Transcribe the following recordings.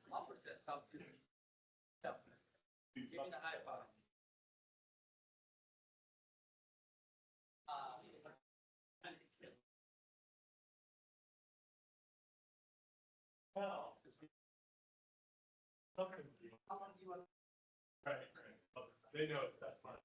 Some opposite sounds good. Give me the high five. Well, something. Right, right. They know that's fine.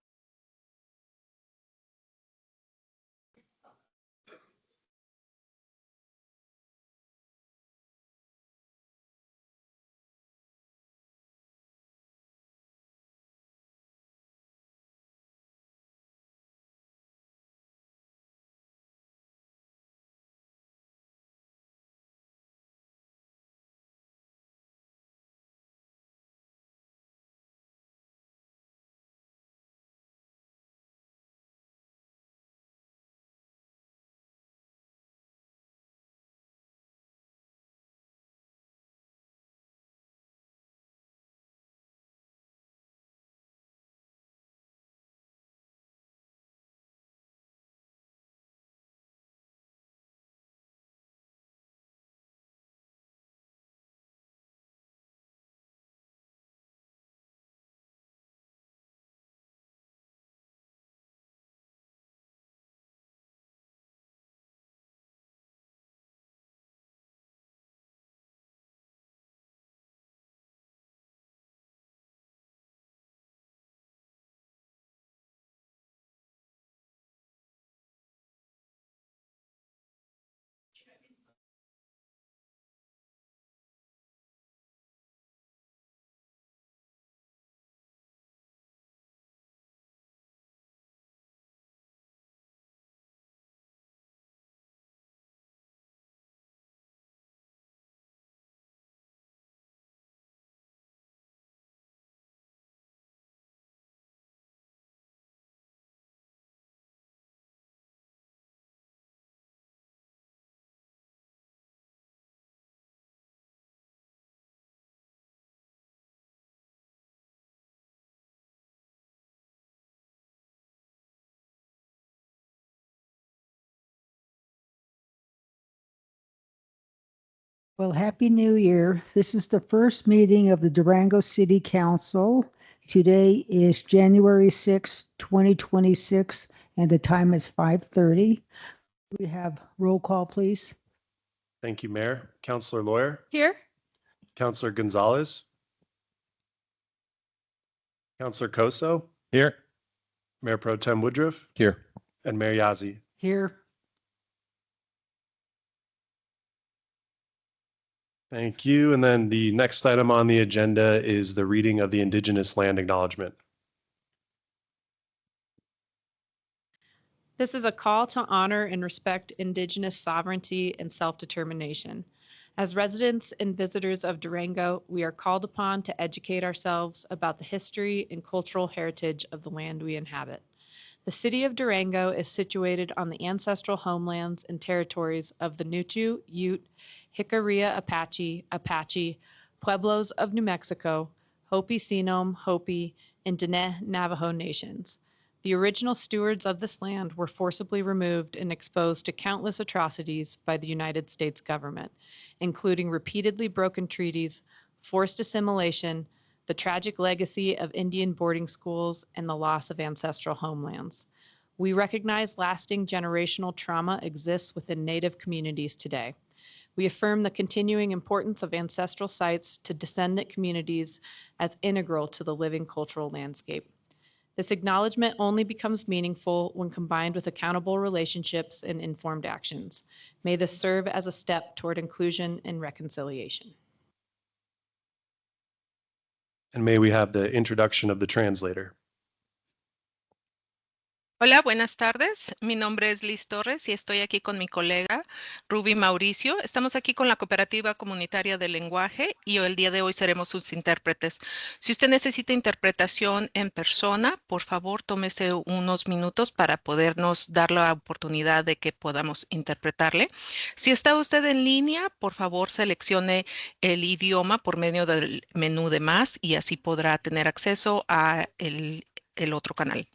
Well, Happy New Year. This is the first meeting of the Durango City Council. Today is January 6, 2026, and the time is 5:30. We have roll call, please. Thank you, Mayor. Counselor Lawyer, Here. Counselor Gonzalez, Counselor Koso, Here. Mayor Pro Tem Woodruff, Here. and Mayor Yazzie. Here. Thank you. And then the next item on the agenda is the reading of the Indigenous Land Acknowledgement. This is a call to honor and respect Indigenous sovereignty and self-determination. As residents and visitors of Durango, we are called upon to educate ourselves about the history and cultural heritage of the land we inhabit. The city of Durango is situated on the ancestral homelands and territories of the Nuchu, Ute, Jicarilla Apache, Pueblos of New Mexico, Hopi Sinum, Hopi, and Diné Navajo nations. The original stewards of this land were forcibly removed and exposed to countless atrocities by the United States government, including repeatedly broken treaties, forced assimilation, the tragic legacy of Indian boarding schools, and the loss of ancestral homelands. We recognize lasting generational trauma exists within Native communities today. We affirm the continuing importance of ancestral sites to descendant communities as integral to the living cultural landscape. This acknowledgement only becomes meaningful when combined with accountable relationships and informed actions. May this serve as a step toward inclusion and reconciliation. And may we have the introduction of the translator. Hola, buenas tardes. Mi nombre es Liz Torres y estoy aquí con mi colega Ruby Mauricio. Estamos aquí con la Cooperativa Comunitaria del Lenguaje y el día de hoy seremos sus intérpretes. Si usted necesita interpretación en persona, por favor tómese unos minutos para podernos dar la oportunidad de que podamos interpretarle. Si está usted en línea, por favor seleccione el idioma por medio del menú de más y así podrá tener acceso a el otro canal.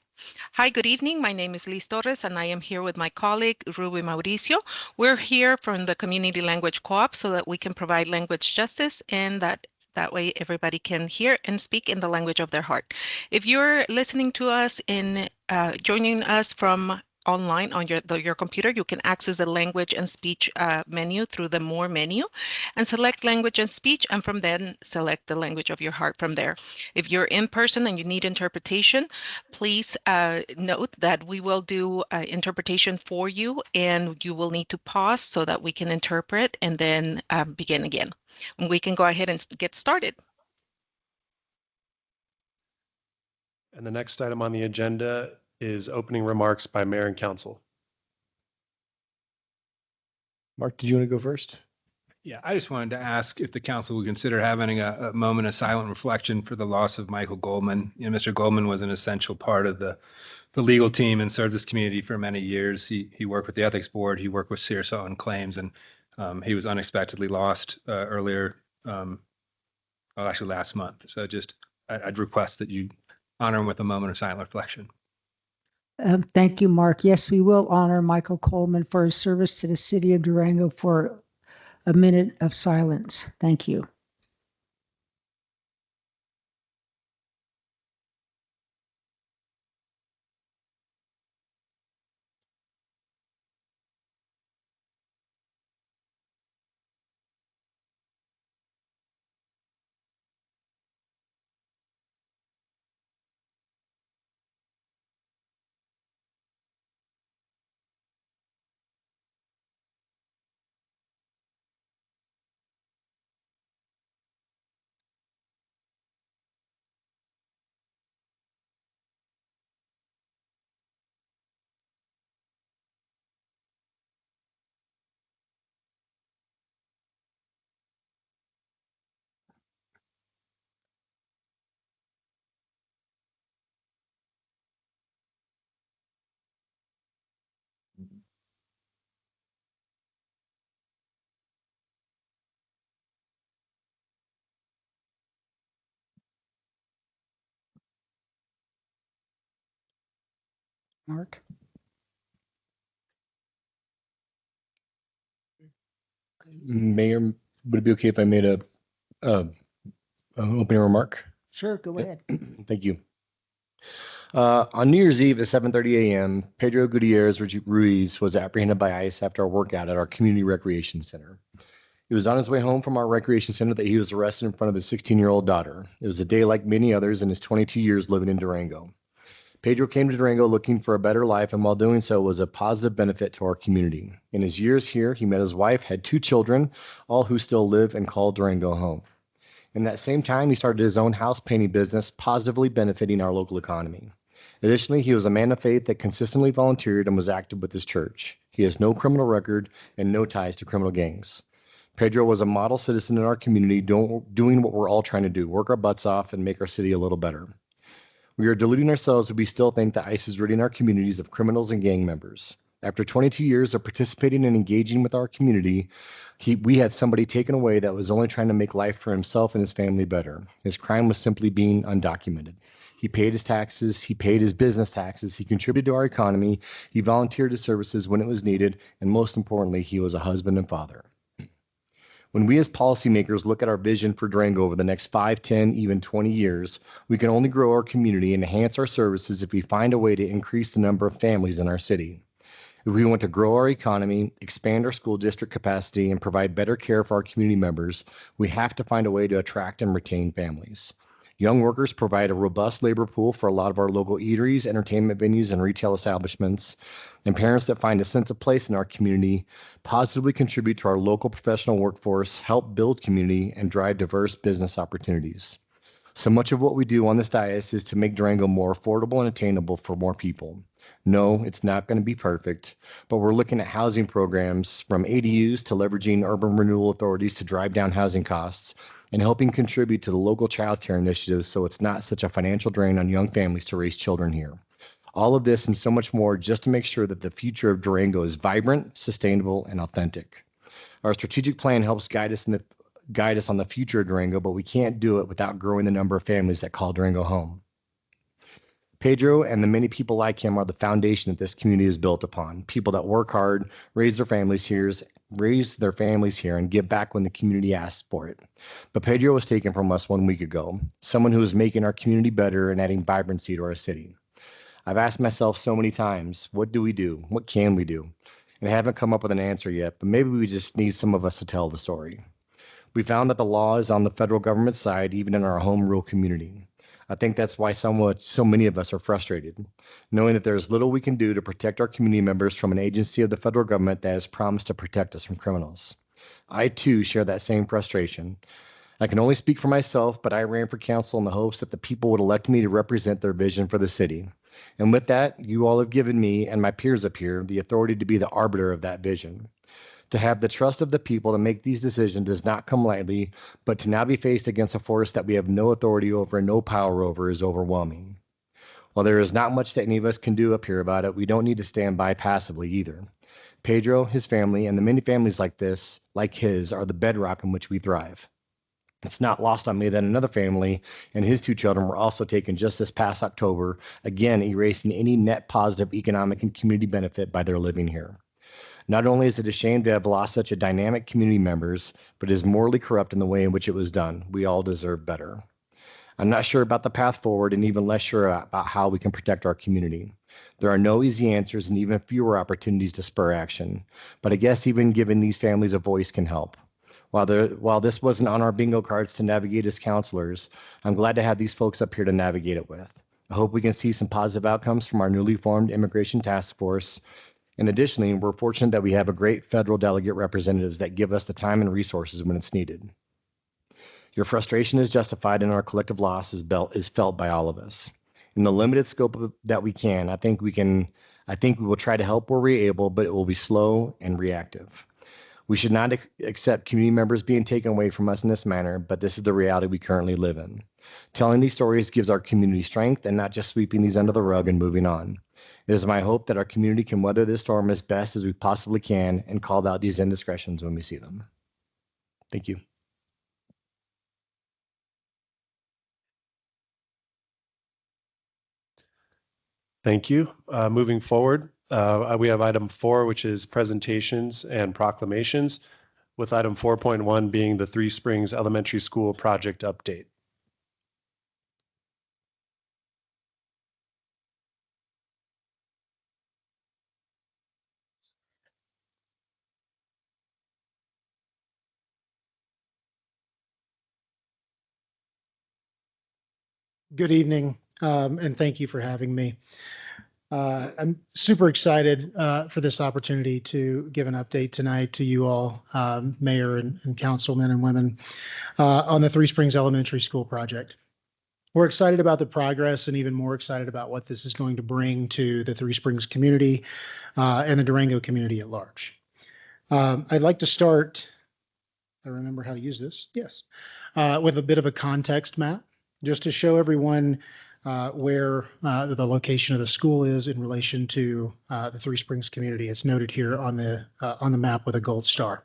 Hi, good evening. My name is Liz Torres, and I am here with my colleague, Ruby Mauricio. We're here from the Community Language Co-op so that we can provide language justice and that way everybody can hear and speak in the language of their heart. If you're listening to us in joining us from online on your computer, you can access the language and speech menu through the More menu and select language and speech, and from then select the language of your heart from there. If you're in person and you need interpretation, please note that we will do interpretation for you, and you will need to pause so that we can interpret and then begin again. We can go ahead and get started. And the next item on the agenda is opening remarks by Mayor and Council. Mark, did you want to go first? Yeah, I just wanted to ask if the council would consider having a moment of silent reflection for the loss of Michael Goldman. You know, Mr. Goldman was an essential part of the legal team and served this community for many years. He worked with the ethics board. He worked with CRSO and claims, and he was unexpectedly lost actually last month. So I'd request that you honor him with a moment of silent reflection. Thank you, Mark. Yes, we will honor Michael Coleman for his service to the city of Durango for a minute of silence. Thank you. Mark? Mayor Would it be okay if I made an opening remark? Sure, go Okay. ahead. Thank you. On New Year's Eve at 7:30 a.m., Pedro Gutierrez Ruiz was apprehended by ICE after a workout at our community recreation center. He was on his way home from our recreation center that he was arrested in front of his 16-year-old daughter. It was a day like many others in his 22 years living in Durango. Pedro came to Durango looking for a better life, and while doing so was a positive benefit to our community. In his years here, he met his wife, had 2 children, all who still live and call Durango home. In that same time, he started his own house painting business, positively benefiting our local economy. Additionally, he was a man of faith that consistently volunteered and was active with his church. He has no criminal record and no ties to criminal gangs. Pedro was a model citizen in our community, doing what we're all trying to do, work our butts off and make our city a little better. We are deluding ourselves if we still think that ICE is ridding our communities of criminals and gang members. After 22 years of participating and engaging with our community, we had somebody taken away that was only trying to make life for himself and his family better. His crime was simply being undocumented. He paid his taxes, he paid his business taxes, he contributed to our economy, he volunteered his services when it was needed, and most importantly, he was a husband and father. When we as policymakers look at our vision for Durango over the next 5, 10, even 20 years, we can only grow our community and enhance our services if we find a way to increase the number of families in our city. If we want to grow our economy, expand our school district capacity, and provide better care for our community members, we have to find a way to attract and retain families. Young workers provide a robust labor pool for a lot of our local eateries, entertainment venues, and retail establishments. And parents that find a sense of place in our community positively contribute to our local professional workforce, help build community, and drive diverse business opportunities. So much of what we do on this dais is to make Durango more affordable and attainable for more people. No, it's not going to be perfect, but we're looking at housing programs from ADUs to leveraging urban renewal authorities to drive down housing costs and helping contribute to the local child care initiatives so it's not such a financial drain on young families to raise children here. All of this and so much more just to make sure that the future of Durango is vibrant, sustainable, and authentic. Our strategic plan helps guide us on the future of Durango, but we can't do it without growing the number of families that call Durango home. Pedro and the many people like him are the foundation that this community is built upon. People that work hard, raise their families here, and give back when the community asks for it. But Pedro was taken from us 1 week ago, someone who is making our community better and adding vibrancy to our city. I've asked myself so many times, what do we do? What can we do? And I haven't come up with an answer yet, but maybe we just need some of us to tell the story. We found that the law is on the federal government's side, even in our home rule community. I think that's why so many of us are frustrated, knowing that there's little we can do to protect our community members from an agency of the federal government that has promised to protect us from criminals. I too share that same frustration. I can only speak for myself, but I ran for council in the hopes that the people would elect me to represent their vision for the city. And with that, you all have given me and my peers up here the authority to be the arbiter of that vision. To have the trust of the people to make these decisions does not come lightly, but to now be faced against a force that we have no authority over and no power over is overwhelming. While there is not much that any of us can do up here about it, we don't need to stand by passively either. Pedro, his family, and the many families like his, are the bedrock in which we thrive. It's not lost on me that another family and his 2 children were also taken just this past October, again erasing any net positive economic and community benefit by their living here. Not only is it a shame to have lost such a dynamic community members, but it is morally corrupt in the way in which it was done. We all deserve better. I'm not sure about the path forward and even less sure about how we can protect our community. There are no easy answers and even fewer opportunities to spur action, but I guess even giving these families a voice can help. While this wasn't on our bingo cards to navigate as counselors, I'm glad to have these folks up here to navigate it with. I hope we can see some positive outcomes from our newly formed Immigration Task Force. And additionally, we're fortunate that we have a great federal delegate representatives that give us the time and resources when it's needed. Your frustration is justified and our collective loss is felt by all of us. In the limited scope that we can, I think we will try to help where we're able, but it will be slow and reactive. We should not accept community members being taken away from us in this manner, but this is the reality we currently live in. Telling these stories gives our community strength and not just sweeping these under the rug and moving on. It is my hope that our community can weather this storm as best as we possibly can and call out these indiscretions when we see them. Thank you. Thank you. Moving forward, we have item 4, which is presentations and proclamations. with item 4.1 being the Three Springs Elementary School project update. Good evening, and thank you for having me. I'm super excited for this opportunity to give an update tonight to you all, Mayor and councilmen and women, on the Three Springs Elementary School project. We're excited about the progress and even more excited about what this is going to bring to the Three Springs community and the Durango community at large. I'd like to start, I remember how to use this, yes, with a bit of a context map, just to show everyone where the location of the school is in relation to the Three Springs community. It's noted here on the map with a gold star.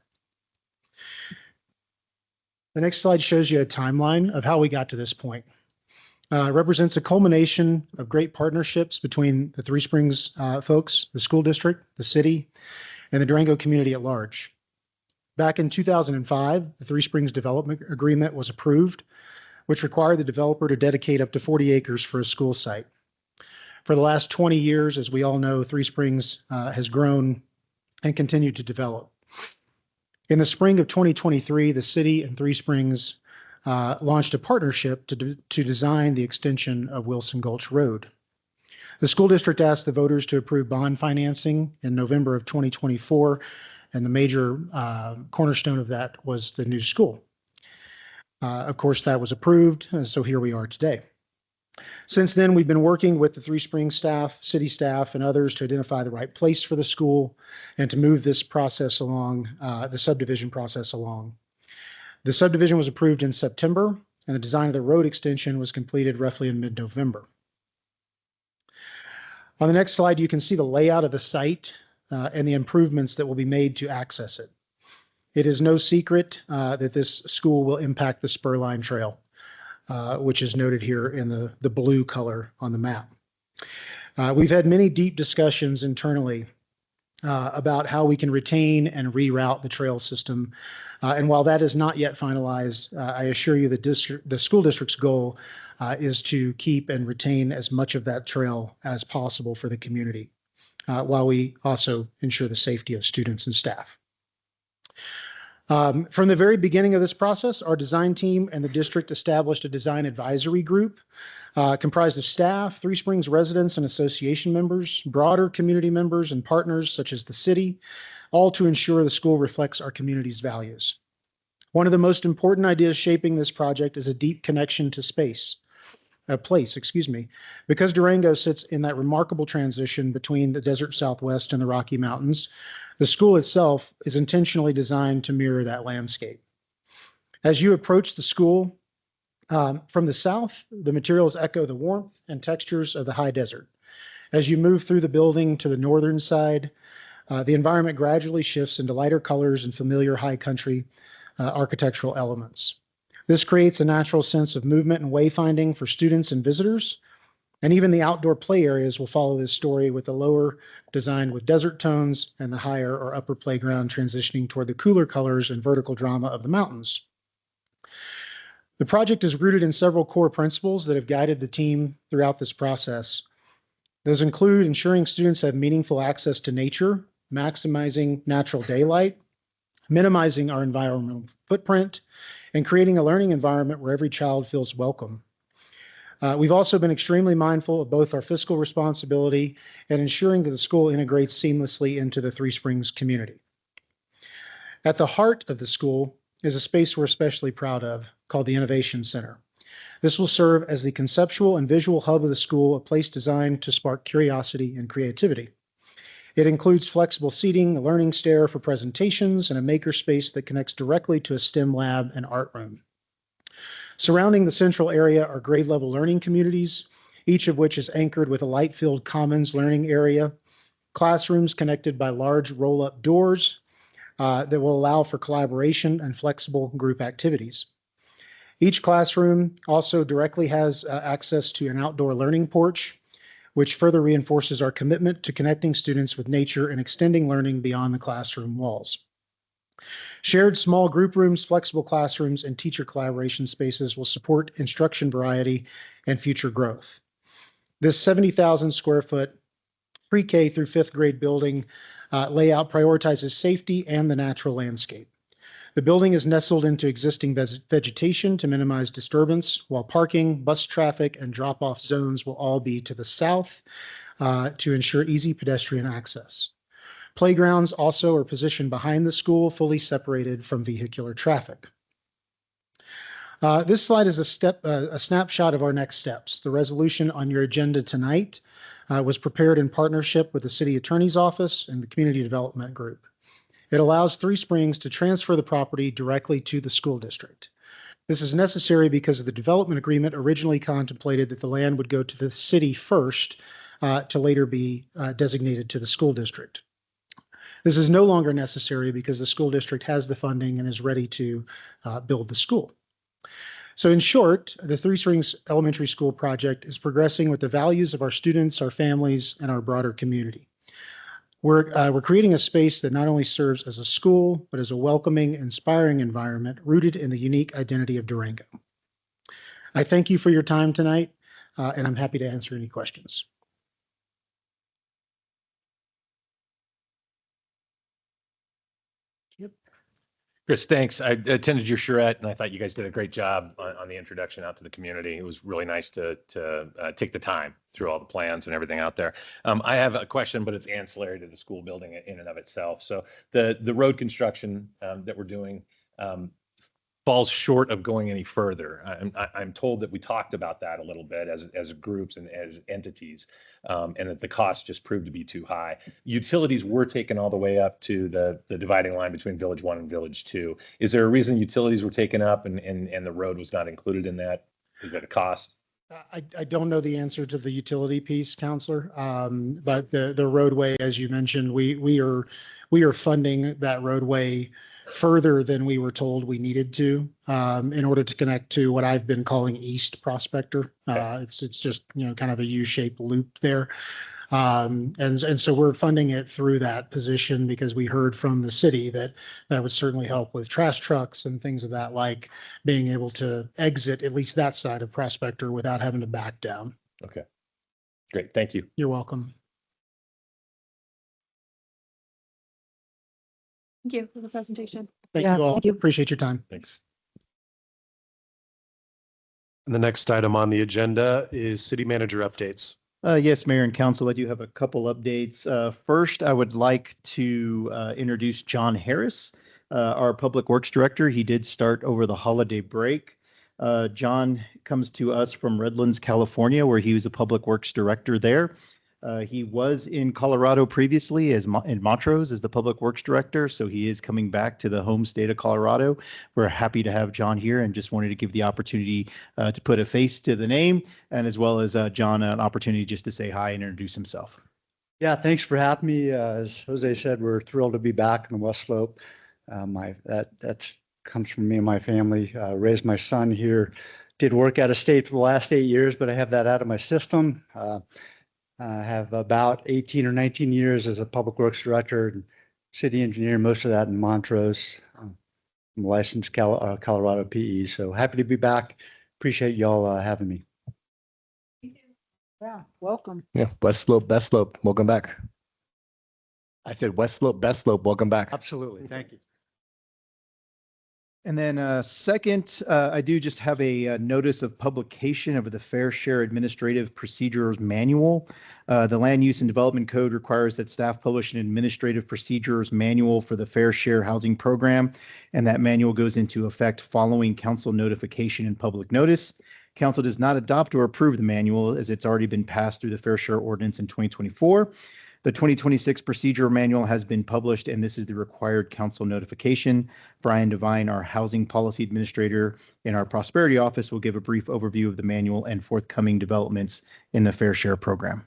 The next slide shows you a timeline of how we got to this point. It represents a culmination of great partnerships between the Three Springs folks, the school district, the city, and the Durango community at large. Back in 2005, the Three Springs Development Agreement was approved, which required the developer to dedicate up to 40 acres for a school site. For the last 20 years, as we all know, Three Springs has grown and continued to develop. In the spring of 2023, the city and Three Springs launched a partnership to design the extension of Wilson Gulch Road. The school district asked the voters to approve bond financing in November of 2024, and the major cornerstone of that was the new school. Of course, that was approved, and so here we are today. Since then, we've been working with the Three Springs staff, city staff, and others to identify the right place for the school and to move this process along, the subdivision process along. The subdivision was approved in September, and the design of the road extension was completed roughly in mid-November. On the next slide, you can see the layout of the site and the improvements that will be made to access it. It is no secret that this school will impact the Spurline Trail, which is noted here in the blue color on the map. We've had many deep discussions internally about how we can retain and reroute the trail system. And while that is not yet finalized, I assure you that the school district's goal is to keep and retain as much of that trail as possible for the community, while we also ensure the safety of students and staff. From the very beginning of this process, our design team and the district established a design advisory group comprised of staff, Three Springs residents and association members, broader community members and partners such as the city, all to ensure the school reflects our community's values. One of the most important ideas shaping this project is a deep connection to place, because Durango sits in that remarkable transition between the desert Southwest and the Rocky Mountains. The school itself is intentionally designed to mirror that landscape. As you approach the school from the south, the materials echo the warmth and textures of the high desert. As you move through the building to the northern side, the environment gradually shifts into lighter colors and familiar high country architectural elements. This creates a natural sense of movement and wayfinding for students and visitors. And even the outdoor play areas will follow this story, with the lower designed with desert tones and the higher or upper playground transitioning toward the cooler colors and vertical drama of the mountains. The project is rooted in several core principles that have guided the team throughout this process. Those include ensuring students have meaningful access to nature, maximizing natural daylight, minimizing our environmental footprint, and creating a learning environment where every child feels welcome. We've also been extremely mindful of both our fiscal responsibility and ensuring that the school integrates seamlessly into the Three Springs community. At the heart of the school is a space we're especially proud of, called the Innovation Center. This will serve as the conceptual and visual hub of the school, a place designed to spark curiosity and creativity. It includes flexible seating, a learning stair for presentations, and a maker space that connects directly to a STEM lab and art room. Surrounding the central area are grade level learning communities, each of which is anchored with a light-filled commons learning area, classrooms connected by large roll-up doors that will allow for collaboration and flexible group activities. Each classroom also directly has access to an outdoor learning porch, which further reinforces our commitment to connecting students with nature and extending learning beyond the classroom walls. Shared small group rooms, flexible classrooms, and teacher collaboration spaces will support instruction variety and future growth. This 70,000 square foot pre-K through fifth grade building layout prioritizes safety and the natural landscape. The building is nestled into existing vegetation to minimize disturbance, while parking, bus traffic, and drop-off zones will all be to the south to ensure easy pedestrian access. Playgrounds also are positioned behind the school, fully separated from vehicular traffic. This slide is a snapshot of our next steps. The resolution on your agenda tonight was prepared in partnership with the City Attorney's Office and the Community Development Group. It allows Three Springs to transfer the property directly to the school district. This is necessary because the development agreement originally contemplated that the land would go to the city first to later be designated to the school district. This is no longer necessary because the school district has the funding and is ready to build the school. So in short, the Three Springs Elementary School project is progressing with the values of our students, our families, and our broader community. We're creating a space that not only serves as a school, but as a welcoming, inspiring environment rooted in the unique identity of Durango. I thank you for your time tonight, and I'm happy to answer any questions. Chris, thanks. I attended your charrette and I thought you guys did a great job on the introduction out to the community. It was really nice to take the time through all the plans and everything out there. I have a question, but it's ancillary to the school building in and of itself. So the road construction that we're doing falls short of going any further. I'm told that we talked about that a little bit as groups and as entities, and that the costs just proved to be too high. Utilities were taken all the way up to the dividing line between Village 1 and Village 2. Is there a reason utilities were taken up and the road was not included in that? Is that a cost? I don't know the answer to the utility piece, Counselor, but the roadway, as you mentioned, we are funding that roadway further than we were told we needed to in order to connect to what I've been calling East Prospector. It's just, kind of a U-shaped loop there. And so we're funding it through that position because we heard from the city that would certainly help with trash trucks and things of that, like being able to exit at least that side of Prospector without having to back down. Okay, great. Thank you. You're welcome. Thank you for the presentation. Thank Yeah, you all. thank you. Appreciate your time. Thanks. And the next item on the agenda is city manager updates. Yes, Mayor and Council, I do have a couple updates. First, I would like to introduce John Harris, our Public Works Director. He did start over the holiday break. John comes to us from Redlands, California, where he was a Public Works Director there. He was in Colorado previously in Montrose as the Public Works Director, so he is coming back to the home state of Colorado. We're happy to have John here and just wanted to give the opportunity to put a face to the name, and as well as John an opportunity just to say hi and introduce himself. Yeah, thanks for having me. As Jose said, we're thrilled to be back in the West Slope. That comes from me and my family. Raised my son here, did work out of state for the last 8 years, but I have that out of my system. I have about 18 or 19 years as a public works director and city engineer, most of that in Montrose. I'm a licensed Colorado PE, so happy to be back. Appreciate y'all having me. Yeah, welcome. Yeah, West Slope, Best Slope, welcome back. I said West Slope, Best Slope, welcome back. Absolutely. Thank you. And then second, I do just have a notice of publication of the Fair Share Administrative Procedures Manual. The Land Use and Development Code requires that staff publish an administrative procedures manual for the Fair Share Housing Program, and that manual goes into effect following council notification and public notice. Council does not adopt or approve the manual as it's already been passed through the Fair Share Ordinance in 2024. The 2026 procedure manual has been published, and this is the required council notification. Brian Devine, our housing policy administrator in our prosperity office, will give a brief overview of the manual and forthcoming developments in the Fair Share program.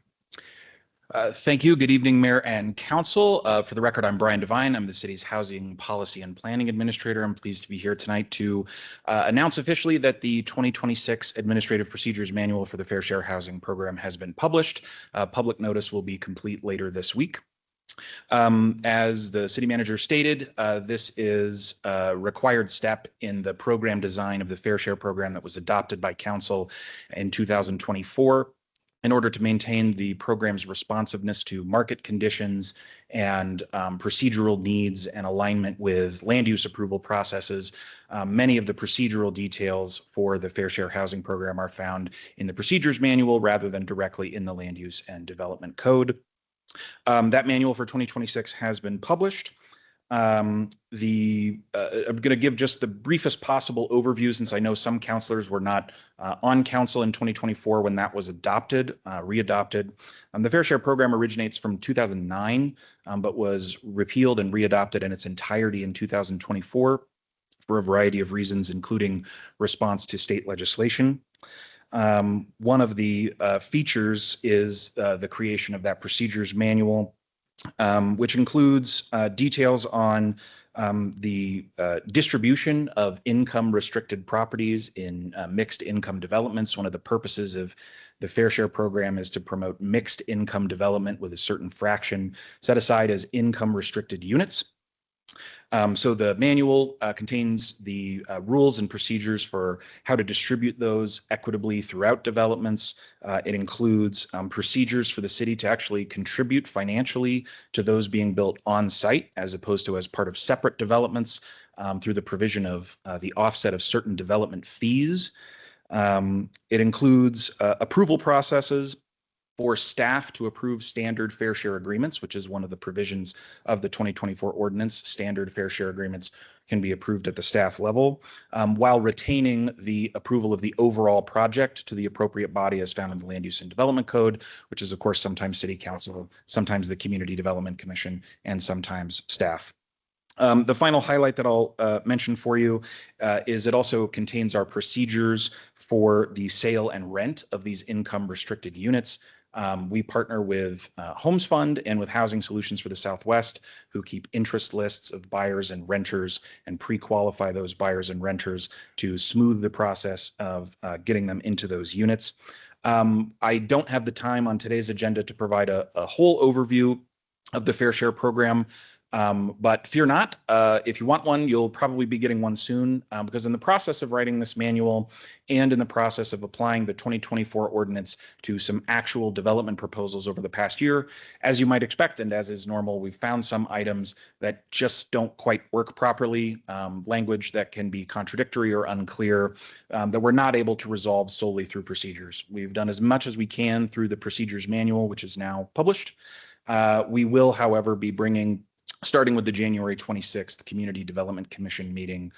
Thank you. Good evening, Mayor and Council. For the record, I'm Brian Devine. I'm the city's Housing Policy and Planning Administrator. I'm pleased to be here tonight to announce officially that the 2026 Administrative Procedures Manual for the Fair Share Housing Program has been published. Public notice will be complete later this week. As the city manager stated, this is a required step in the program design of the Fair Share program that was adopted by council in 2024 in order to maintain the program's responsiveness to market conditions and procedural needs and alignment with land use approval processes. Many of the procedural details for the Fair Share Housing Program are found in the procedures manual rather than directly in the Land Use and Development Code. That manual for 2026 has been published. I'm going to give just the briefest possible overview since I know some counselors were not on council in 2024 when that was adopted, readopted. The Fair Share program originates from 2009, but was repealed and readopted in its entirety in 2024 for a variety of reasons, including response to state legislation. One of the features is the creation of that procedures manual, which includes details on the distribution of income restricted properties in mixed income developments. One of the purposes of the Fair Share program is to promote mixed income development with a certain fraction set aside as income restricted units. So the manual contains the rules and procedures for how to distribute those equitably throughout developments. It includes procedures for the city to actually contribute financially to those being built on site as opposed to as part of separate developments through the provision of the offset of certain development fees. It includes approval processes for staff to approve standard fair share agreements, which is one of the provisions of the 2024 ordinance. Standard fair share agreements can be approved at the staff level, while retaining the approval of the overall project to the appropriate body as found in the Land Use and Development Code, which is, of course, sometimes City Council, sometimes the Community Development Commission, and sometimes staff. The final highlight that I'll mention for you is it also contains our procedures for the sale and rent of these income restricted units. We partner with Homes Fund and with Housing Solutions for the Southwest, who keep interest lists of buyers and renters and pre-qualify those buyers and renters to smooth the process of getting them into those units. I don't have the time on today's agenda to provide a whole overview of the Fair Share program. But fear not, if you want one, you'll probably be getting one soon, because in the process of writing this manual and in the process of applying the 2024 ordinance to some actual development proposals over the past year, as you might expect, and as is normal, we've found some items that just don't quite work properly, language that can be contradictory or unclear, that we're not able to resolve solely through procedures. We've done as much as we can through the procedures manual, which is now published. We will, however, be bringing, starting with the January 26th Community Development Commission meeting,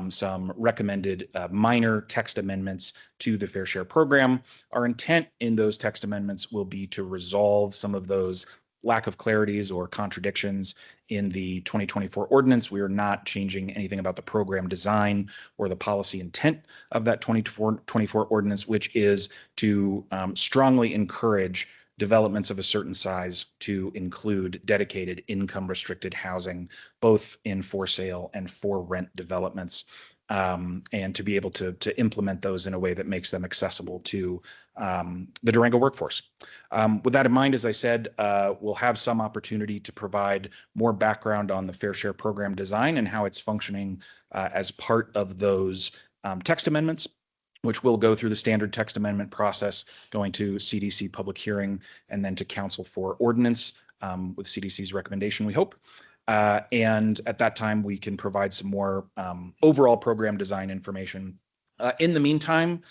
some recommended minor text amendments to the Fair Share program. Our intent in those text amendments will be to resolve some of those lack of clarities or contradictions in the 2024 ordinance. We are not changing anything about the program design or the policy intent of that 2024 ordinance, which is to strongly encourage developments of a certain size to include dedicated income restricted housing, both in for sale and for rent developments, and to be able to implement those in a way that makes them accessible to the Durango workforce. With that in mind, as I said, we'll have some opportunity to provide more background on the Fair Share program design and how it's functioning as part of those text amendments, which will go through the standard text amendment process, going to CDC public hearing, and then to council for ordinance with CDC's recommendation, we hope. And at that time, we can provide some more overall program design information. In the meantime,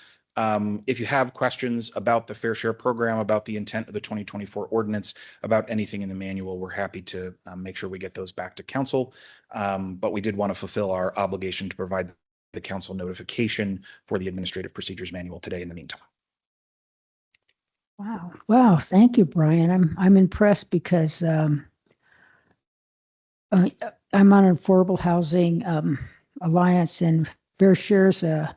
if you have questions about the Fair Share program, about the intent of the 2024 ordinance, about anything in the manual, we're happy to make sure we get those back to council. But we did want to fulfill our obligation to provide the council notification for the Administrative Procedures Manual today in the meantime. Wow. Wow. Thank you, Brian. I'm impressed because I'm on Affordable Housing Alliance, and Fair Share's a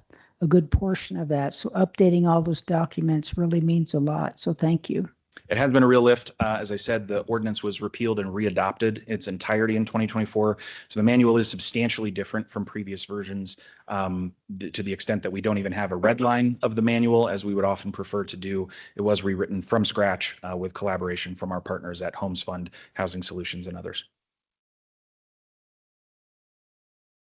good portion of that. So updating all those documents really means a lot. So thank you. It has been a real lift. As I said, the ordinance was repealed and readopted its entirety in 2024. So the manual is substantially different from previous versions, to the extent that we don't even have a red line of the manual as we would often prefer to do. It was rewritten from scratch with collaboration from our partners at Homes Fund, Housing Solutions, and others.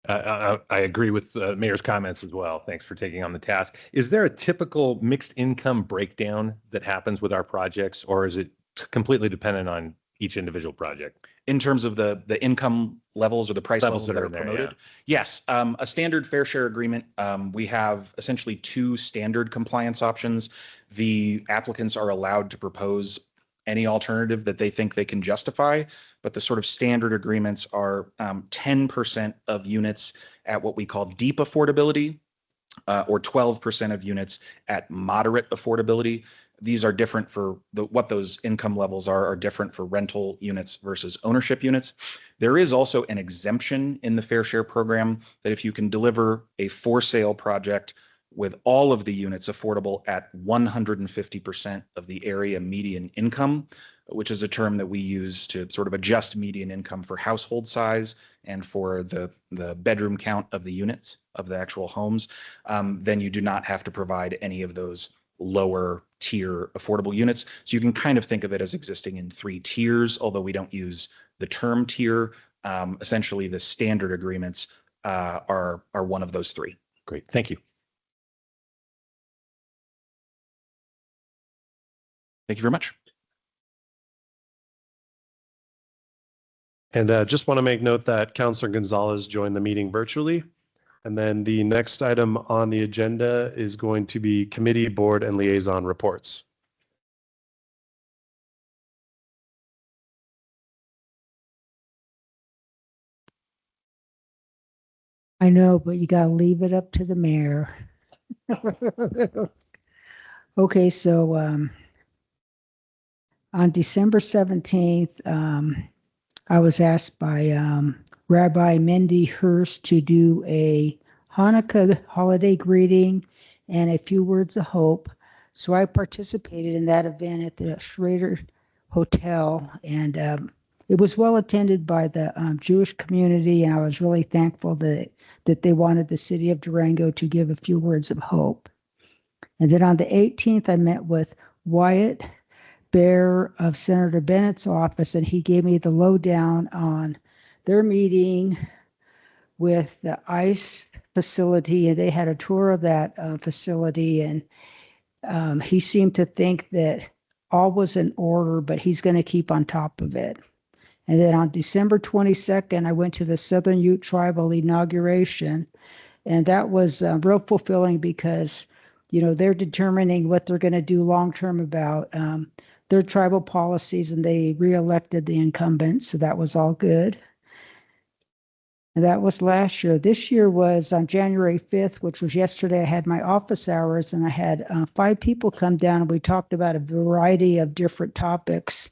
I agree with the mayor's comments as well. Thanks for taking on the task. Is there a typical mixed income breakdown that happens with our projects, or is it completely dependent on each individual project? In terms of the income levels or the price levels that are in there, promoted? Yes, a standard fair share agreement. We have essentially two standard compliance options. The applicants are allowed to propose any alternative that they think they can justify, but the sort of standard agreements are 10% of units at what we call deep affordability, or 12% of units at moderate affordability. These are different for what those income levels are different for rental units versus ownership units. There is also an exemption in the fair share program that if you can deliver a for sale project with all of the units affordable at 150% of the area median income, which is a term that we use to sort of adjust median income for household size and for the bedroom count of the units of the actual homes, then you do not have to provide any of those lower tier affordable units. So you can kind of think of it as existing in 3 tiers, although we don't use the term tier. Essentially, the standard agreements are one of those 3. Great, thank you. Thank you very much. And just want to make note that Councilor Gonzalez joined the meeting virtually. And then the next item on the agenda is going to be committee, board, and liaison reports. I know, but you got to leave it up to the mayor. Okay, so on December 17th, I was asked by Rabbi Mendy Hurst to do a Hanukkah holiday greeting and a few words of hope. So I participated in that event at the Schrader Hotel, and it was well attended by the Jewish community, and I was really thankful that they wanted the city of Durango to give a few words of hope. And then on the 18th, I met with Wyatt Bear of Senator Bennett's office, and he gave me the lowdown on their meeting with the ICE facility, and they had a tour of that facility, and he seemed to think that all was in order, but he's going to keep on top of it. And then on December 22nd, I went to the Southern Ute Tribal inauguration, and that was real fulfilling because, you know, they're determining what they're going to do long-term about their tribal policies, and they reelected the incumbent, so that was all good. And that was last year. This year was on January 5th, which was yesterday. I had my office hours, and I had 5 people come down, and we talked about a variety of different topics.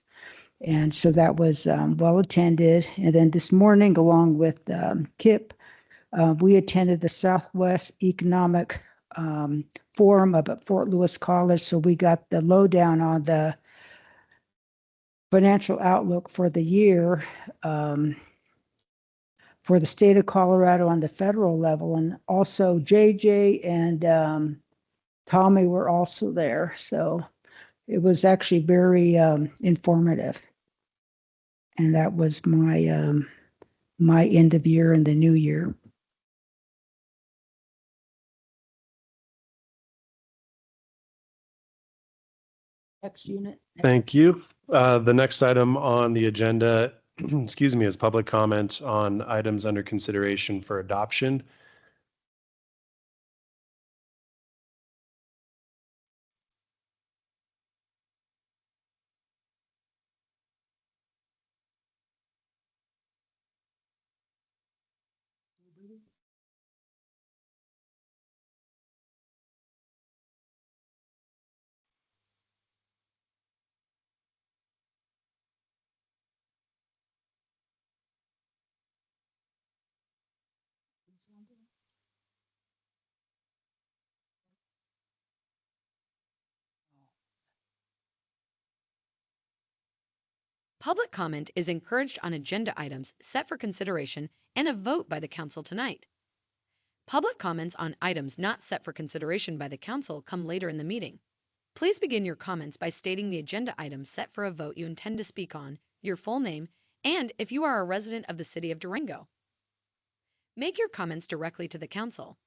And so that was well attended. And then this morning, along with Kip, we attended the Southwest Economic Forum up at Fort Lewis College. So we got the lowdown on the financial outlook for the year for the state of Colorado on the federal level. And also JJ and Tommy were also there. So it was actually very informative. And that was my my end of year and the new year. Next unit. Thank you. The next item on the agenda, excuse me, is public comment on items under consideration for adoption. Public comment is encouraged on agenda items set for consideration and a vote by the council tonight. Public comments on items not set for consideration by the council come later in the meeting. Please begin your comments by stating the agenda item set for a vote you intend to speak on, your full name, and if you are a resident of the city of Durango. Make your comments directly to the council.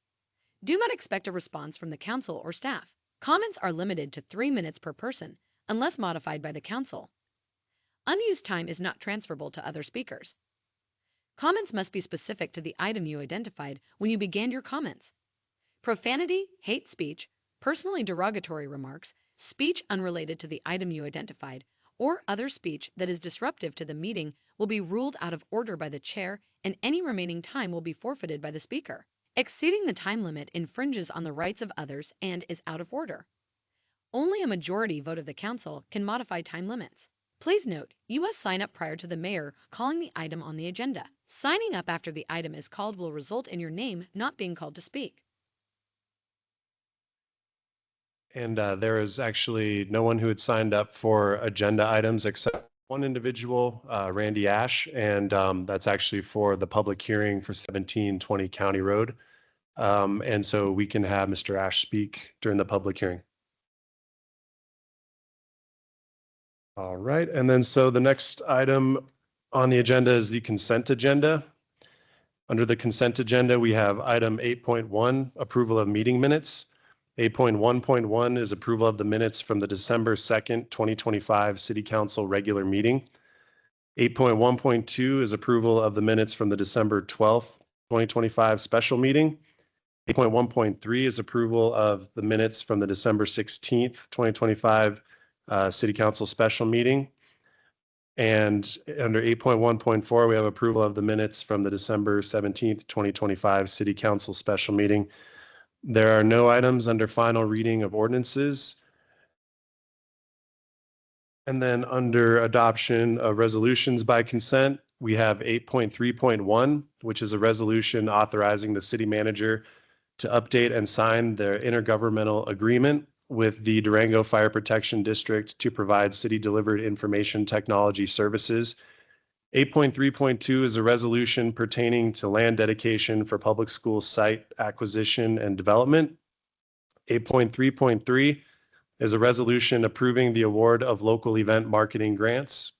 Do not expect a response from the council or staff. Comments are limited to 3 minutes per person, unless modified by the council. Unused time is not transferable to other speakers. Comments must be specific to the item you identified when you began your comments. Profanity, hate speech, personally derogatory remarks, speech unrelated to the item you identified, or other speech that is disruptive to the meeting will be ruled out of order by the chair, and any remaining time will be forfeited by the speaker. Exceeding the time limit infringes on the rights of others and is out of order. Only a majority vote of the council can modify time limits. Please note, you must sign up prior to the mayor calling the item on the agenda. Signing up after the item is called will result in your name not being called to speak. And there is actually no one who had signed up for agenda items except one individual, Randy Ash, and that's actually for the public hearing for 1720 County Road. And so we can have Mr. Ash speak during the public hearing. All right, and then so the next item on the agenda is the consent agenda. Under the consent agenda, we have item 8.1, approval of meeting minutes. 8.1.1 is approval of the minutes from the December 2nd, 2025 City Council regular meeting. 8.1.2 is approval of the minutes from the December 12th, 2025 special meeting. 8.1.3 is approval of the minutes from the December 16th, 2025 City Council special meeting. And under 8.1.4, we have approval of the minutes from the December 17th, 2025 City Council special meeting. There are no items under final reading of ordinances. And then under adoption of resolutions by consent, we have 8.3.1, which is a resolution authorizing the city manager to update and sign their intergovernmental agreement with the Durango Fire Protection District to provide city-delivered information technology services. 8.3.2 is a resolution pertaining to land dedication for public school site acquisition and development. 8.3.3 is a resolution approving the award of local event marketing grants.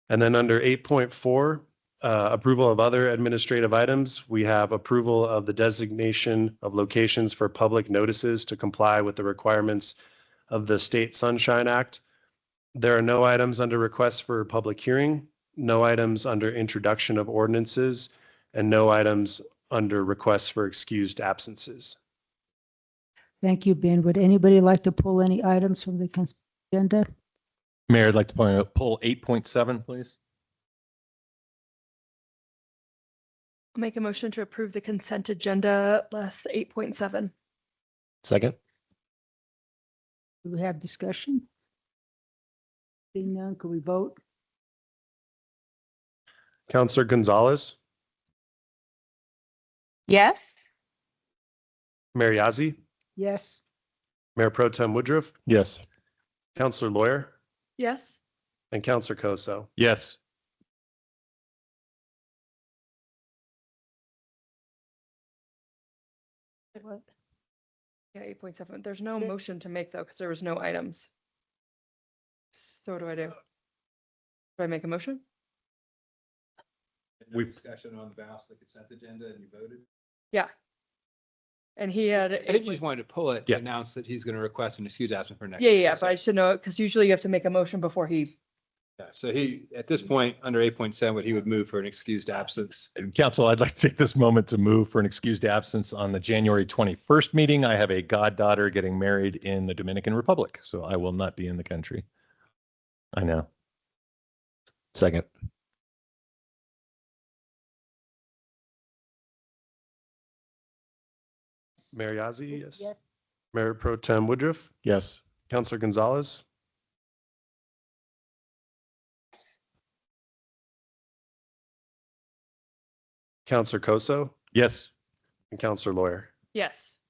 And then under 8.4, approval of other administrative items, we have approval of the designation of locations for public notices to comply with the requirements of the State Sunshine Act. There are no items under requests for public hearing, no items under introduction of ordinances, and no items under requests for excused absences. Thank you, Ben. Would anybody like to pull any items from the consent agenda? Mayor, I'd like to pull 8.7, please. I'll make a motion to approve the consent agenda less 8.7. Second. Do we have discussion? Seeing none, can we vote? Counselor Gonzalez, Yes. Mayor Yazzie, Yes. Mayor Pro Tem Woodruff, Yes. Counselor Lawyer, Yes. and Counselor Koso. Yes. What? Yeah, 8.7. There's no motion to make though, because there was no items. So what do I do? Do I make a motion? No discussion on the balance of the consent agenda and you voted? Yeah. And he had. I think you just wanted to pull it to Yeah. announce that he's going to request an excuse absent for next. Yeah, but I should know it because usually you have to make a motion before he. Yeah, so he, at this point, under 8.7, he would move for an excused absence. Council, I'd like to take this moment to move for an excused absence on the January 21st meeting. I have a goddaughter getting married in the Dominican Republic, so I will not be in the country. I know. Second. Mayor Yazzie, yes. Yes. Mayor Pro Tem Woodruff, Yes. Counselor Gonzalez, Counselor Koso, Yes. and Counselor Lawyer. Yes.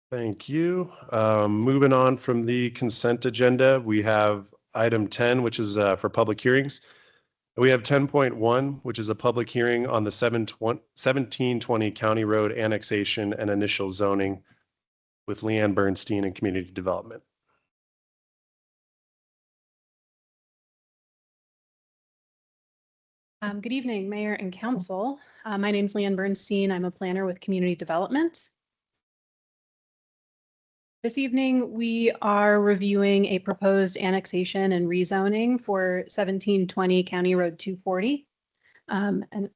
Thank you. Moving on from the consent agenda, we have item 10, which is for public hearings. We have 10.1, which is a public hearing on the 1720 County Road annexation and initial zoning with Leanne Bernstein and Community Development. Good evening, Mayor and Council. My name is Leanne Bernstein. I'm a planner with Community Development. This evening, we are reviewing a proposed annexation and rezoning for 1720 County Road 240. And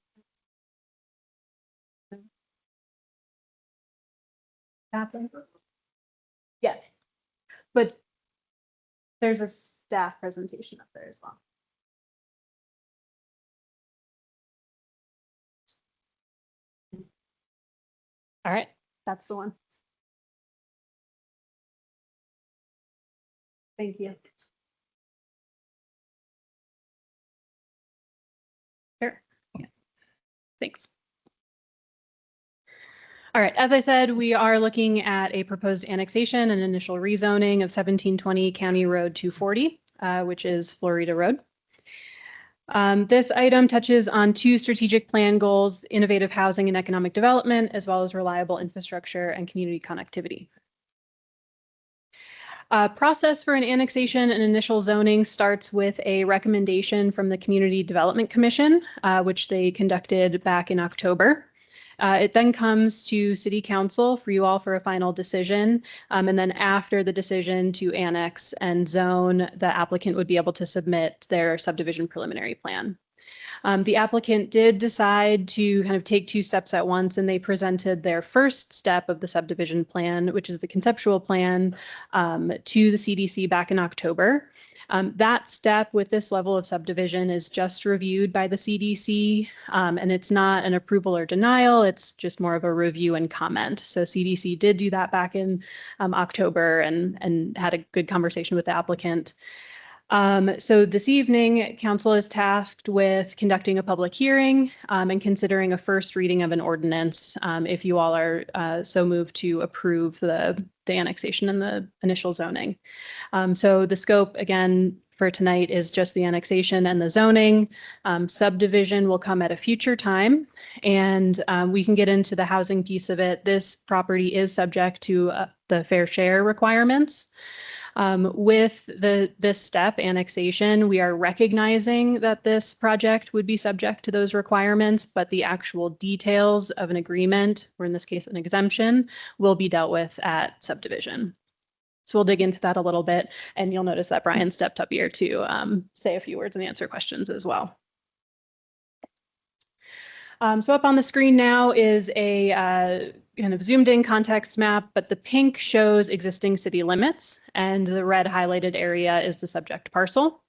yes, but there's a staff presentation up there as well. All right, that's the one. Thank you. Sure. Yeah. Thanks. All right, as I said, we are looking at a proposed annexation and initial rezoning of 1720 County Road 240, which is Florida Road. This item touches on two strategic plan goals: innovative housing and economic development, as well as reliable infrastructure and community connectivity. Process for an annexation and initial zoning starts with a recommendation from the Community Development Commission, which they conducted back in October. It then comes to City Council for you all for a final decision. And then after the decision to annex and zone, the applicant would be able to submit their subdivision preliminary plan. The applicant did decide to kind of take two steps at once, and they presented their first step of the subdivision plan, which is the conceptual plan, to the CDC back in October. That step with this level of subdivision is just reviewed by the CDC, and it's not an approval or denial, it's just more of a review and comment. So CDC did do that back in October and had a good conversation with the applicant. So this evening, Council is tasked with conducting a public hearing and considering a first reading of an ordinance if you all are so moved to approve the annexation and the initial zoning. So the scope, again, for tonight is just the annexation and the zoning. Subdivision will come at a future time, and we can get into the housing piece of it. This property is subject to the fair share requirements. With this step, annexation, we are recognizing that this project would be subject to those requirements, but the actual details of an agreement, or in this case, an exemption, will be dealt with at subdivision. So we'll dig into that a little bit, and you'll notice that Brian stepped up here to say a few words and answer questions as well. So up on the screen now is a kind of zoomed in context map, but the pink shows existing city limits and the red highlighted area is the subject parcel.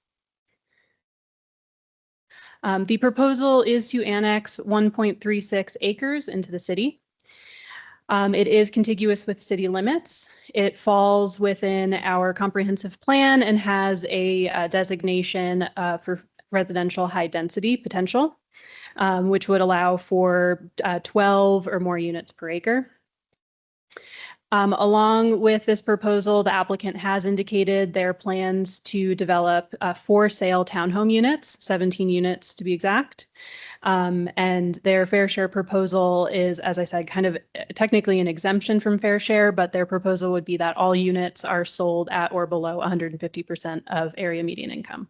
The proposal is to annex 1.36 acres into the city. It is contiguous with city limits. It falls within our comprehensive plan and has a designation for residential high density potential, which would allow for 12 or more units per acre. Along with this proposal, the applicant has indicated their plans to develop 4 sale townhome units, 17 units to be exact. And their fair share proposal is, as I said, kind of technically an exemption from fair share, but their proposal would be that all units are sold at or below 150% of area median income.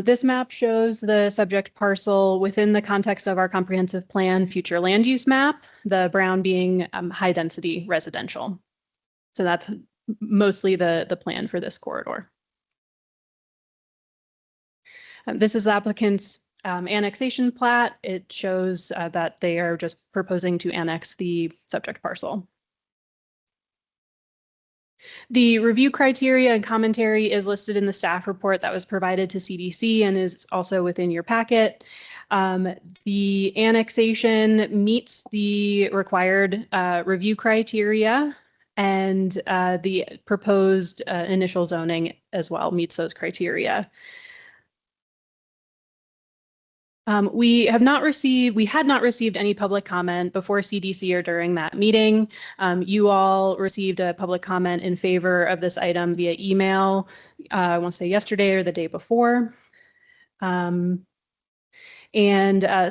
This map shows the subject parcel within the context of our comprehensive plan future land use map, the brown being high density residential. So that's mostly the plan for this corridor. This is the applicant's annexation plat. It shows that they are just proposing to annex the subject parcel. The review criteria and commentary is listed in the staff report that was provided to CDC and is also within your packet. The annexation meets the required review criteria, and the proposed initial zoning as well meets those criteria. We had not received any public comment before CDC or during that meeting. You all received a public comment in favor of this item via email, I want to say yesterday or the day before.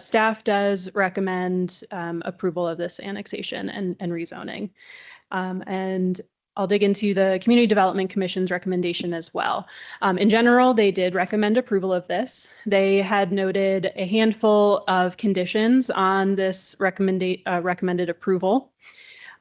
Staff does recommend approval of this annexation and rezoning. And I'll dig into the Community Development Commission's recommendation as well. In general, they did recommend approval of this. They had noted a handful of conditions on this recommended approval.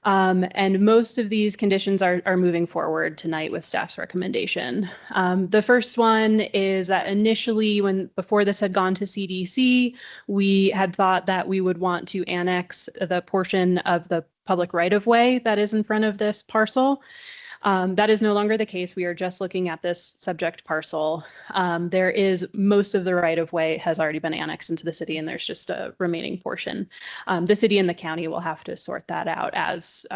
And most of these conditions are moving forward tonight with staff's recommendation. The first one is that initially, before this had gone to CDC, we had thought that we would want to annex the portion of the public right-of-way that is in front of this parcel. That is no longer the case. We are just looking at this subject parcel. Most of the right-of-way has already been annexed into the city, and there's just a remaining portion. The city and the county will have to sort that out as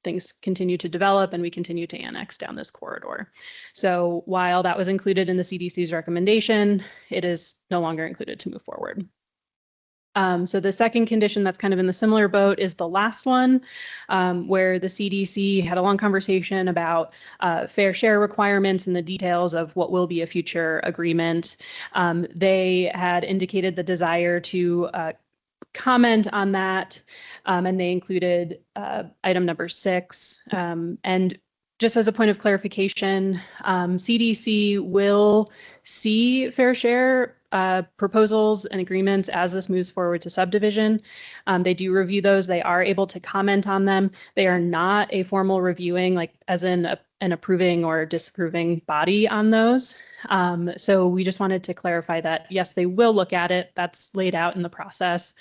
things continue to develop and we continue to annex down this corridor. So while that was included in the CDC's recommendation, it is no longer included to move forward. So the second condition that's kind of in the similar boat is the last one, where the CDC had a long conversation about fair share requirements and the details of what will be a future agreement. They had indicated the desire to comment on that, and they included item number 6. And just as a point of clarification, CDC will see fair share proposals and agreements as this moves forward to subdivision. They do review those. They are able to comment on them. They are not a formal reviewing, like as in an approving or disapproving body on those. So we just wanted to clarify that, yes, they will look at it. That's laid out in the process.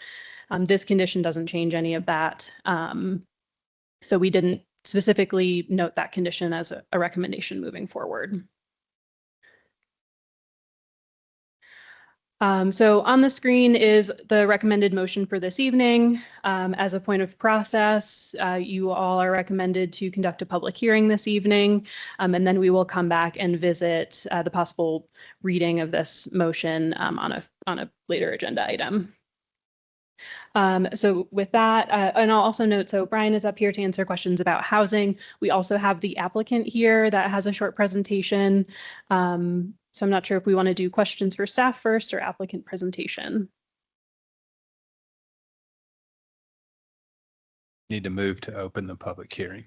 This condition doesn't change any of that. So we didn't specifically note that condition as a recommendation moving forward. So on the screen is the recommended motion for this evening. As a point of process, you all are recommended to conduct a public hearing this evening, and then we will come back and visit the possible reading of this motion on a later agenda item. So with that, and I'll also note, so Brian is up here to answer questions about housing. We also have the applicant here that has a short presentation. So I'm not sure if we want to do questions for staff first or applicant presentation. Need to move to open the public hearing.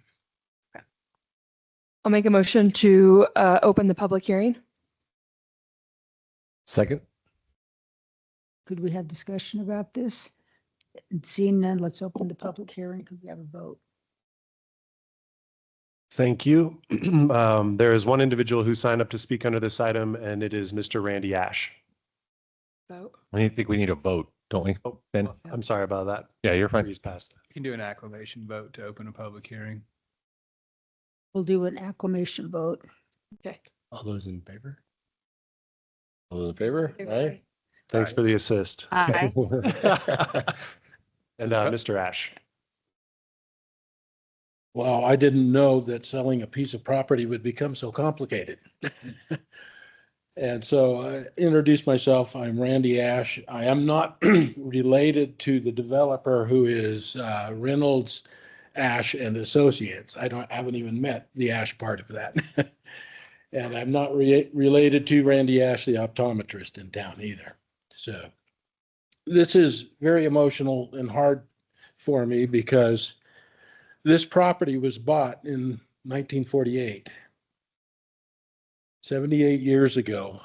I'll make a motion to open the public hearing. Second. Could we have discussion about this? Seeing none, let's open the public hearing. Could we have a vote? Thank you. There is one individual who signed up to speak under this item, and it is Mr. Randy Ash. Vote. I think we need a vote, don't we, Ben? I'm sorry about that. Yeah, you're fine. Please pass. You can do an acclamation vote to open a public hearing. We'll do an acclamation vote. Okay. All those in favor? All those in favor? Aye. Thanks for the assist. Aye. And Mr. Ash. Well, I didn't know that selling a piece of property would become so complicated. And so I introduced myself. I'm Randy Ash. I am not related to the developer who is Reynolds Ash and Associates. I haven't even met the Ash part of that. And I'm not related to Randy Ash, the optometrist in town either. So this is very emotional and hard for me because this property was bought in 1948, 78 years ago.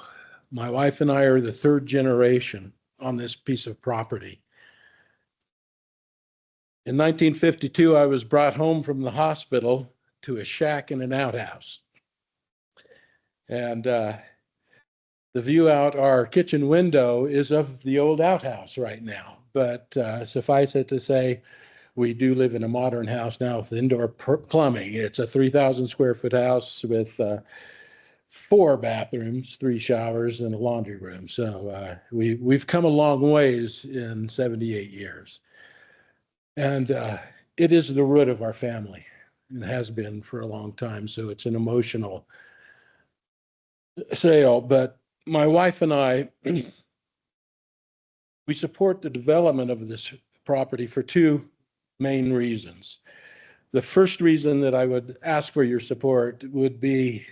My wife and I are the third generation on this piece of property. In 1952, I was brought home from the hospital to a shack in an outhouse. And the view out our kitchen window is of the old outhouse right now. But suffice it to say, we do live in a modern house now with indoor plumbing. It's a 3,000 square foot house with 4 bathrooms, 3 showers, and a laundry room. So we've come a long ways in 78 years. And it is the root of our family. It has been for a long time. So it's an emotional sale. But my wife and I We support the development of this property for two main reasons. The first reason that I would ask for your support would be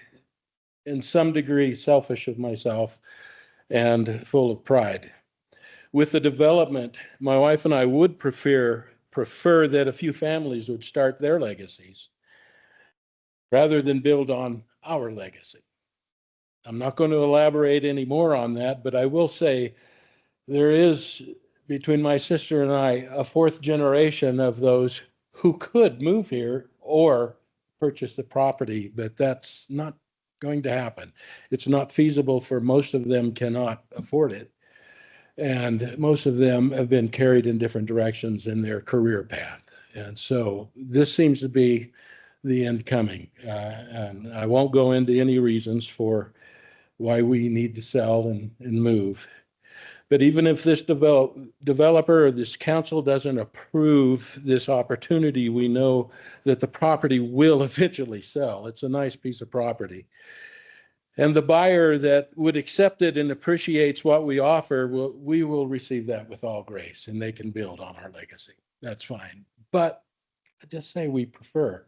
in some degree selfish of myself and full of pride. With the development, my wife and I would prefer that a few families would start their legacies rather than build on our legacy. I'm not going to elaborate any more on that, but I will say there is, between my sister and I, a fourth generation of those who could move here or purchase the property, but that's not going to happen. It's not feasible for most of them, cannot afford it. And most of them have been carried in different directions in their career path. And so this seems to be the end coming. And I won't go into any reasons for why we need to sell and move. But even if this developer or this council doesn't approve this opportunity, we know that the property will eventually sell. It's a nice piece of property. And the buyer that would accept it and appreciates what we offer, we will receive that with all grace, and they can build on our legacy. That's fine. But I just say we prefer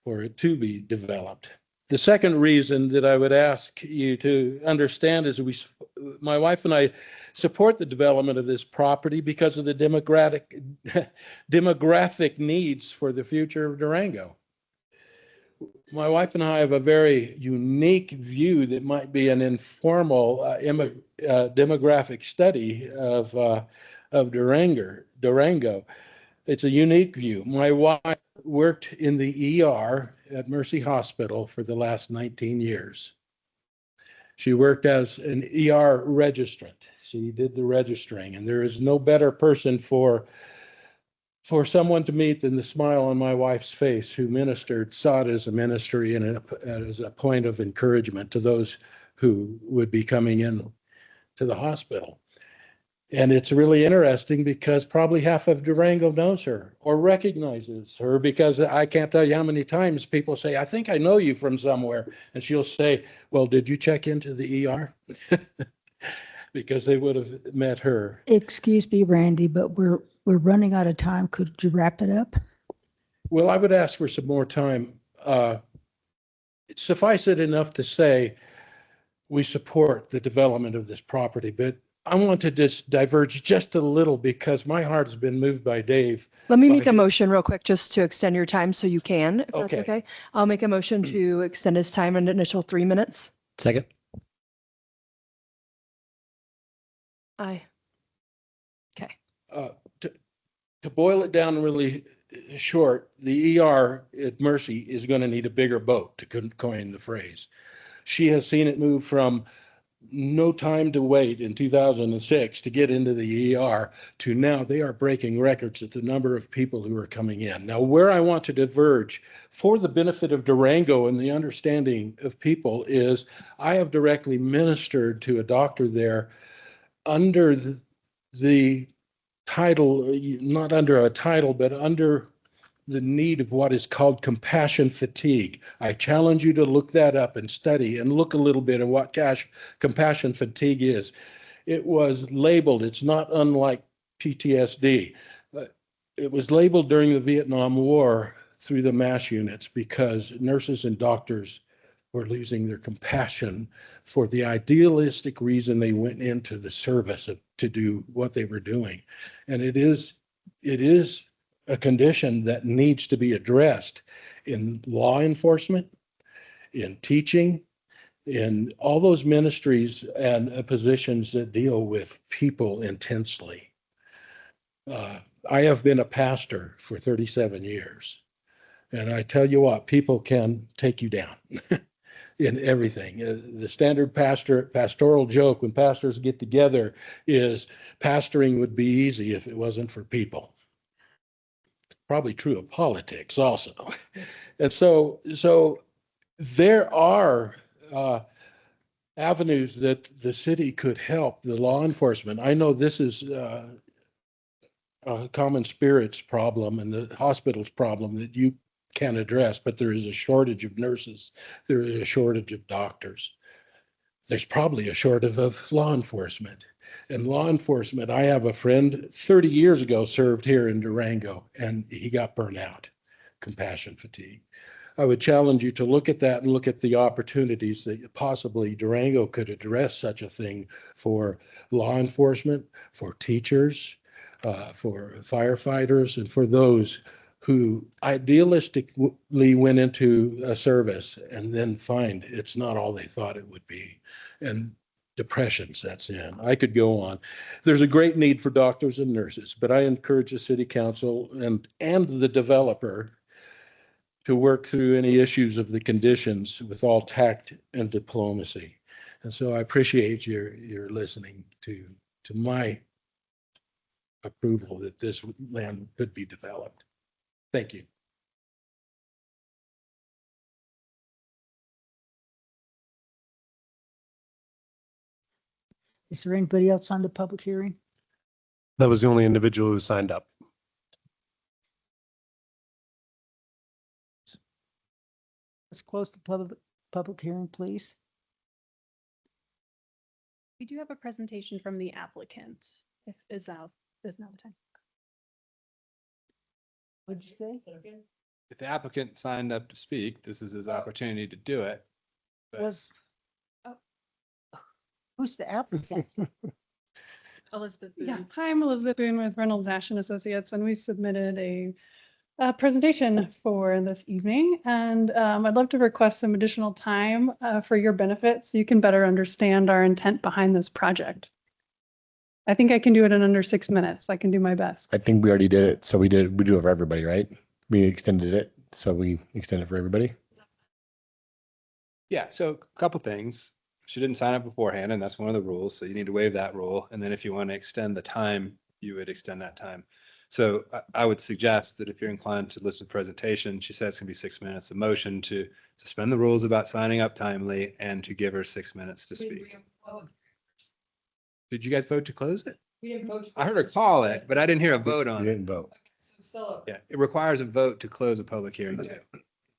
for it to be developed. The second reason that I would ask you to understand is my wife and I support the development of this property because of the demographic needs for the future of Durango. My wife and I have a very unique view that might be an informal demographic study of Durango. It's a unique view. My wife worked in the ER at Mercy Hospital for the last 19 years. She worked as an ER registrant. She did the registering, and there is no better person for someone to meet than the smile on my wife's face, who saw it as a ministry and as a point of encouragement to those who would be coming in to the hospital. And it's really interesting because probably half of Durango knows her or recognizes her, because I can't tell you how many times people say, I think I know you from somewhere. And she'll say, well, did you check into the ER? Because they would have met her. Excuse me, Randy, but we're running out of time. Could you wrap it up? Well, I would ask for some more time. Suffice it enough to say, we support the development of this property, but I want to just diverge just a little because my heart has been moved by Dave. Let me make a motion real quick just to extend your time so you can, if that's Okay. okay. I'll make a motion to extend his time an initial 3 minutes. Second. Aye. Okay. To boil it down really short, the ER at Mercy is going to need a bigger boat, to coin the phrase. She has seen it move from no time to wait in 2006 to get into the ER to now they are breaking records at the number of people who are coming in. Now, where I want to diverge for the benefit of Durango and the understanding of people is I have directly ministered to a doctor there under the title, not under a title, but under the need of what is called compassion fatigue. I challenge you to look that up and study and look a little bit at what compassion fatigue is. It was labeled, it's not unlike PTSD. It was labeled during the Vietnam War through the MASH units because nurses and doctors were losing their compassion for the idealistic reason they went into the service to do what they were doing. And it is a condition that needs to be addressed in law enforcement, in teaching, in all those ministries and positions that deal with people intensely. I have been a pastor for 37 years, and I tell you what, people can take you down in everything. The standard pastoral joke when pastors get together is pastoring would be easy if it wasn't for people. Probably true of politics also. And so there are avenues that the city could help the law enforcement. I know this is a common spirits problem and the hospital's problem that you can address, but there is a shortage of nurses. There is a shortage of doctors. there's probably a shortage of law enforcement. And law enforcement, I have a friend 30 years ago served here in Durango, and he got burnt out, compassion fatigue. I would challenge you to look at that and look at the opportunities that possibly Durango could address such a thing for law enforcement, for teachers, for firefighters, and for those who idealistically went into a service and then find it's not all they thought it would be. And depression sets in. I could go on. There's a great need for doctors and nurses, but I encourage the city council and the developer to work through any issues of the conditions with all tact and diplomacy. And so I appreciate your listening to my approval that this land could be developed. Thank you. Is there anybody else on the public hearing? That was the only individual who signed up. Let's close the public hearing, please. We do have a presentation from the applicant. Is now the time. What'd you say? If the applicant signed up to speak, this is his opportunity to do it. But Who's the applicant? Elizabeth Yeah, Boone. hi, I'm Elizabeth Boone with Reynolds Ash and Associates, and we submitted a presentation for this evening. And I'd love to request some additional time for your benefit so you can better understand our intent behind this project. I think I can do it in under 6 minutes. I can do my best. I think we already did it. So we do it for everybody, right? We extended it. So we extended it for everybody. yeah, so a couple things. She didn't sign up beforehand, and that's one of the rules. So you need to waive that rule. And then if you want to extend the time, you would extend that time. So I would suggest that if you're inclined to listen to the presentation, she said it's going to be 6 minutes, a motion to suspend the rules about signing up timely and to give her 6 minutes to speak. Did you guys vote to close it? We didn't vote. I heard her call it, but I didn't hear a vote on You it. didn't vote. Yeah, it requires a vote to close a public hearing too.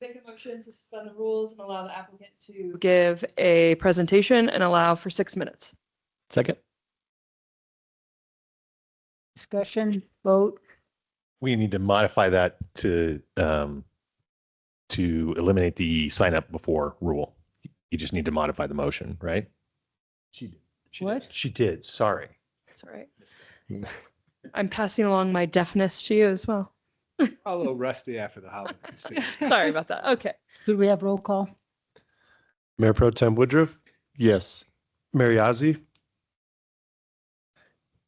Make a motion to suspend the rules and allow the applicant to give a presentation and allow for 6 minutes. Second. Discussion, vote. We need to modify that to eliminate the sign up before rule. You just need to modify the motion, right? She did. What? She did, sorry. That's all right. I'm passing along my deafness to you as well. A little rusty after the holidays. too. Sorry about that. Okay. Could we have roll call? Mayor Pro Tem Woodruff, Yes. Mary Ozzie,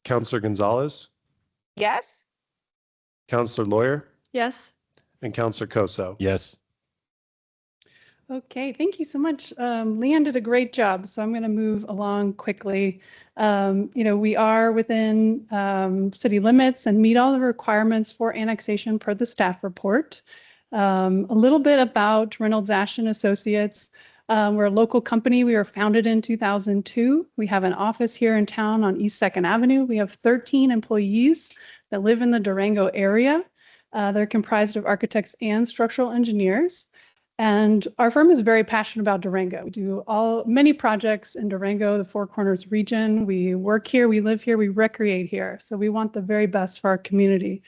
Counselor Gonzalez, Yes. Counselor Lawyer, Yes. and Counselor Koso. Yes. Okay, thank you so much. Leanne did a great job, so I'm going to move along quickly. We are within city limits and meet all the requirements for annexation per the staff report. A little bit about Reynolds Ash and Associates. We're a local company. We were founded in 2002. We have an office here in town on East 2nd Avenue. We have 13 employees that live in the Durango area. They're comprised of architects and structural engineers. And our firm is very passionate about Durango. We do many projects in Durango, the Four Corners region. We work here, we live here, we recreate here. So we want the very best for our community.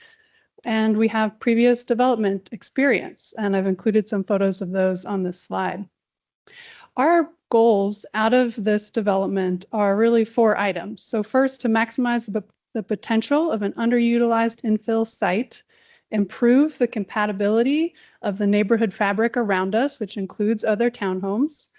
And we have previous development experience, and I've included some photos of those on this slide. Our goals out of this development are really 4 items. So first, to maximize the potential of an underutilized infill site, improve the compatibility of the neighborhood fabric around us, which includes other townhomes.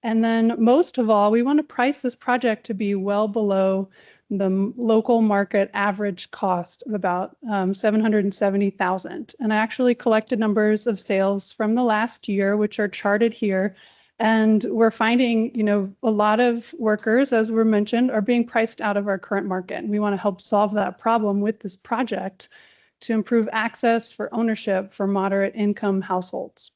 And then most of all, we want to price this project to be well below the local market average cost of about $770,000. And I actually collected numbers of sales from the last year, which are charted here. And we're finding, a lot of workers, as were mentioned, are being priced out of our current market. And we want to help solve that problem with this project to improve access for ownership for moderate income households.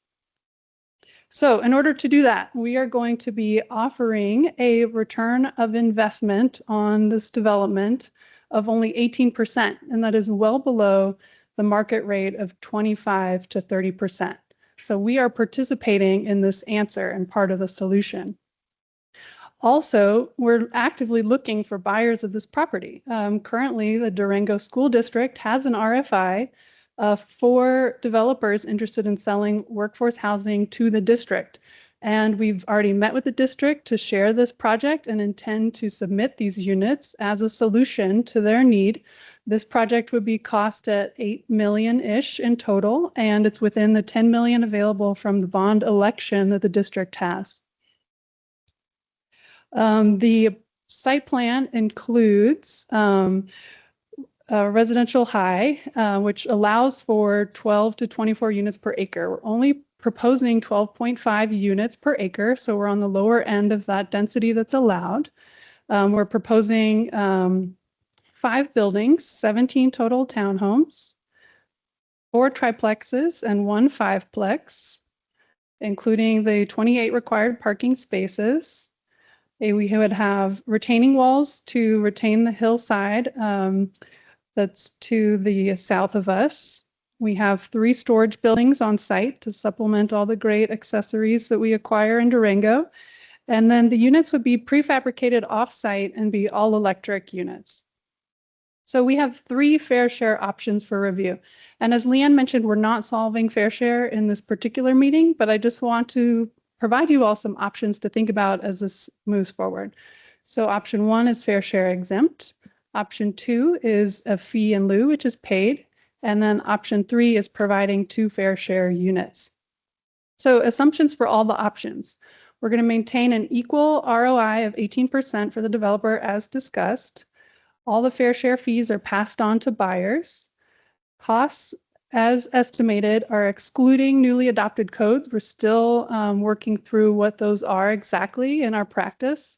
So in order to do that, we are going to be offering a return of investment on this development of only 18%, and that is well below the market rate of 25 to 30%. So we are participating in this answer and part of the solution. Also, we're actively looking for buyers of this property. Currently, the Durango School District has an RFI for developers interested in selling workforce housing to the district. And we've already met with the district to share this project and intend to submit these units as a solution to their need. This project would be cost at $8 million-ish in total, and it's within the $10 million available from the bond election that the district has. The site plan includes residential high, which allows for 12 to 24 units per acre. We're only proposing 12.5 units per acre, so we're on the lower end of that density that's allowed. We're proposing 5 buildings, 17 total townhomes, 4 triplexes, and 1 5-plex, including the 28 required parking spaces. We would have retaining walls to retain the hillside that's to the south of us. We have 3 storage buildings on site to supplement all the great accessories that we acquire in Durango. And then the units would be prefabricated off-site and be all electric units. So we have 3 fair share options for review. And as Leanne mentioned, we're not solving fair share in this particular meeting, but I just want to provide you all some options to think about as this moves forward. So option 1 is fair share exempt. Option 2 is a fee in lieu, which is paid. And then option 3 is providing 2 fair share units. So assumptions for all the options. We're going to maintain an equal ROI of 18% for the developer as discussed. All the fair share fees are passed on to buyers. Costs as estimated are excluding newly adopted codes. We're still working through what those are exactly in our practice.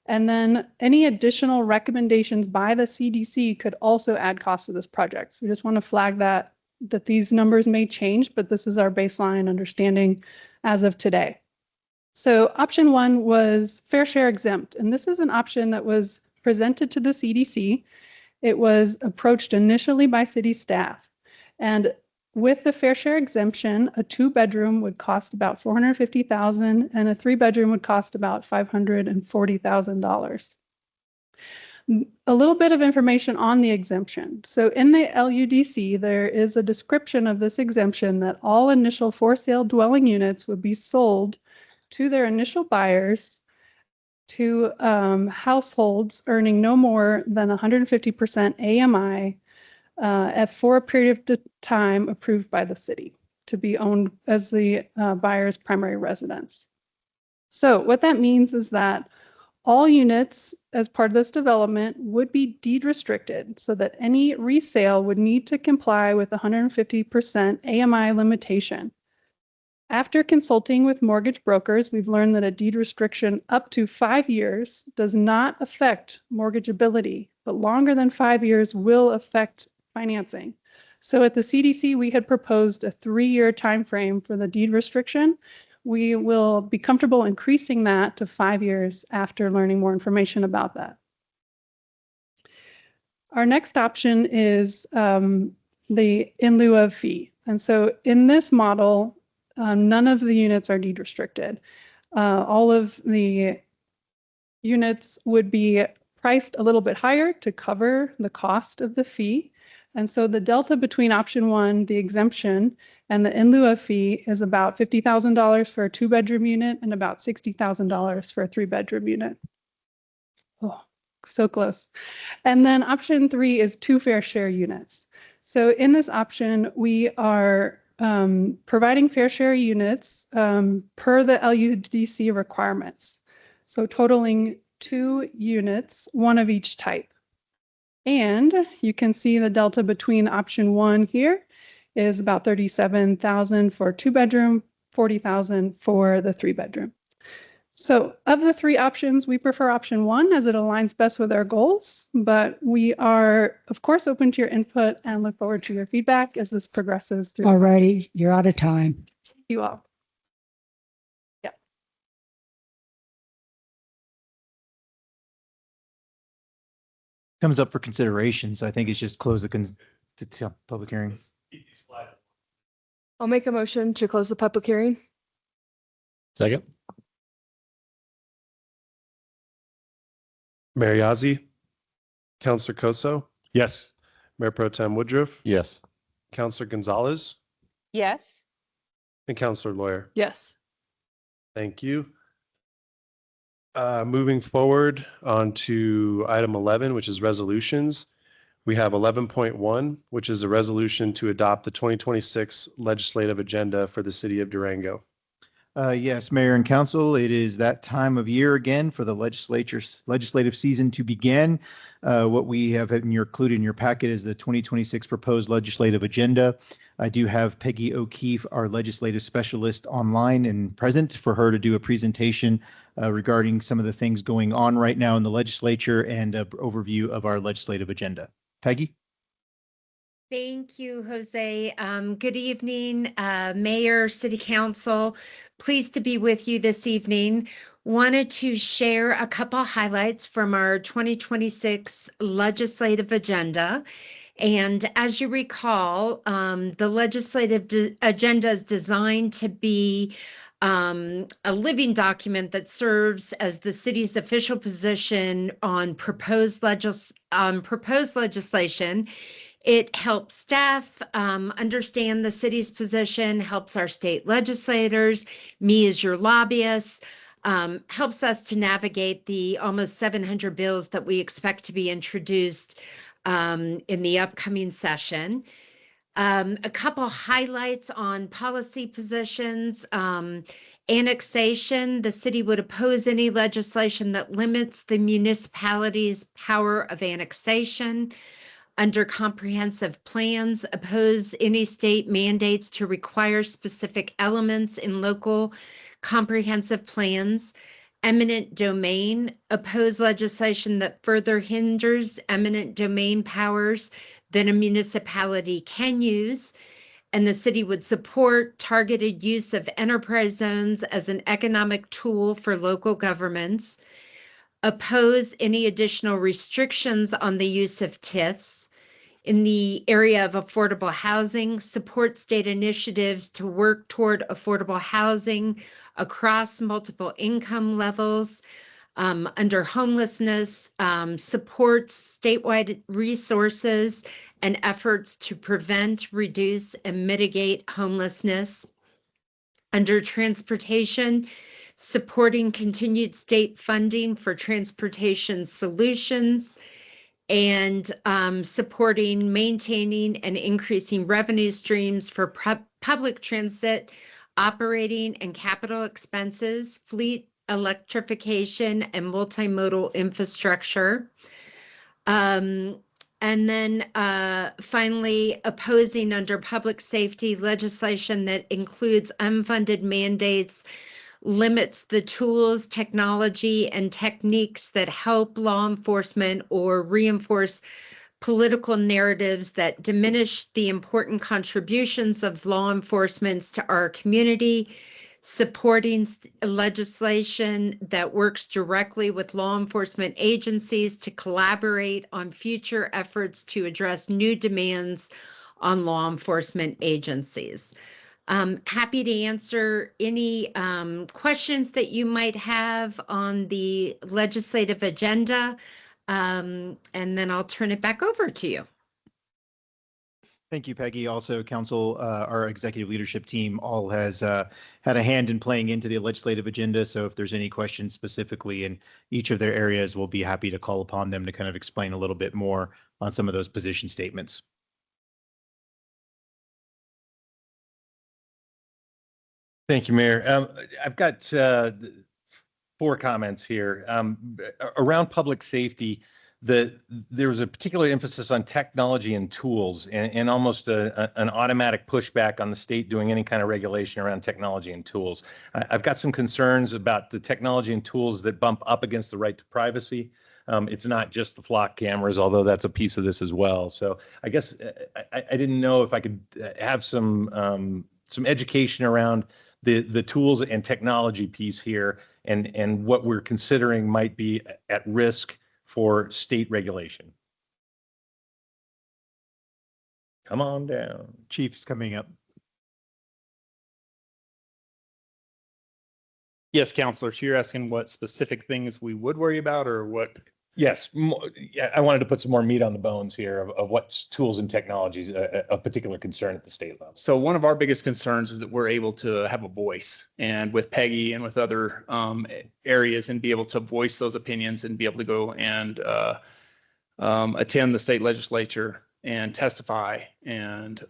And then any additional recommendations by the CDC could also add costs to this project. So we just want to flag that these numbers may change, but this is our baseline understanding as of today. So option 1 was fair share exempt, and this is an option that was presented to the CDC. It was approached initially by city staff. And with the fair share exemption, a 2-bedroom would cost about $450,000 and a 3-bedroom would cost about $540,000. A little bit of information on the exemption. So in the LUDC, there is a description of this exemption that all initial for sale dwelling units would be sold to their initial buyers to households earning no more than 150% AMI for a period of time approved by the city to be owned as the buyer's primary residence. So what that means is that all units as part of this development would be deed restricted so that any resale would need to comply with 150% AMI limitation. After consulting with mortgage brokers, we've learned that a deed restriction up to 5 years does not affect mortgageability, but longer than 5 years will affect financing. So at the CDC, we had proposed a 3-year timeframe for the deed restriction. We will be comfortable increasing that to 5 years after learning more information about that. Our next option is the in lieu of fee. And so in this model, none of the units are deed restricted. All of the units would be priced a little bit higher to cover the cost of the fee. And so the delta between option 1, the exemption, and the in lieu of fee is about $50,000 for a 2-bedroom unit and about $60,000 for a 3-bedroom unit. Oh, so close. And then option 3 is 2 fair share units. So in this option, we are providing fair share units per the LUDC requirements. So totaling 2 units, 1 of each type. And you can see the delta between option 1 here is about $37,000 for a 2-bedroom, $40,000 for the 3-bedroom. So of the 3 options, we prefer option 1 as it aligns best with our goals, but we are, of course, open to your input and look forward to your feedback as this progresses through. All righty, you're out of time. Thank you all. Yeah. Comes up for consideration, so I think it's just close the public hearing. I'll make a motion to close the public hearing. Second. Mayor Yazzie, Counselor Koso, Yes. Mayor Pro Tem Woodruff, Yes. Counselor Gonzalez, Yes. and Counselor Lawyer. Yes. Thank you. Moving forward on to item 11, which is resolutions. We have 11.1, which is a resolution to adopt the 2026 legislative agenda for the city of Durango. Yes, Mayor and Council, it is that time of year again for the legislative season to begin. What we have included in your packet is the 2026 proposed legislative agenda. I do have Peggy O'Keefe, our legislative specialist, online and present for her to do a presentation regarding some of the things going on right now in the legislature and an overview of our legislative agenda. Peggy? Thank you, Jose. Good evening, Mayor, City Council. Pleased to be with you this evening. Wanted to share a couple highlights from our 2026 legislative agenda. And as you recall, the legislative agenda is designed to be a living document that serves as the city's official position on proposed legislation. It helps staff understand the city's position, helps our state legislators, me as your lobbyist, helps us to navigate the almost 700 bills that we expect to be introduced in the upcoming session. A couple highlights on policy positions. Annexation, the city would oppose any legislation that limits the municipality's power of annexation. Under comprehensive plans, oppose any state mandates to require specific elements in local comprehensive plans. Eminent domain, oppose legislation that further hinders eminent domain powers that a municipality can use. And the city would support targeted use of enterprise zones as an economic tool for local governments. Oppose any additional restrictions on the use of TIFs. In the area of affordable housing, support state initiatives to work toward affordable housing across multiple income levels. Under homelessness, supports statewide resources and efforts to prevent, reduce, and mitigate homelessness. Under transportation, supporting continued state funding for transportation solutions, and supporting, maintaining, and increasing revenue streams for public transit, operating and capital expenses, fleet electrification, and multimodal infrastructure. And then finally, opposing under public safety legislation that includes unfunded mandates, limits the tools, technology, and techniques that help law enforcement or reinforce political narratives that diminish the important contributions of law enforcement to our community, supporting legislation that works directly with law enforcement agencies to collaborate on future efforts to address new demands on law enforcement agencies. Happy to answer any questions that you might have on the legislative agenda, and then I'll turn it back over to you. Thank you, Peggy. Also, Council, our executive leadership team all has had a hand in playing into the legislative agenda. So if there's any questions specifically in each of their areas, we'll be happy to call upon them to kind of explain a little bit more on some of those position statements. Thank you, Mayor. I've got 4 comments here. Around public safety, there was a particular emphasis on technology and tools and almost an automatic pushback on the state doing any kind of regulation around technology and tools. I've got some concerns about the technology and tools that bump up against the right to privacy. It's not just the flock cameras, although that's a piece of this as well. So I guess I didn't know if I could have some education around the tools and technology piece here and what we're considering might be at risk for state regulation. Come on down. Chief's coming up. Yes, Counselor. So you're asking what specific things we would worry about or what Yes, yeah, I wanted to put some more meat on the bones here of what tools and technologies of particular concern at the state level. So one of our biggest concerns is that we're able to have a voice, and with Peggy and with other areas, and be able to voice those opinions and be able to go and attend the state legislature and testify and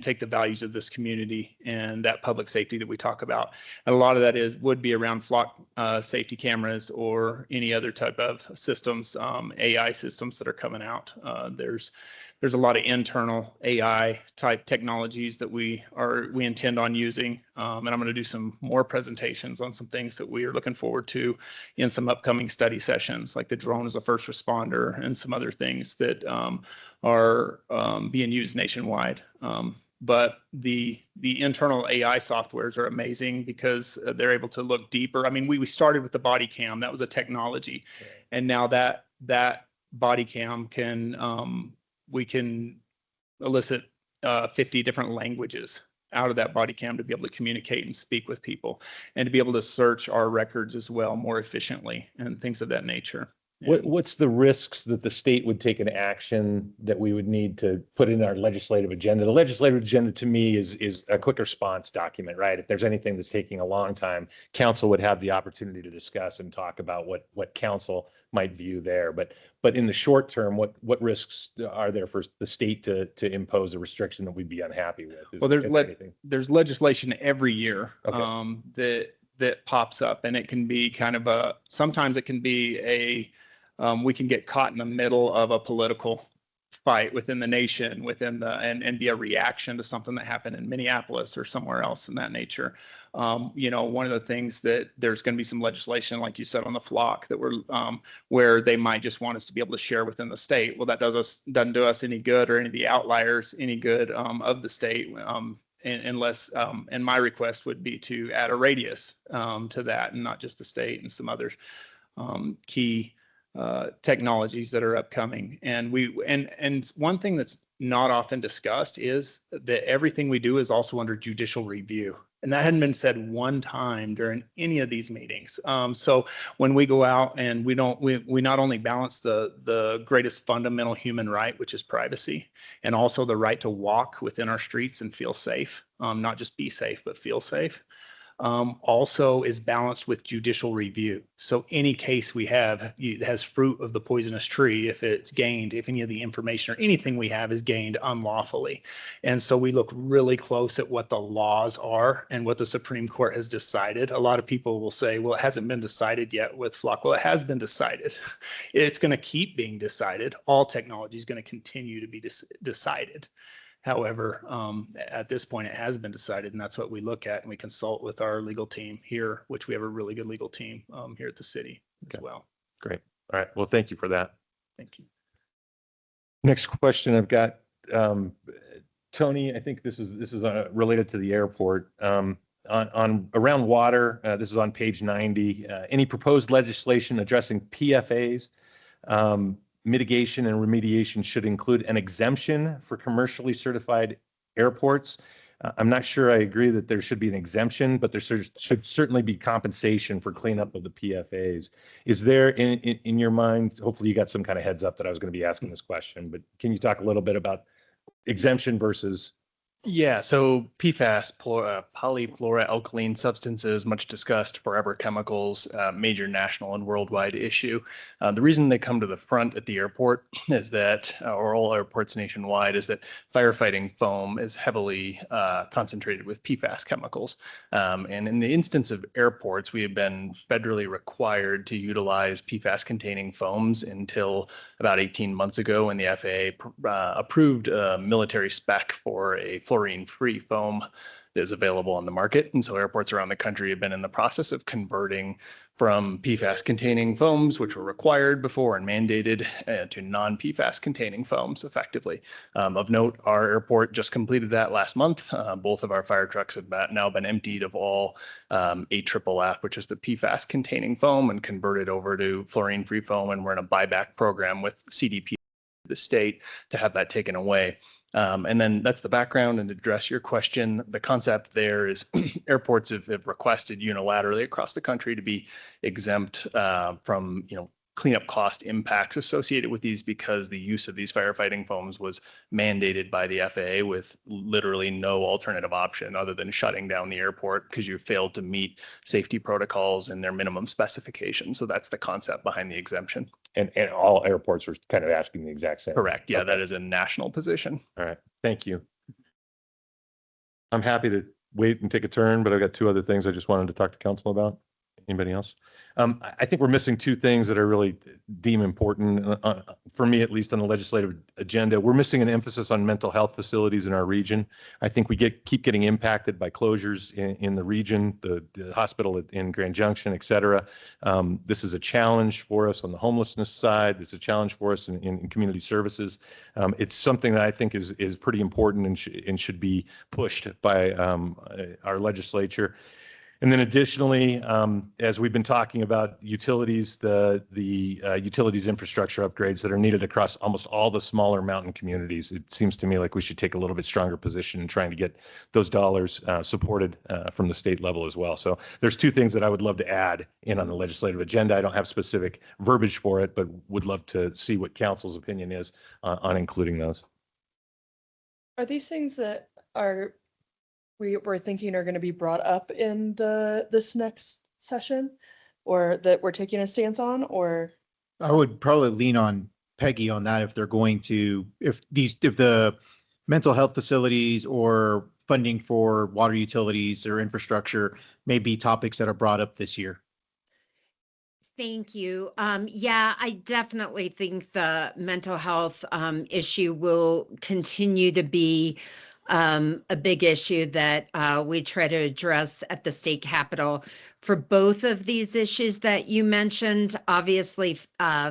take the values of this community and that public safety that we talk about. And a lot of that would be around flock safety cameras or any other type of systems, AI systems that are coming out. There's a lot of internal AI type technologies that we intend on using. And I'm going to do some more presentations on some things that we are looking forward to in some upcoming study sessions, like the drone as a first responder and some other things that are being used nationwide. But the internal AI softwares are amazing because they're able to look deeper. I mean, we started with the body cam, that was a technology. Right. And now that body cam we can elicit 50 different languages out of that body cam to be able to communicate and speak with people, and to be able to search our records as well more efficiently and things of that nature. What's the risks that the state would take an action that we would need to put in our legislative agenda? The legislative agenda to me is a quick response document, right? If there's anything that's taking a long time, council would have the opportunity to discuss and talk about what council might view there. But in the short term, what risks are there for the state to impose a restriction that we'd be unhappy with? Well, there's legislation every year. Okay. that pops up, and it can be kind of sometimes it can be we can get caught in the middle of a political fight within the nation, and be a reaction to something that happened in Minneapolis or somewhere else in that nature. One of the things that there's going to be some legislation, like you said, on the flock that where they might just want us to be able to share within the state. Well, that doesn't do us any good, or any of the outliers any good of the state. Unless, and my request would be to add a radius to that, and not just the state, and some other key technologies that are upcoming. And one thing that's not often discussed is that everything we do is also under judicial review. And that hadn't been said one time during any of these meetings. So when we go out and we not only balance the greatest fundamental human right, which is privacy, and also the right to walk within our streets and feel safe, not just be safe, but feel safe, also is balanced with judicial review. So any case we have has fruit of the poisonous tree if any of the information or anything we have is gained unlawfully. And so we look really close at what the laws are and what the Supreme Court has decided. A lot of people will say, well, it hasn't been decided yet with flock. Well, it has been decided. It's going to keep being decided. All technology is going to continue to be decided. However, at this point, it has been decided, and that's what we look at, and we consult with our legal team here, which we have a really good legal team here at the city as well. Great. All right. Well, thank you for that. Thank you. Next question I've got, Tony, I think this is related to the airport. On around water, this is on page 90. Any proposed legislation addressing PFAS? Mitigation and remediation should include an exemption for commercially certified airports. I'm not sure I agree that there should be an exemption, but there should certainly be compensation for cleanup of the PFAS. Is there in your mind, hopefully you got some kind of heads up that I was going to be asking this question, but can you talk a little bit about exemption versus? Yeah, so PFAS, polyfluoroalkyl substances, much discussed, forever chemicals, major national and worldwide issue. The reason they come to the front at the airport is that, or all airports nationwide, is that firefighting foam is heavily concentrated with PFAS chemicals. And in the instance of airports, we have been federally required to utilize PFAS-containing foams until about 18 months ago, when the FAA approved a military spec for a fluorine-free foam that is available on the market. And so airports around the country have been in the process of converting from PFAS-containing foams, which were required before and mandated, to non-PFAS containing foams effectively. Of note, our airport just completed that last month. Both of our fire trucks have now been emptied of all AFFF, which is the PFAS containing foam, and converted over to fluorine-free foam. And we're in a buyback program with CDP, the state, to have that taken away. And then that's the background. And to address your question, the concept there is airports have requested unilaterally across the country to be exempt from, cleanup cost impacts associated with these because the use of these firefighting foams was mandated by the FAA with literally no alternative option other than shutting down the airport because you failed to meet safety protocols and their minimum specifications. So that's the concept behind the exemption. And all airports are kind of asking the exact same. Correct. Yeah, Okay. that is a national position. All right. Thank you. I'm happy to wait and take a turn, but I've got two other things I just wanted to talk to council about. Anybody else? I think we're missing two things that I really deem important, for me at least, on the legislative agenda. We're missing an emphasis on mental health facilities in our region. I think we keep getting impacted by closures in the region, the hospital in Grand Junction, et cetera. This is a challenge for us on the homelessness side. It's a challenge for us in community services. It's something that I think is pretty important and should be pushed by our legislature. And then additionally, as we've been talking about utilities, the utilities infrastructure upgrades that are needed across almost all the smaller mountain communities, it seems to me like we should take a little bit stronger position in trying to get those dollars supported from the state level as well. So there's two things that I would love to add in on the legislative agenda. I don't have specific verbiage for it, but would love to see what council's opinion is on including those. Are these things that we're thinking are going to be brought up in this next session, or that we're taking a stance on, or? I would probably lean on Peggy on that if they're going to, if the mental health facilities or funding for water utilities or infrastructure may be topics that are brought up this year. Thank you. Yeah, I definitely think the mental health issue will continue to be a big issue that we try to address at the state capitol. For both of these issues that you mentioned, obviously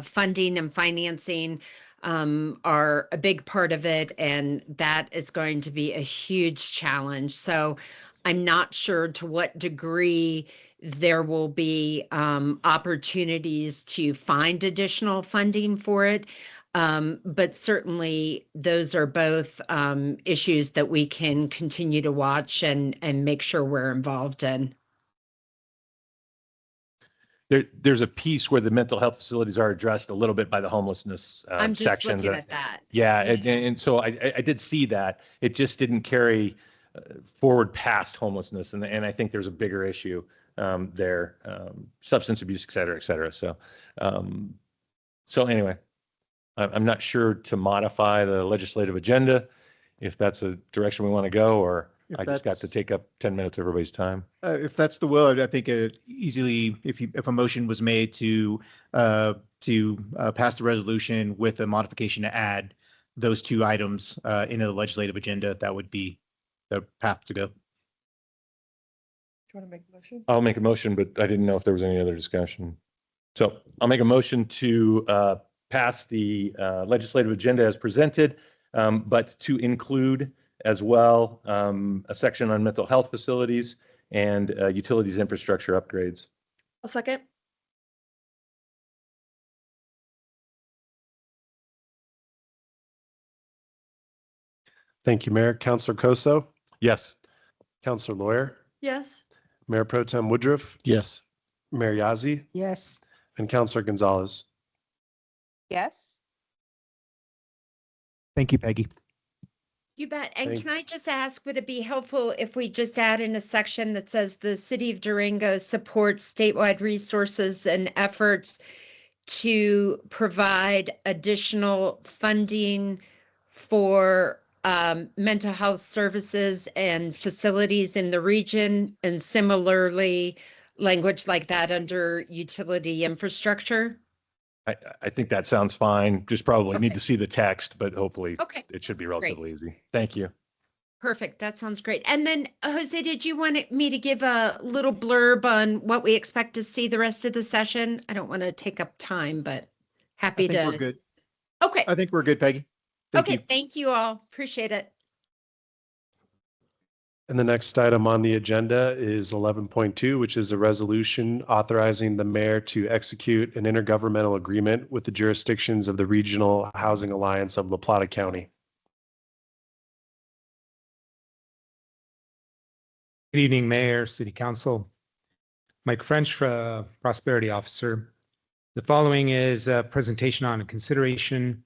funding and financing are a big part of it, and that is going to be a huge challenge. So I'm not sure to what degree there will be opportunities to find additional funding for it. But certainly those are both issues that we can continue to watch and make sure we're involved in. There's a piece where the mental health facilities are addressed a little bit by the homelessness I'm just sections. looking at that. Yeah, and so I did see that. It just didn't carry forward past homelessness, and I think there's a bigger issue there, substance abuse, et cetera, et cetera. So, so anyway. I'm not sure to modify the legislative agenda, if that's a direction we want to go, or I just got to take up 10 minutes of everybody's time. If that's the will, I think easily, if a motion was made to pass the resolution with a modification to add those two items into the legislative agenda, that would be the path to go. Do you want to make a motion? I'll make a motion, but I didn't know if there was any other discussion. So I'll make a motion to pass the legislative agenda as presented, but to include as well a section on mental health facilities and utilities infrastructure upgrades. A second. Thank you, Mayor. Councilor Coso, Yes. Councilor Lawyer, Yes. Mayor Pro Tem Woodruff, Yes. Mayor Yazzie, Yes. and Councilor Gonzalez. Yes. Thank you, Peggy. You bet. And Thank- can I just ask, would it be helpful if we just add in a section that says the city of Durango supports statewide resources and efforts to provide additional funding for mental health services and facilities in the region, and similarly language like that under utility infrastructure? I think that sounds fine. Just probably need to see the text, but hopefully Okay. it should be relatively easy. Thank you. Perfect. That sounds great. And then Jose, did you want me to give a little blurb on what we expect to see the rest of the session? I don't want to take up time, but happy I think to. we're good. Okay. I think we're good, Peggy. Thank Okay. you. Thank you all. Appreciate it. And the next item on the agenda is 11.2, which is a resolution authorizing the mayor to execute an intergovernmental agreement with the jurisdictions of the Regional Housing Alliance of La Plata County. Good evening, Mayor, City Council. Mike French, Prosperity Officer. The following is a presentation on a consideration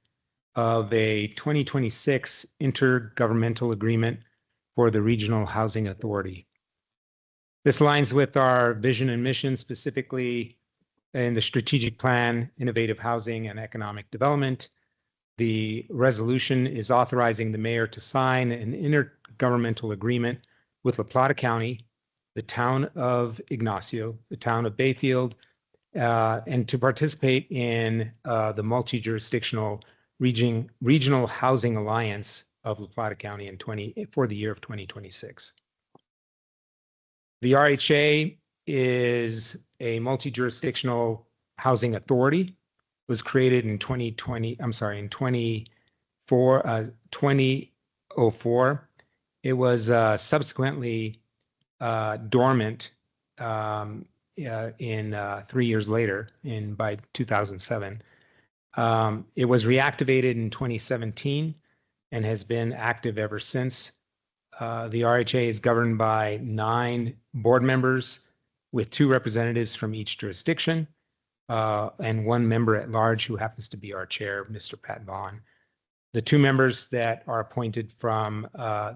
of a 2026 intergovernmental agreement for the Regional Housing Authority. This aligns with our vision and mission, specifically in the strategic plan, innovative housing and economic development. The resolution is authorizing the mayor to sign an intergovernmental agreement with La Plata County, the town of Ignacio, the town of Bayfield, and to participate in the multi-jurisdictional regional housing alliance of La Plata County for the year of 2026. The RHA is a multi-jurisdictional housing authority. It was created in 2004. It was subsequently dormant in 3 years later, by 2007. It was reactivated in 2017 and has been active ever since. The RHA is governed by 9 board members with 2 representatives from each jurisdiction and 1 member at large who happens to be our chair, Mr. Pat Vaughn. The 2 members that are appointed from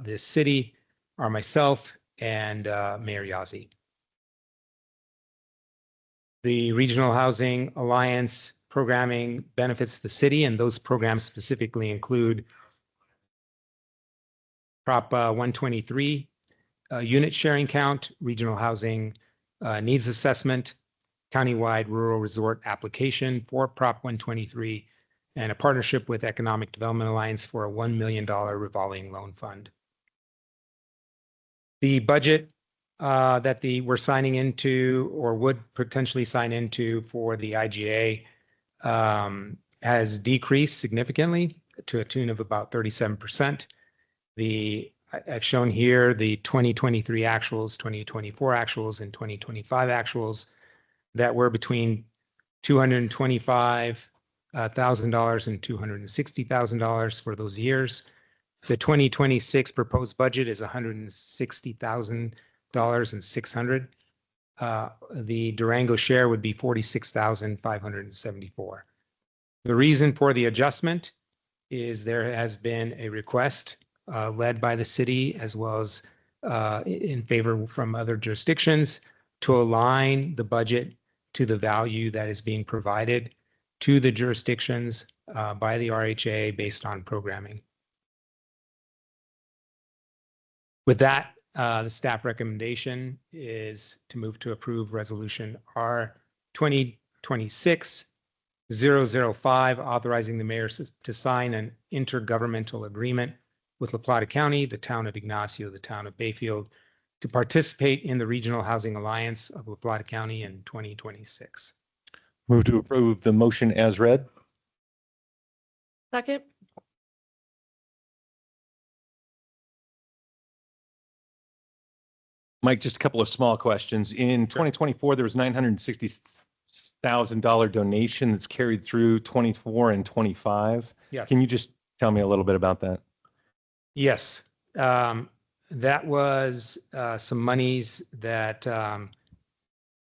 this city are myself and Mayor Yazzie. The Regional Housing Alliance programming benefits the city, and those programs specifically include Prop 123, unit sharing count, regional housing needs assessment, countywide rural resort application for Prop 123, and a partnership with Economic Development Alliance for a $1 million revolving loan fund. The budget that we're signing into or would potentially sign into for the IGA has decreased significantly to a tune of about 37%. I've shown here the 2023 actuals, 2024 actuals, and 2025 actuals that were between $225,000 and $260,000 for those years. The 2026 proposed budget is $160,600. The Durango share would be $46,574. The reason for the adjustment is there has been a request led by the city as well as in favor from other jurisdictions to align the budget to the value that is being provided to the jurisdictions by the RHA based on programming. With that, the staff recommendation is to move to approve Resolution R 2026-005, authorizing the mayor to sign an intergovernmental agreement with La Plata County, the town of Ignacio, the town of Bayfield, to participate in the Regional Housing Alliance of La Plata County in 2026. Move to approve the motion as read. Second. Mike, just a couple of small questions. In 2024, there was $960,000 donation that's carried through 24 and 25. Yes. Can you just tell me a little bit about that? Yes. That was some monies that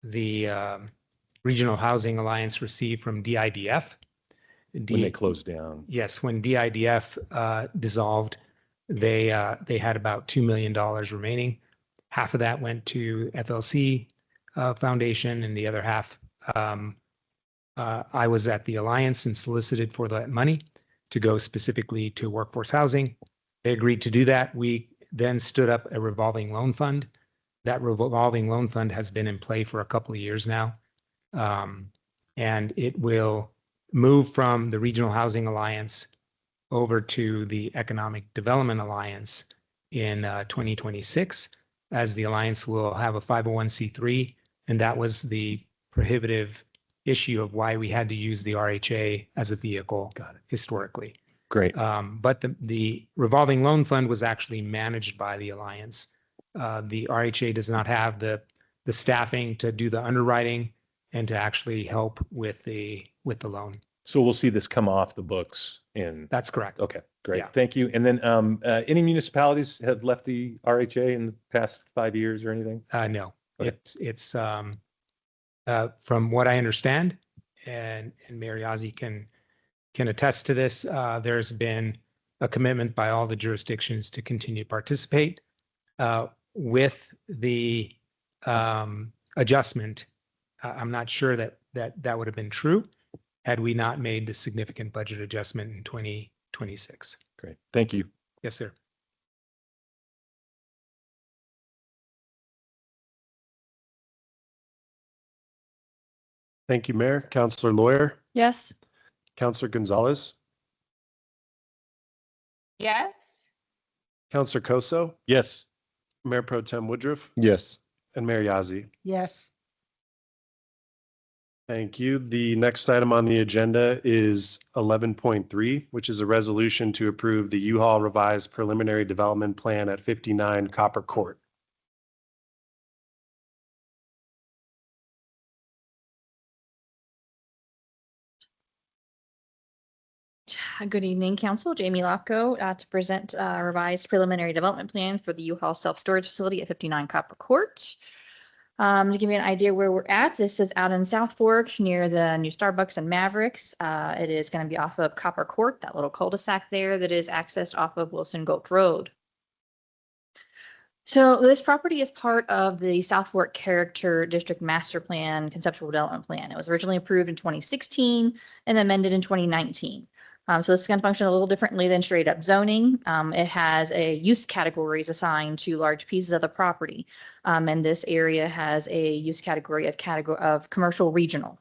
the Regional Housing Alliance received from DIDF. When they closed down. Yes, when DIDF dissolved, they had about $2 million remaining. Half of that went to FLC Foundation, and the other half, I was at the Alliance and solicited for that money to go specifically to workforce housing. They agreed to do that. We then stood up a revolving loan fund. That revolving loan fund has been in play for a couple of years now. And it will move from the Regional Housing Alliance over to the Economic Development Alliance in 2026, as the Alliance will have a 501c3. And that was the prohibitive issue of why we had to use the RHA as a vehicle historically. Great. But the revolving loan fund was actually managed by the Alliance. The RHA does not have the staffing to do the underwriting and to actually help with the loan. So we'll see this come off the books in. That's correct. Okay, great. Yeah. Thank you. And then any municipalities have left the RHA in the past 5 years or anything? No. Okay. It's from what I understand, and Mayor Yazzie can attest to this. There's been a commitment by all the jurisdictions to continue to participate. With the adjustment, I'm not sure that would have been true had we not made the significant budget adjustment in 2026. Great. Thank you. Yes, sir. Thank you, Mayor. Counselor Lawyer, Yes. Counselor Gonzalez, Yes. Counselor Koso, Yes. Mayor Pro Tem Woodruff, Yes. and Mayor Yazzie. Yes. Thank you. The next item on the agenda is 11.3, which is a resolution to approve the U-Haul revised preliminary development plan at 59 Copper Court. Good evening, Council. Jamie Lopko to present a revised preliminary development plan for the U-Haul self-storage facility at 59 Copper Court. To give you an idea where we're at, this is out in South Fork near the new Starbucks and Mavericks. It is going to be off of Copper Court, that little cul-de-sac there that is accessed off of Wilson Gulch Road. So this property is part of the South Fork Character District Master Plan Conceptual Development Plan. It was originally approved in 2016 and amended in 2019. So this is going to function a little differently than straight up zoning. It has a use categories assigned to large pieces of the property. And this area has a use category of commercial regional.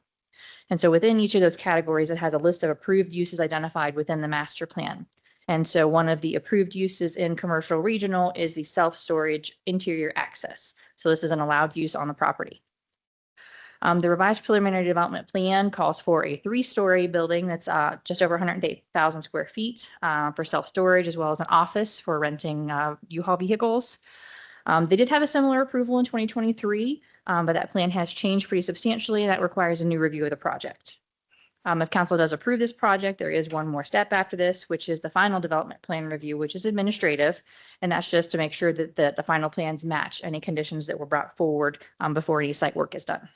And so within each of those categories, it has a list of approved uses identified within the master plan. And so one of the approved uses in commercial regional is the self-storage interior access. So this is an allowed use on the property. The revised preliminary development plan calls for a 3-story building that's just over 108,000 square feet for self-storage, as well as an office for renting U-Haul vehicles. They did have a similar approval in 2023, but that plan has changed pretty substantially. That requires a new review of the project. If council does approve this project, there is one more step after this, which is the final development plan review, which is administrative. And that's just to make sure that the final plans match any conditions that were brought forward before any site work is done.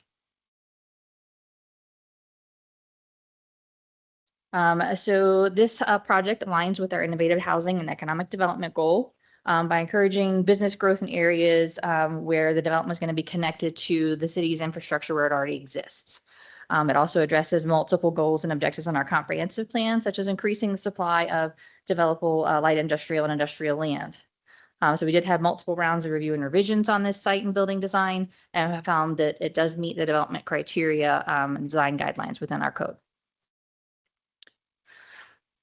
So this project aligns with our innovative housing and economic development goal by encouraging business growth in areas where the development is going to be connected to the city's infrastructure where it already exists. It also addresses multiple goals and objectives on our comprehensive plan, such as increasing the supply of developable light industrial and industrial land. So we did have multiple rounds of review and revisions on this site and building design, and have found that it does meet the development criteria and design guidelines within our code.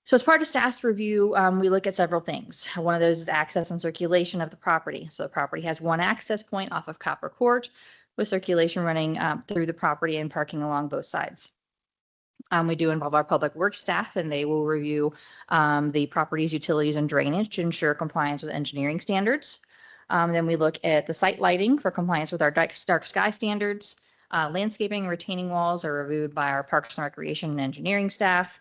So as part of staff's review, we look at several things. One of those is access and circulation of the property. So the property has one access point off of Copper Court with circulation running through the property and parking along both sides. We do involve our public works staff, and they will review the property's utilities and drainage to ensure compliance with engineering standards. Then we look at the site lighting for compliance with our dark sky standards. Landscaping and retaining walls are reviewed by our Parks and Recreation and engineering staff.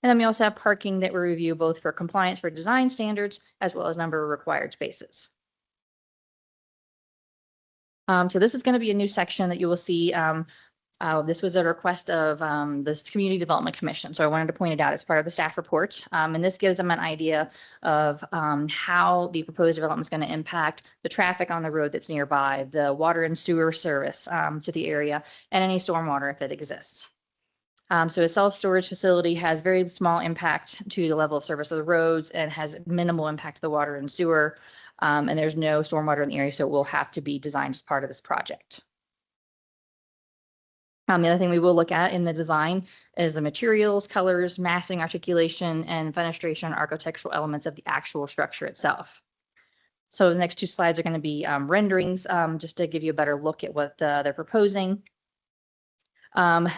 And then we also have parking that we review both for compliance for design standards as well as number of required spaces. So this is going to be a new section that you will see. This was a request of this Community Development Commission. So I wanted to point it out as part of the staff report. And this gives them an idea of how the proposed development is going to impact the traffic on the road that's nearby, the water and sewer service to the area, and any stormwater if it exists. So a self-storage facility has very small impact to the level of service of the roads and has minimal impact to the water and sewer. And there's no stormwater in the area, so it will have to be designed as part of this project. The other thing we will look at in the design is the materials, colors, massing, articulation, and fenestration architectural elements of the actual structure itself. So the next 2 slides are going to be renderings, just to give you a better look at what they're proposing.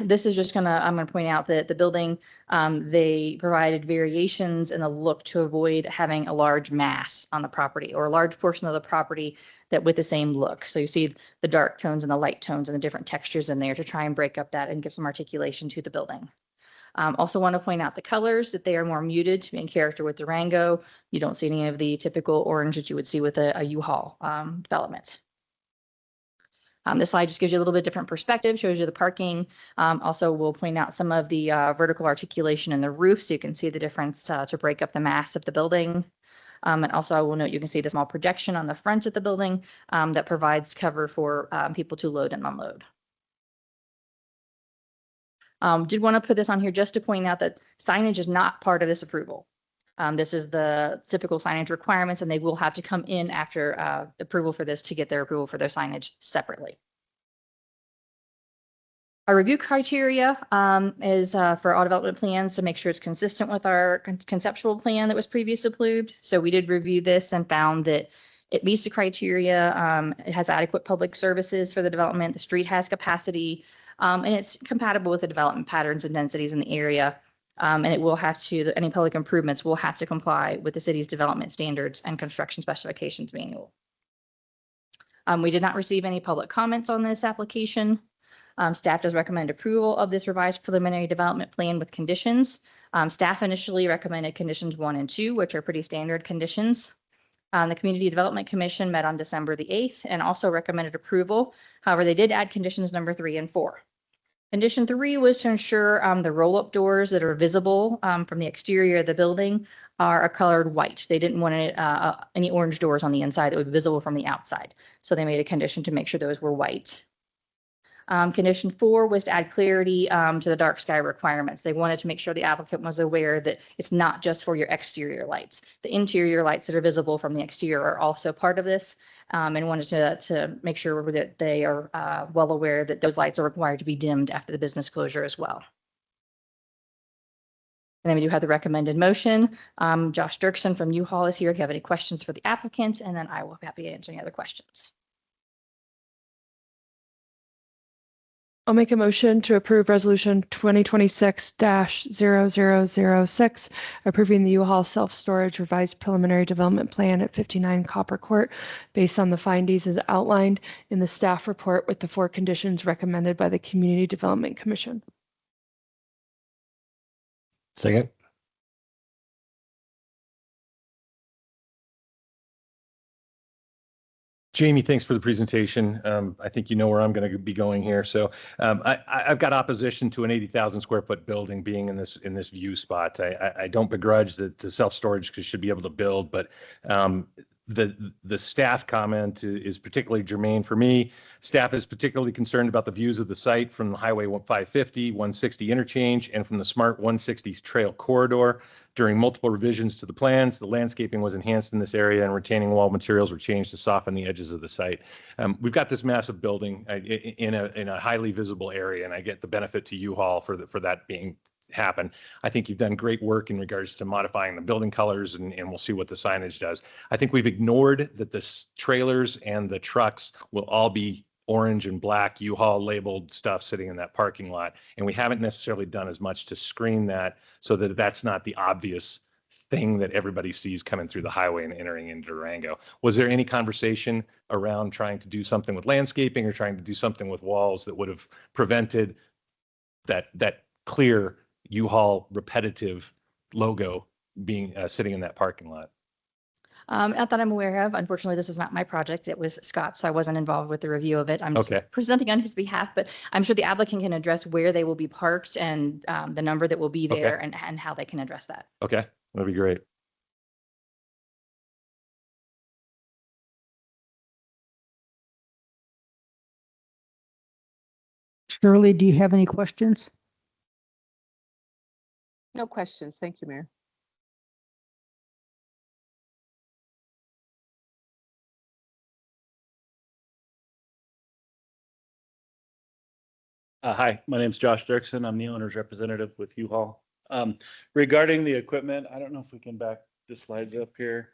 This is just I'm going to point out that the building, they provided variations in the look to avoid having a large mass on the property or a large portion of the property that with the same look. So you see the dark tones and the light tones and the different textures in there to try and break up that and give some articulation to the building. Also want to point out the colors, that they are more muted to be in character with Durango. You don't see any of the typical orange that you would see with a U-Haul development. This slide just gives you a little bit different perspective, shows you the parking. Also, we'll point out some of the vertical articulation in the roof so you can see the difference to break up the mass of the building. And also, I will note you can see the small projection on the front of the building that provides cover for people to load and unload. Did want to put this on here just to point out that signage is not part of this approval. This is the typical signage requirements, and they will have to come in after approval for this to get their approval for their signage separately. Our review criteria is for all development plans to make sure it's consistent with our conceptual plan that was previously approved. So we did review this and found that it meets the criteria. It has adequate public services for the development. The street has capacity, and it's compatible with the development patterns and densities in the area. And it will have to, any public improvements will have to comply with the city's development standards and construction specifications manual. We did not receive any public comments on this application. Staff does recommend approval of this revised preliminary development plan with conditions. Staff initially recommended conditions 1 and 2, which are pretty standard conditions. The Community Development Commission met on December the 8th and also recommended approval. However, they did add conditions number 3 and 4. Condition 3 was to ensure the roll-up doors that are visible from the exterior of the building are colored white. They didn't want any orange doors on the inside that would be visible from the outside. So they made a condition to make sure those were white. Condition 4 was to add clarity to the dark sky requirements. They wanted to make sure the applicant was aware that it's not just for your exterior lights. The interior lights that are visible from the exterior are also part of this, and wanted to make sure that they are well aware that those lights are required to be dimmed after the business closure as well. And then we do have the recommended motion. Josh Dirksen from U-Haul is here if you have any questions for the applicant, and then I will be happy to answer any other questions. I'll make a motion to approve resolution 2026-0006, approving the U-Haul self-storage revised preliminary development plan at 59 Copper Court based on the findings as outlined in the staff report with the 4 conditions recommended by the Community Development Commission. Second. Jamie, thanks for the presentation. I think you know where I'm going to be going here. So I've got opposition to an 80,000 square foot building being in this view spot. I don't begrudge that the self-storage should be able to build, but the staff comment is particularly germane for me. Staff is particularly concerned about the views of the site from the Highway 550, 160 interchange, and from the Smart 160 trail corridor. During multiple revisions to the plans, the landscaping was enhanced in this area and retaining wall materials were changed to soften the edges of the site. We've got this massive building in a highly visible area, and I get the benefit to U-Haul for that being happen. I think you've done great work in regards to modifying the building colors, and we'll see what the signage does. I think we've ignored that the trailers and the trucks will all be orange and black U-Haul labeled stuff sitting in that parking lot. And we haven't necessarily done as much to screen that so that that's not the obvious thing that everybody sees coming through the highway and entering into Durango. Was there any conversation around trying to do something with landscaping or trying to do something with walls that would have prevented that clear U-Haul repetitive logo being sitting in that parking lot? Not that I'm aware of. Unfortunately, this was not my project. It was Scott's, so I wasn't involved with the review of it. I'm just presenting on his behalf, but I'm sure the applicant can address where they will be parked and the number that will be there and how they can address that. Okay, that'd be great. Shirley, do you have any questions? No questions. Thank you, Mayor. Hi, my name's Josh Dirksen. I'm the owner's representative with U-Haul. Regarding the equipment, I don't know if we can back the slides up here.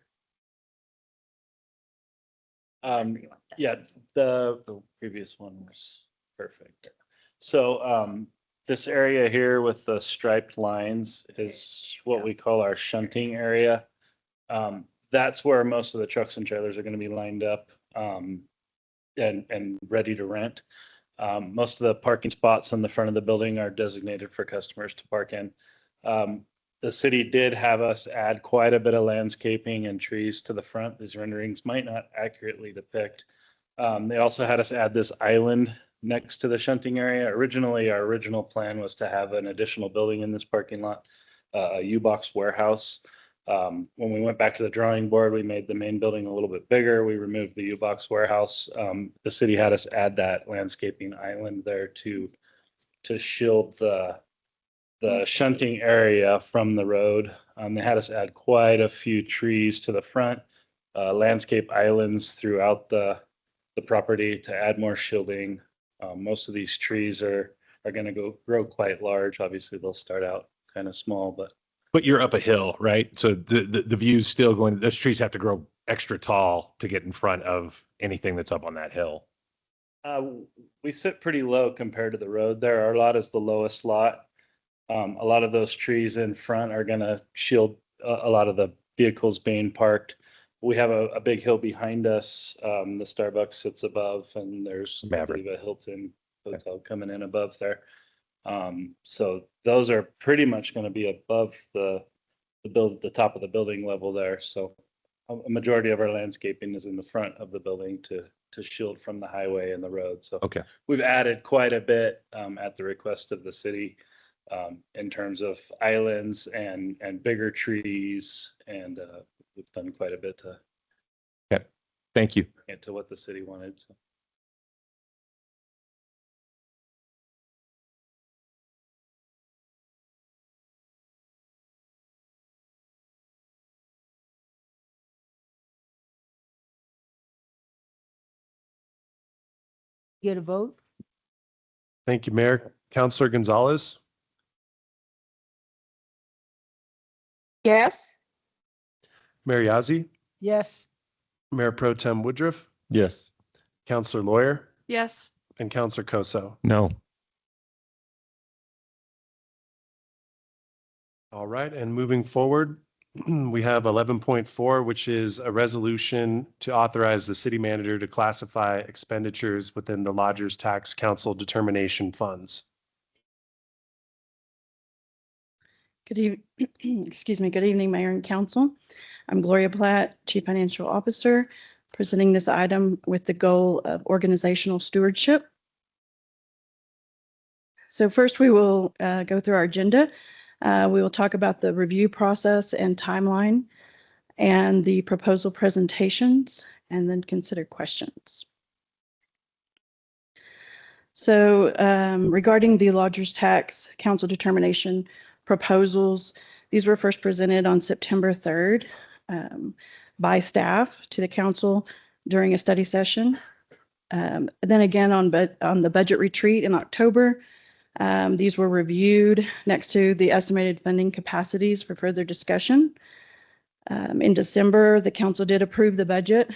Yeah, the previous one was perfect. So this area here with the striped lines is what we call our shunting area. That's where most of the trucks and trailers are going to be lined up and ready to rent. Most of the parking spots on the front of the building are designated for customers to park in. The city did have us add quite a bit of landscaping and trees to the front. These renderings might not accurately depict They also had us add this island next to the shunting area. Originally, our original plan was to have an additional building in this parking lot, a U-Box warehouse. When we went back to the drawing board, we made the main building a little bit bigger. We removed the U-Box warehouse. The city had us add that landscaping island there to shield the shunting area from the road. They had us add quite a few trees to the front, landscape islands throughout the property to add more shielding. Most of these trees are going to grow quite large. Obviously, they'll start out kind of small, But you're up a hill, right? So the view's still going, those trees have to grow extra tall to get in front of anything that's up on that hill. we sit pretty low compared to the road there. Our lot is the lowest lot. A lot of those trees in front are going to shield a lot of the vehicles being parked. We have a big hill behind us. The Starbucks sits above, and there's I believe a Hilton hotel coming in above there. So those are pretty much going to be above the top of the building level there. So a majority of our landscaping is in the front of the building to shield from the highway and the road. So we've added quite a bit at the request of the city in terms of islands and bigger trees, and we've done quite a bit to thank you get to what the city wanted. So. Get a vote? Thank you, Mayor. Councilor Gonzalez, Yes. Mayor Yazzie, Yes. Mayor Pro Tem Woodruff, Yes. Councilor Lawyer, Yes. and Councilor Koso. No. All right, and moving forward, we have 11.4, which is a resolution to authorize the city manager to classify expenditures within the Lodgers Tax Council determination funds. Good evening, excuse me. Good evening, Mayor and Council. I'm Gloria Platt, Chief Financial Officer, presenting this item with the goal of organizational stewardship. So first, we will go through our agenda. We will talk about the review process and timeline and the proposal presentations, and then consider questions. So regarding the Lodgers Tax Council determination proposals, these were first presented on September 3rd by staff to the council during a study session. Then again on the budget retreat in October. These were reviewed next to the estimated funding capacities for further discussion. In December, the council did approve the budget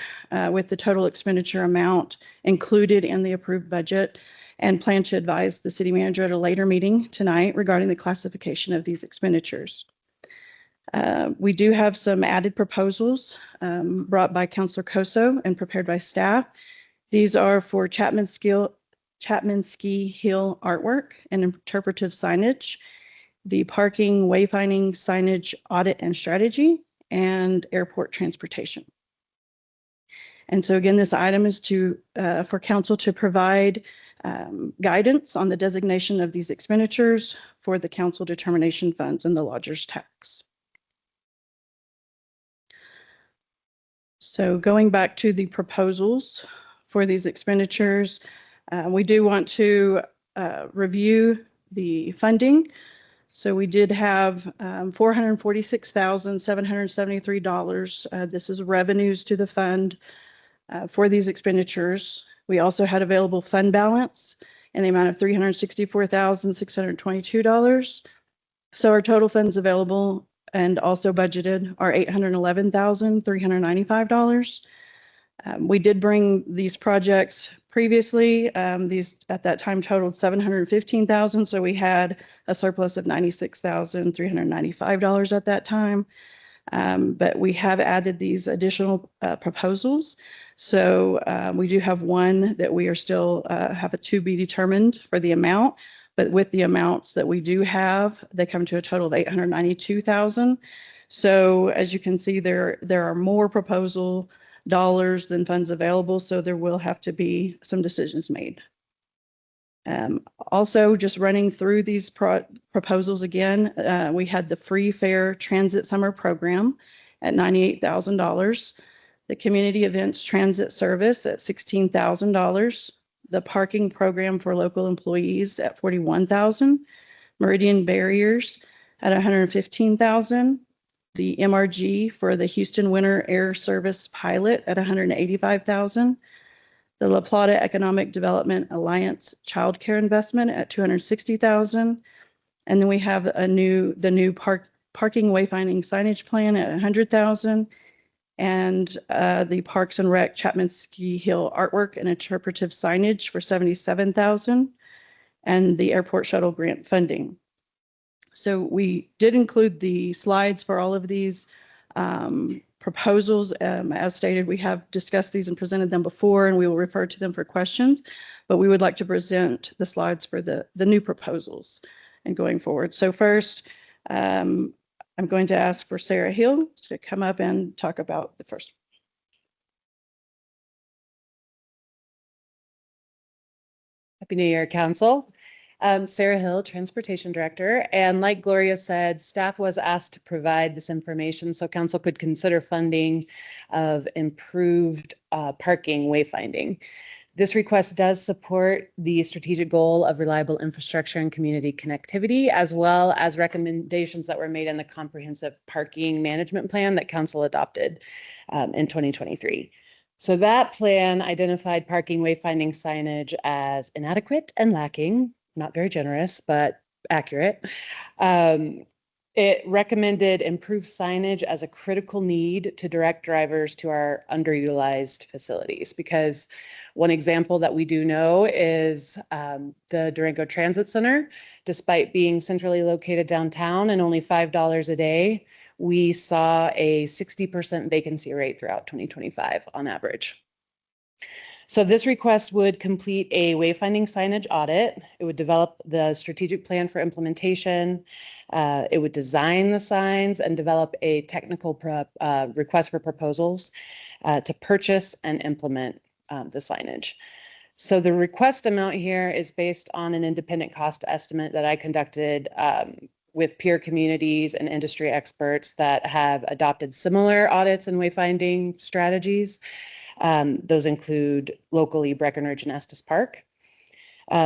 with the total expenditure amount included in the approved budget, and plan to advise the city manager at a later meeting tonight regarding the classification of these expenditures. We do have some added proposals brought by Councilor Koso and prepared by staff. These are for Chapman Ski Hill artwork and interpretive signage, the parking wayfinding signage audit and strategy, and airport transportation. And so again, this item is for council to provide guidance on the designation of these expenditures for the council determination funds and the lodgers tax. So going back to the proposals for these expenditures, we do want to review the funding. So we did have $446,773. This is revenues to the fund for these expenditures. We also had available fund balance in the amount of $364,622. So our total funds available and also budgeted are $811,395. We did bring these projects previously. These at that time totaled $715,000. So we had a surplus of $96,395 at that time. But we have added these additional proposals. So we do have one that we are still have a to be determined for the amount, but with the amounts that we do have, they come to a total of $892,000. So as you can see, there are more proposals dollars than funds available, so there will have to be some decisions made. Also, just running through these proposals again, we had the free fare transit summer program at $98,000, the community events transit service at $16,000, the parking program for local employees at $41,000, Meridian barriers at $115,000, the MRG for the Houston Winter Air Service pilot at $185,000, the La Plata Economic Development Alliance childcare investment at $260,000, and then we have the new parking wayfinding signage plan at $100,000, and the Parks and Rec Chapman Ski Hill artwork and interpretive signage for $77,000, and the airport shuttle grant funding. So we did include the slides for all of these proposals. As stated, we have discussed these and presented them before, and we will refer to them for questions, but we would like to present the slides for the new proposals and going forward. So first, I'm going to ask for Sarah Hill to come up and talk about the first. Happy New Year, Council. Sarah Hill, Transportation Director. And like Gloria said, staff was asked to provide this information so Council could consider funding of improved parking wayfinding. This request does support the strategic goal of reliable infrastructure and community connectivity, as well as recommendations that were made in the comprehensive parking management plan that Council adopted in 2023. So that plan identified parking wayfinding signage as inadequate and lacking, not very generous, but accurate. It recommended improved signage as a critical need to direct drivers to our underutilized facilities, because one example that we do know is the Durango Transit Center. Despite being centrally located downtown and only $5 a day, we saw a 60% vacancy rate throughout 2025 on average. So this request would complete a wayfinding signage audit. It would develop the strategic plan for implementation. It would design the signs and develop a technical request for proposals to purchase and implement the signage. So the request amount here is based on an independent cost estimate that I conducted with peer communities and industry experts that have adopted similar audits and wayfinding strategies. Those include locally Breckenridge and Estes Park.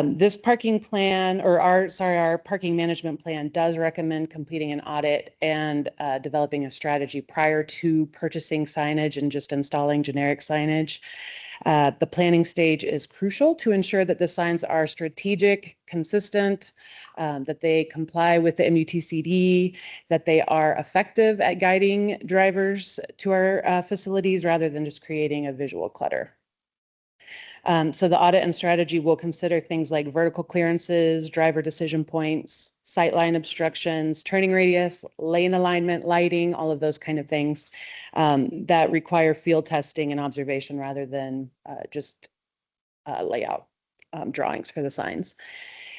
This parking plan, or our parking management plan, does recommend completing an audit and developing a strategy prior to purchasing signage and just installing generic signage. The planning stage is crucial to ensure that the signs are strategic, consistent, that they comply with the MUTCD, that they are effective at guiding drivers to our facilities rather than just creating a visual clutter. So the audit and strategy will consider things like vertical clearances, driver decision points, sightline obstructions, turning radius, lane alignment, lighting, all of those kind of things that require field testing and observation rather than just layout drawings for the signs.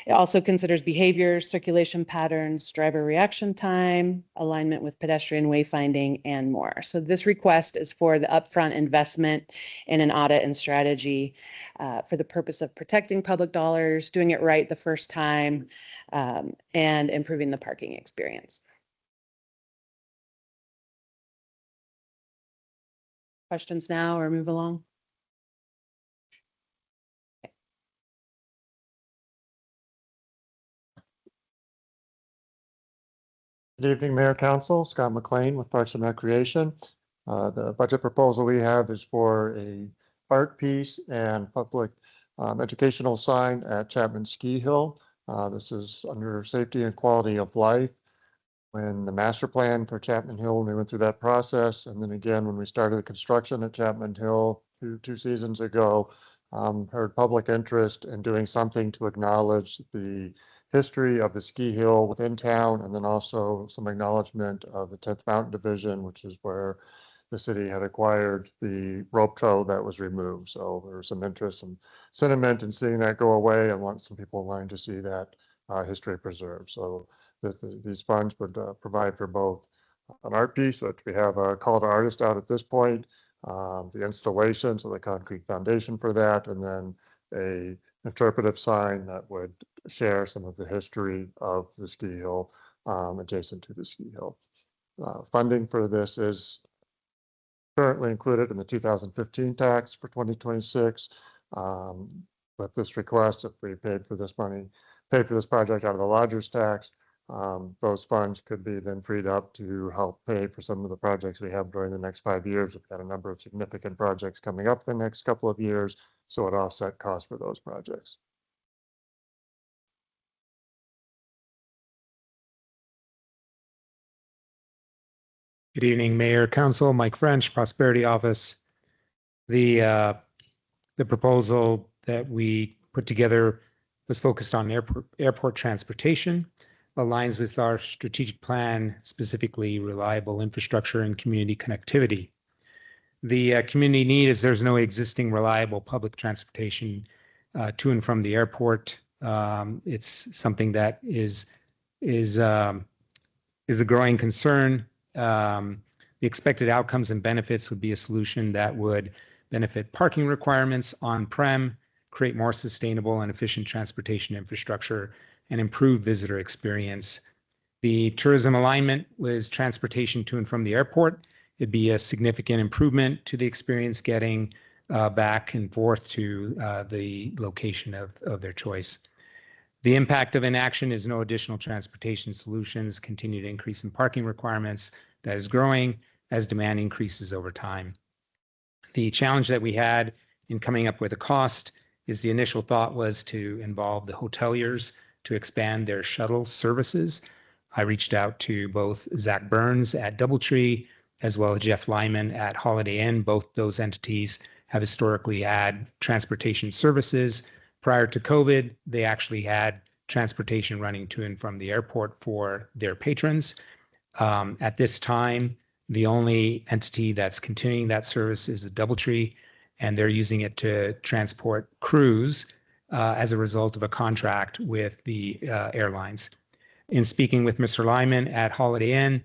It also considers behaviors, circulation patterns, driver reaction time, alignment with pedestrian wayfinding, and more. So this request is for the upfront investment in an audit and strategy for the purpose of protecting public dollars, doing it right the first time, and improving the parking experience. Questions now or move along? Good evening, Mayor, Council. Scott McLean with Parks and Recreation. The budget proposal we have is for a art piece and public educational sign at Chapman Ski Hill. This is under safety and quality of life. When the master plan for Chapman Hill, we went through that process. And then again, when we started the construction at Chapman Hill two seasons ago, heard public interest in doing something to acknowledge the history of the ski hill within town, and then also some acknowledgement of the 10th Mountain Division, which is where the city had acquired the rope tow that was removed. So there was some interest and sentiment in seeing that go away. I want some people wanting to see that history preserved. So these funds would provide for both an art piece, which we have a call to artist out at this point, the installation, so the concrete foundation for that, and then a interpretive sign that would share some of the history of the ski hill adjacent to the ski hill. Funding for this is currently included in the 2015 tax for 2026. But this request, if we paid for this project out of the lodger's tax, those funds could be then freed up to help pay for some of the projects we have during the next 5 years. We've got a number of significant projects coming up the next couple of years, so it offset costs for those projects. Good evening, Mayor, Council. Mike French, Prosperity Office. The proposal that we put together was focused on airport transportation, aligns with our strategic plan, specifically reliable infrastructure and community connectivity. The community need is there's no existing reliable public transportation to and from the airport. It's something that is a growing concern. The expected outcomes and benefits would be a solution that would benefit parking requirements on-prem, create more sustainable and efficient transportation infrastructure, and improve visitor experience. The tourism alignment was transportation to and from the airport. It'd be a significant improvement to the experience getting back and forth to the location of their choice. The impact of inaction is no additional transportation solutions, continued increase in parking requirements that is growing as demand increases over time. The challenge that we had in coming up with a cost is the initial thought was to involve the hoteliers to expand their shuttle services. I reached out to both Zach Burns at DoubleTree as well as Jeff Lyman at Holiday Inn. Both those entities have historically had transportation services. Prior to COVID, they actually had transportation running to and from the airport for their patrons. At this time, the only entity that's continuing that service is DoubleTree, and they're using it to transport crews as a result of a contract with the airlines. In speaking with Mr. Lyman at Holiday Inn,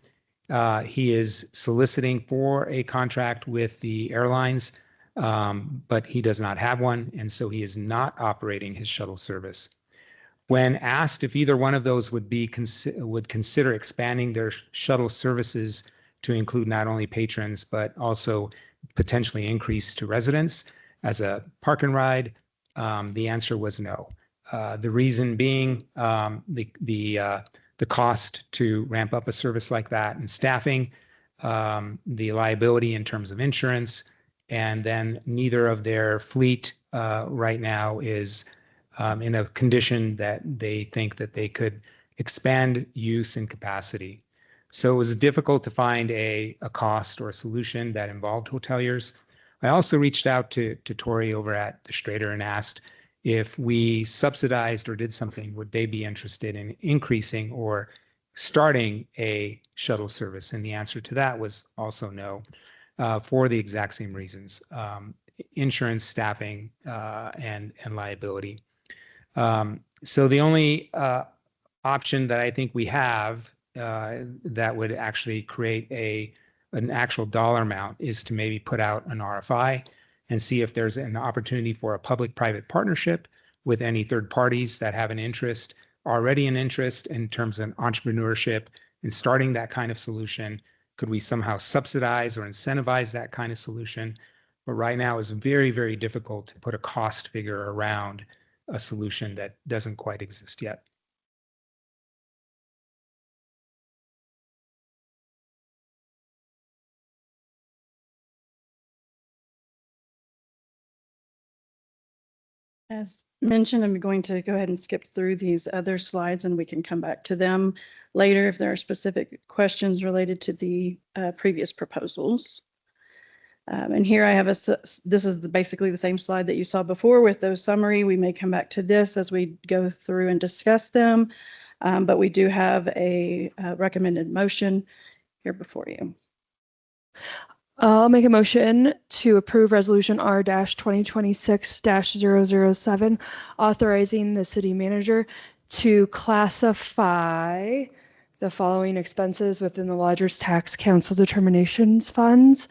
he is soliciting for a contract with the airlines, but he does not have one, and so he is not operating his shuttle service. When asked if either one of those would consider expanding their shuttle services to include not only patrons, but also potentially increase to residents as a park and ride, the answer was no. The reason being the cost to ramp up a service like that and staffing, the liability in terms of insurance, and then neither of their fleet right now is in a condition that they think that they could expand use and capacity. So it was difficult to find a cost or a solution that involved hoteliers. I also reached out to Tori over at the Strader and asked if we subsidized or did something, would they be interested in increasing or starting a shuttle service? And the answer to that was also no, for the exact same reasons, insurance, staffing, and liability. So the only option that I think we have that would actually create an actual dollar amount is to maybe put out an RFI and see if there's an opportunity for a public-private partnership with any third parties that have already an interest in terms of entrepreneurship in starting that kind of solution. Could we somehow subsidize or incentivize that kind of solution? But right now it's very, very difficult to put a cost figure around a solution that doesn't quite exist yet. As mentioned, I'm going to go ahead and skip through these other slides and we can come back to them later if there are specific questions related to the previous proposals. And here I have this is basically the same slide that you saw before with those summary. We may come back to this as we go through and discuss them, but we do have a recommended motion here before you. I'll make a motion to approve Resolution R-2026-007, authorizing the city manager to classify the following expenses within the Lodgers Tax Council determinations funds.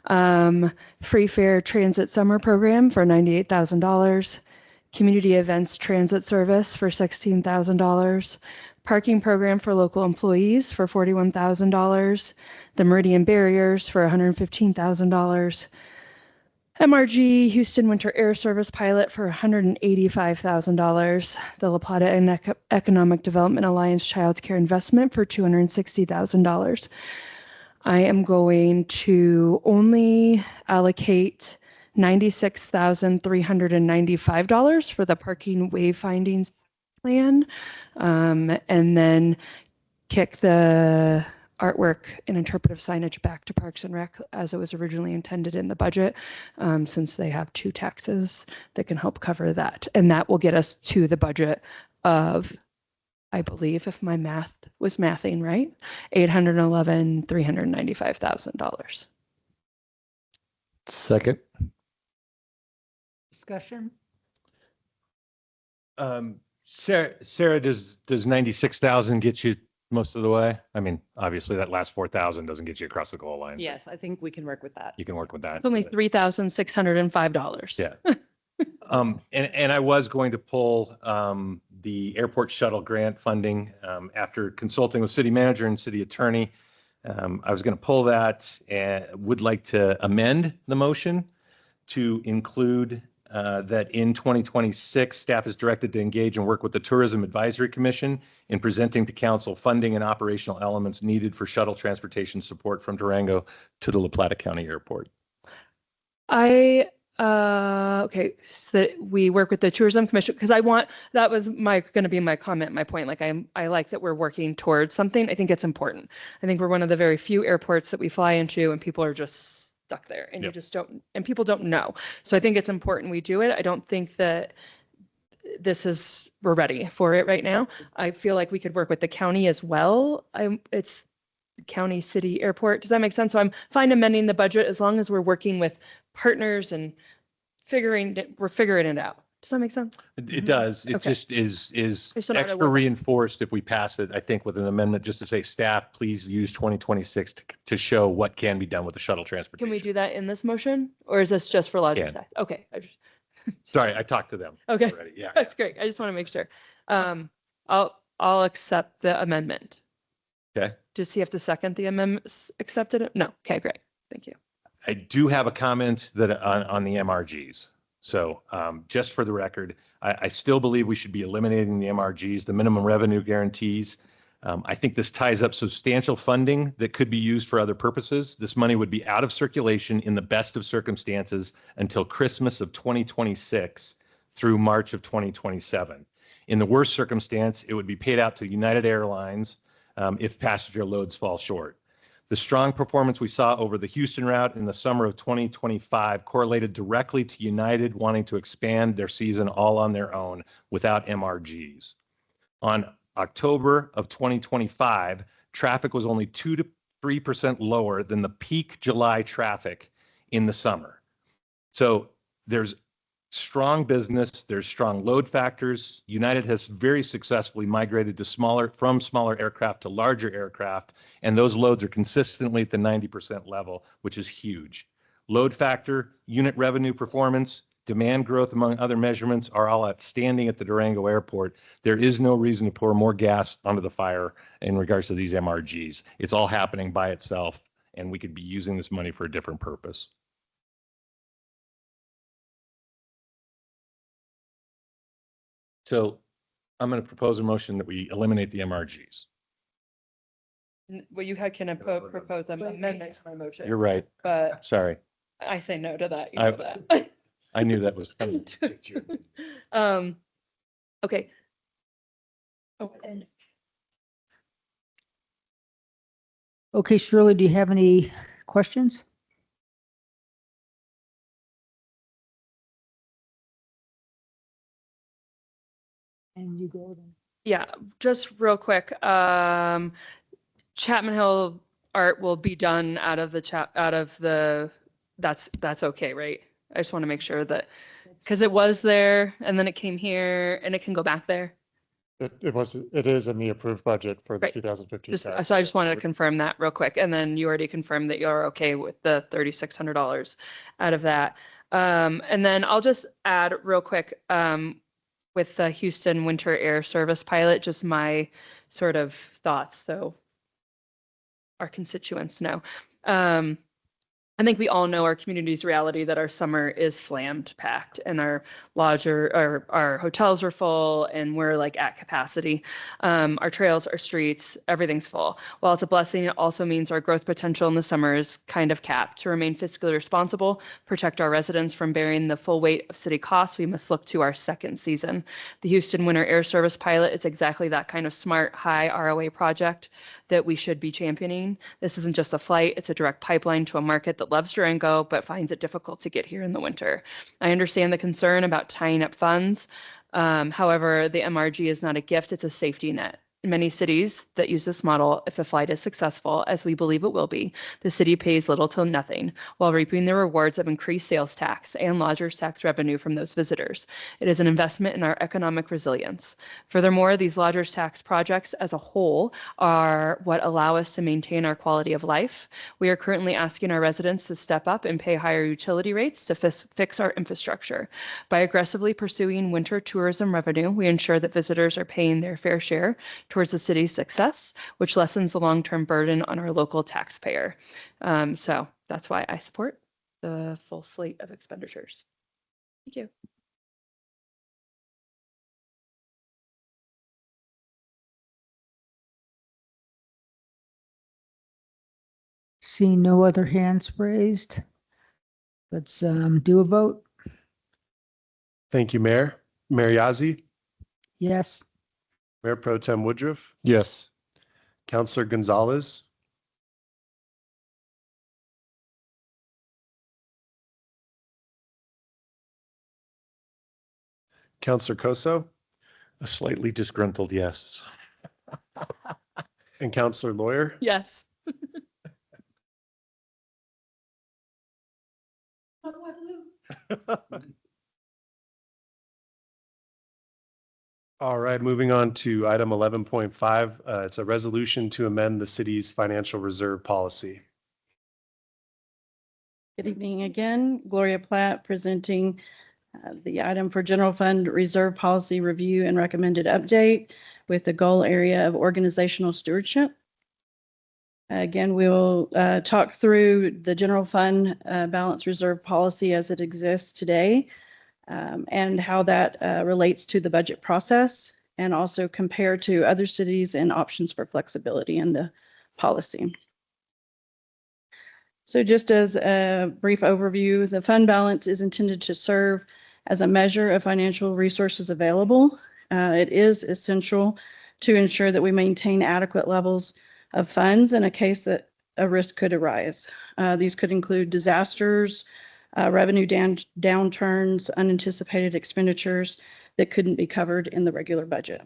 Free fare transit summer program for $98,000. Community events transit service for $16,000. Parking program for local employees for $41,000. The Meridian barriers for $115,000. MRG Houston Winter Air Service pilot for $185,000. The La Plata Economic Development Alliance Child Care Investment for $260,000. I am going to only allocate $96,395 for the parking wayfinding plan, and then kick the artwork and interpretive signage back to Parks and Rec as it was originally intended in the budget, since they have two taxes that can help cover that. And that will get us to the budget of, I believe, if my math was mathing right, $811,395,000. Second. Discussion? Sarah, does 96,000 get you most of the way? I mean, obviously that last 4,000 doesn't get you across the goal line. Yes, I think we can work with that. You can work with that. It's only $3,605. Yeah. And I was going to pull the airport shuttle grant funding after consulting with city manager and city attorney. I was going to pull that and would like to amend the motion to include that in 2026, staff is directed to engage and work with the Tourism Advisory Commission in presenting to council funding and operational elements needed for shuttle transportation support from Durango to the La Plata County Airport. Okay, so that we work with the Tourism Commission, because that was going to be my comment, my point. Like I like that we're working towards something. I think it's important. I think we're one of the very few airports that we fly into and people are just stuck there and you just don't, and people don't know. So I think it's important we do it. I don't think that we're ready for it right now. I feel like we could work with the county as well. It's county, city, airport. Does that make sense? So I'm fine amending the budget as long as we're working with partners and we're figuring it out. Does that make sense? It does. It Okay. just is Just another extra one. reinforced if we pass it, I think, with an amendment just to say, staff, please use 2026 to show what can be done with the shuttle transportation. Can we do that in this motion or is this just for lodging Can. tax? Okay. Sorry, I talked to them. Okay. already. Yeah. That's great. I just want to make sure. I'll accept the amendment. Okay. Does he have to second the amendment? Accepted it? No. Okay, great. Thank you. I do have a comment that on the MRGs. So just for the record, I still believe we should be eliminating the MRGs, the minimum revenue guarantees. I think this ties up substantial funding that could be used for other purposes. This money would be out of circulation in the best of circumstances until Christmas of 2026 through March of 2027. In the worst circumstance, it would be paid out to United Airlines if passenger loads fall short. The strong performance we saw over the Houston route in the summer of 2025 correlated directly to United wanting to expand their season all on their own without MRGs. On October of 2025, traffic was only 2 to 3% lower than the peak July traffic in the summer. So there's strong business, there's strong load factors. United has very successfully migrated from smaller aircraft to larger aircraft, and those loads are consistently at the 90% level, which is huge. Load factor, unit revenue performance, demand growth, among other measurements, are all outstanding at the Durango Airport. There is no reason to pour more gas onto the fire in regards to these MRGs. It's all happening by itself, and we could be using this money for a different purpose. So I'm going to propose a motion that we eliminate the MRGs. Well, can propose an amendment to my motion. You're right. But Sorry. I say no to that. You know that. I knew that was coming. Okay. Oh, Okay, Shirley, do you have any questions? And you go then. Yeah, just real quick. Chapman Hill art will be done out of that's okay, right? I just want to make sure that, because it was there and then it came here and it can go back there. It is in the approved budget for the Great. 2015 Just, tax. so I just wanted to confirm that real quick. And then you already confirmed that you're okay with the $3,600 out of that. And then I'll just add real quick, with the Houston Winter Air Service pilot, just my sort of thoughts. So our constituents know. I think we all know our community's reality that our summer is slammed packed and our our hotels are full and we're like at capacity. Our trails, our streets, everything's full. While it's a blessing, it also means our growth potential in the summer is kind of capped. To remain fiscally responsible, protect our residents from bearing the full weight of city costs, we must look to our second season. The Houston Winter Air Service pilot, it's exactly that kind of smart, high ROA project that we should be championing. This isn't just a flight, it's a direct pipeline to a market that loves Durango, but finds it difficult to get here in the winter. I understand the concern about tying up funds. However, the MRG is not a gift, it's a safety net. In many cities that use this model, if the flight is successful, as we believe it will be, the city pays little to nothing while reaping the rewards of increased sales tax and lodgers tax revenue from those visitors. It is an investment in our economic resilience. Furthermore, these lodgers tax projects as a whole are what allow us to maintain our quality of life. We are currently asking our residents to step up and pay higher utility rates to fix our infrastructure. By aggressively pursuing winter tourism revenue, we ensure that visitors are paying their fair share towards the city's success, which lessens the long-term burden on our local taxpayer. So that's why I support the full slate of expenditures. Thank you. Seeing no other hands raised, let's do a vote. Thank you, Mayor. Mayor Yazzie, Yes. Mayor Pro Tem Woodruff, Yes. Councilor Gonzalez, Councilor Koso, A slightly disgruntled yes. and Councilor Lawyer. Yes. All right, moving on to item 11.5. It's a resolution to amend the city's financial reserve policy. Good evening again. Gloria Platt presenting the item for general fund reserve policy review and recommended update with the goal area of organizational stewardship. Again, we'll talk through the general fund balance reserve policy as it exists today and how that relates to the budget process and also compare to other cities and options for flexibility in the policy. So just as a brief overview, the fund balance is intended to serve as a measure of financial resources available. It is essential to ensure that we maintain adequate levels of funds in a case that a risk could arise. These could include disasters, revenue downturns, unanticipated expenditures that couldn't be covered in the regular budget.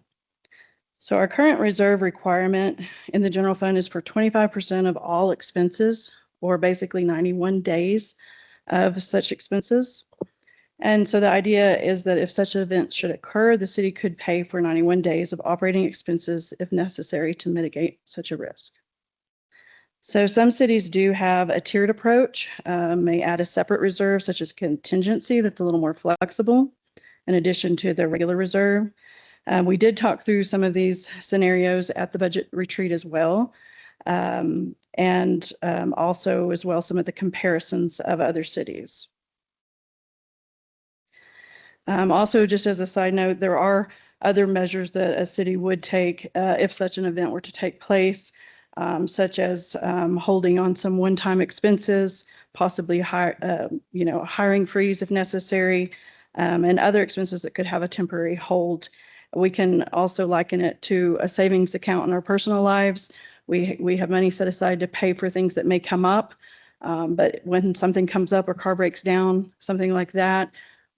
So our current reserve requirement in the general fund is for 25% of all expenses, or basically 91 days of such expenses. And so the idea is that if such events should occur, the city could pay for 91 days of operating expenses if necessary to mitigate such a risk. So some cities do have a tiered approach, may add a separate reserve such as contingency that's a little more flexible in addition to their regular reserve. We did talk through some of these scenarios at the budget retreat as well. And also as well some of the comparisons of other cities. Also, just as a side note, there are other measures that a city would take if such an event were to take place, such as holding on some one-time expenses, possibly hiring freeze if necessary, and other expenses that could have a temporary hold. We can also liken it to a savings account in our personal lives. We have money set aside to pay for things that may come up, but when something comes up or car breaks down, something like that,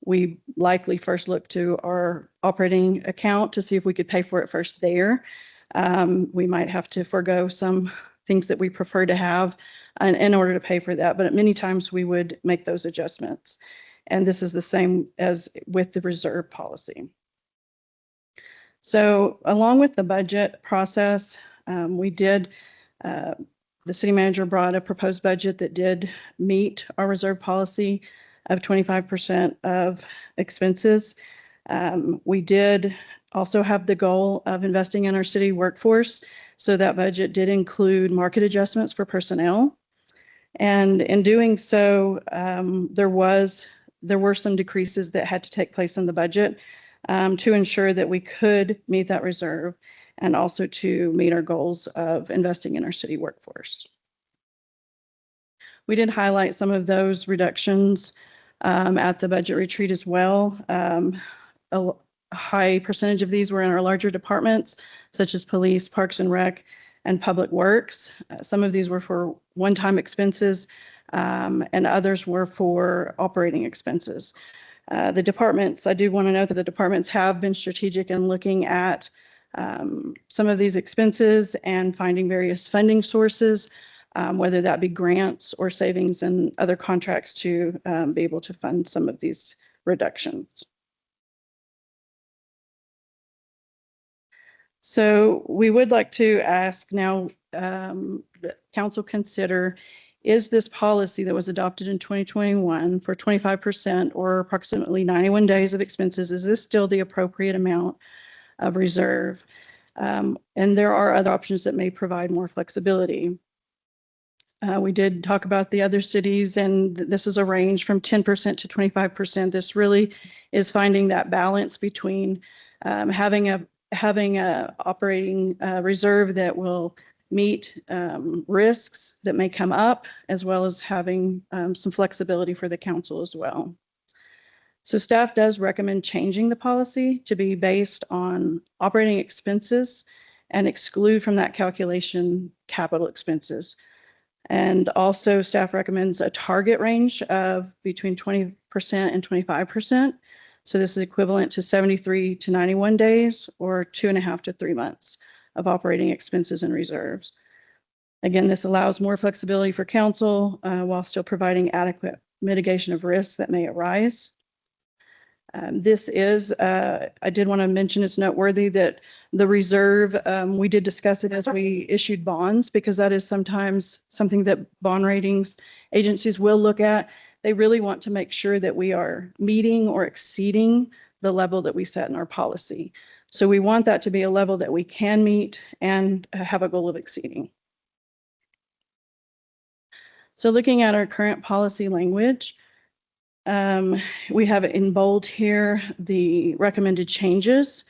we likely first look to our operating account to see if we could pay for it first there. We might have to forego some things that we prefer to have in order to pay for that, but many times we would make those adjustments. And this is the same as with the reserve policy. So along with the budget process, we did, the city manager brought a proposed budget that did meet our reserve policy of 25% of expenses. We did also have the goal of investing in our city workforce. So that budget did include market adjustments for personnel. And in doing so, there were some decreases that had to take place in the budget to ensure that we could meet that reserve and also to meet our goals of investing in our city workforce. We did highlight some of those reductions at the budget retreat as well. A high percentage of these were in our larger departments, such as police, parks and rec, and public works. Some of these were for one-time expenses, and others were for operating expenses. The departments, I do want to note that the departments have been strategic in looking at some of these expenses and finding various funding sources, whether that be grants or savings and other contracts to be able to fund some of these reductions. So we would like to ask now, that council consider, is this policy that was adopted in 2021 for 25% or approximately 91 days of expenses, is this still the appropriate amount of reserve? And there are other options that may provide more flexibility. We did talk about the other cities, and this is a range from 10% to 25%. This really is finding that balance between having a operating reserve that will meet risks that may come up, as well as having some flexibility for the council as well. So staff does recommend changing the policy to be based on operating expenses and exclude from that calculation capital expenses. And also staff recommends a target range of between 20% and 25%. So this is equivalent to 73 to 91 days or 2.5 to 3 months of operating expenses and reserves. Again, this allows more flexibility for council while still providing adequate mitigation of risks that may arise. This is, I did want to mention, it's noteworthy that the reserve, we did discuss it as we issued bonds, because that is sometimes something that bond ratings agencies will look at. They really want to make sure that we are meeting or exceeding the level that we set in our policy. So we want that to be a level that we can meet and have a goal of exceeding. So looking at our current policy language, we have in bold here the recommended changes.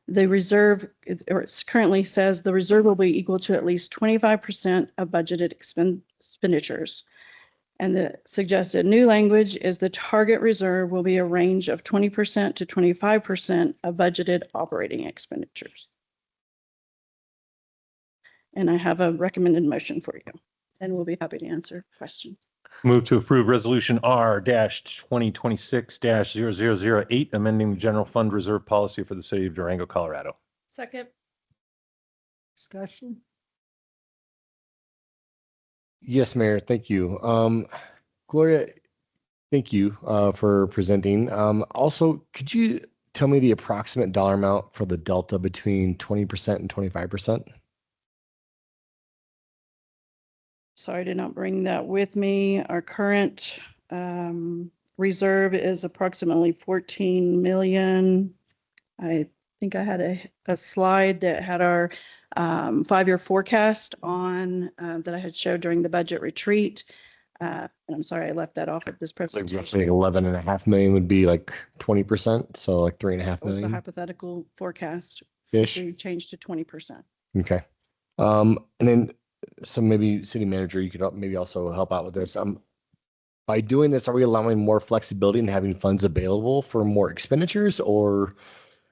The reserve, or it currently says the reserve will be equal to at least 25% of budgeted expenditures. And the suggested new language is the target reserve will be a range of 20% to 25% of budgeted operating expenditures. And I have a recommended motion for you, and we'll be happy to answer questions. Move to approve Resolution R-2026-0008, amending the general fund reserve policy for the city of Durango, Colorado. Second. Discussion? Yes, Mayor, thank you. Gloria, thank you for presenting. Also, could you tell me the approximate dollar amount for the delta between 20% and 25%? Sorry, I did not bring that with me. Our current reserve is approximately 14 million. I think I had a slide that had our 5-year forecast on that I had showed during the budget retreat. And I'm sorry, I left that off of this presentation. Like roughly 11.5 million would be like 20%. So like 3.5 That was the million. hypothetical forecast. Ish. We changed to 20%. Okay. And then, so maybe city manager, you could maybe also help out with this. By doing this, are we allowing more flexibility and having funds available for more expenditures, or,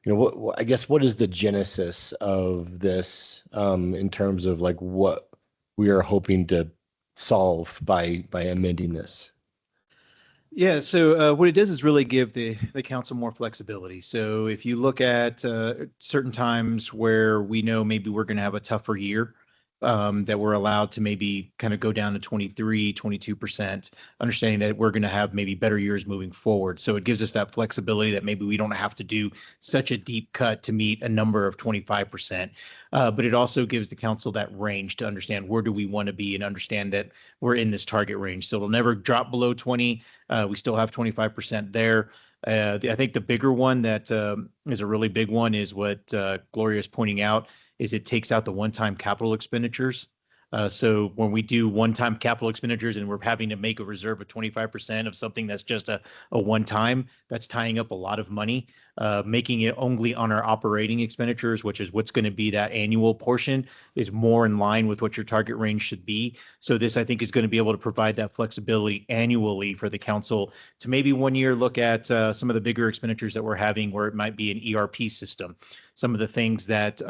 you know, I guess what is the genesis of this in terms of like what we are hoping to solve by amending this? Yeah, so what it does is really give the council more flexibility. So if you look at certain times where we know maybe we're going to have a tougher year, that we're allowed to maybe kind of go down to 23, 22%, understanding that we're going to have maybe better years moving forward. So it gives us that flexibility that maybe we don't have to do such a deep cut to meet a number of 25%. But it also gives the council that range to understand where do we want to be and understand that we're in this target range. So it'll never drop below 20. We still have 25% there. I think the bigger one that is a really big one is what Gloria is pointing out, is it takes out the one-time capital expenditures. So when we do one-time capital expenditures and we're having to make a reserve of 25% of something that's just a one-time, that's tying up a lot of money. Making it only on our operating expenditures, which is what's going to be that annual portion, is more in line with what your target range should be. So this, I think, is going to be able to provide that flexibility annually for the council to maybe one year look at some of the bigger expenditures that we're having, where it might be an ERP system, some of the things that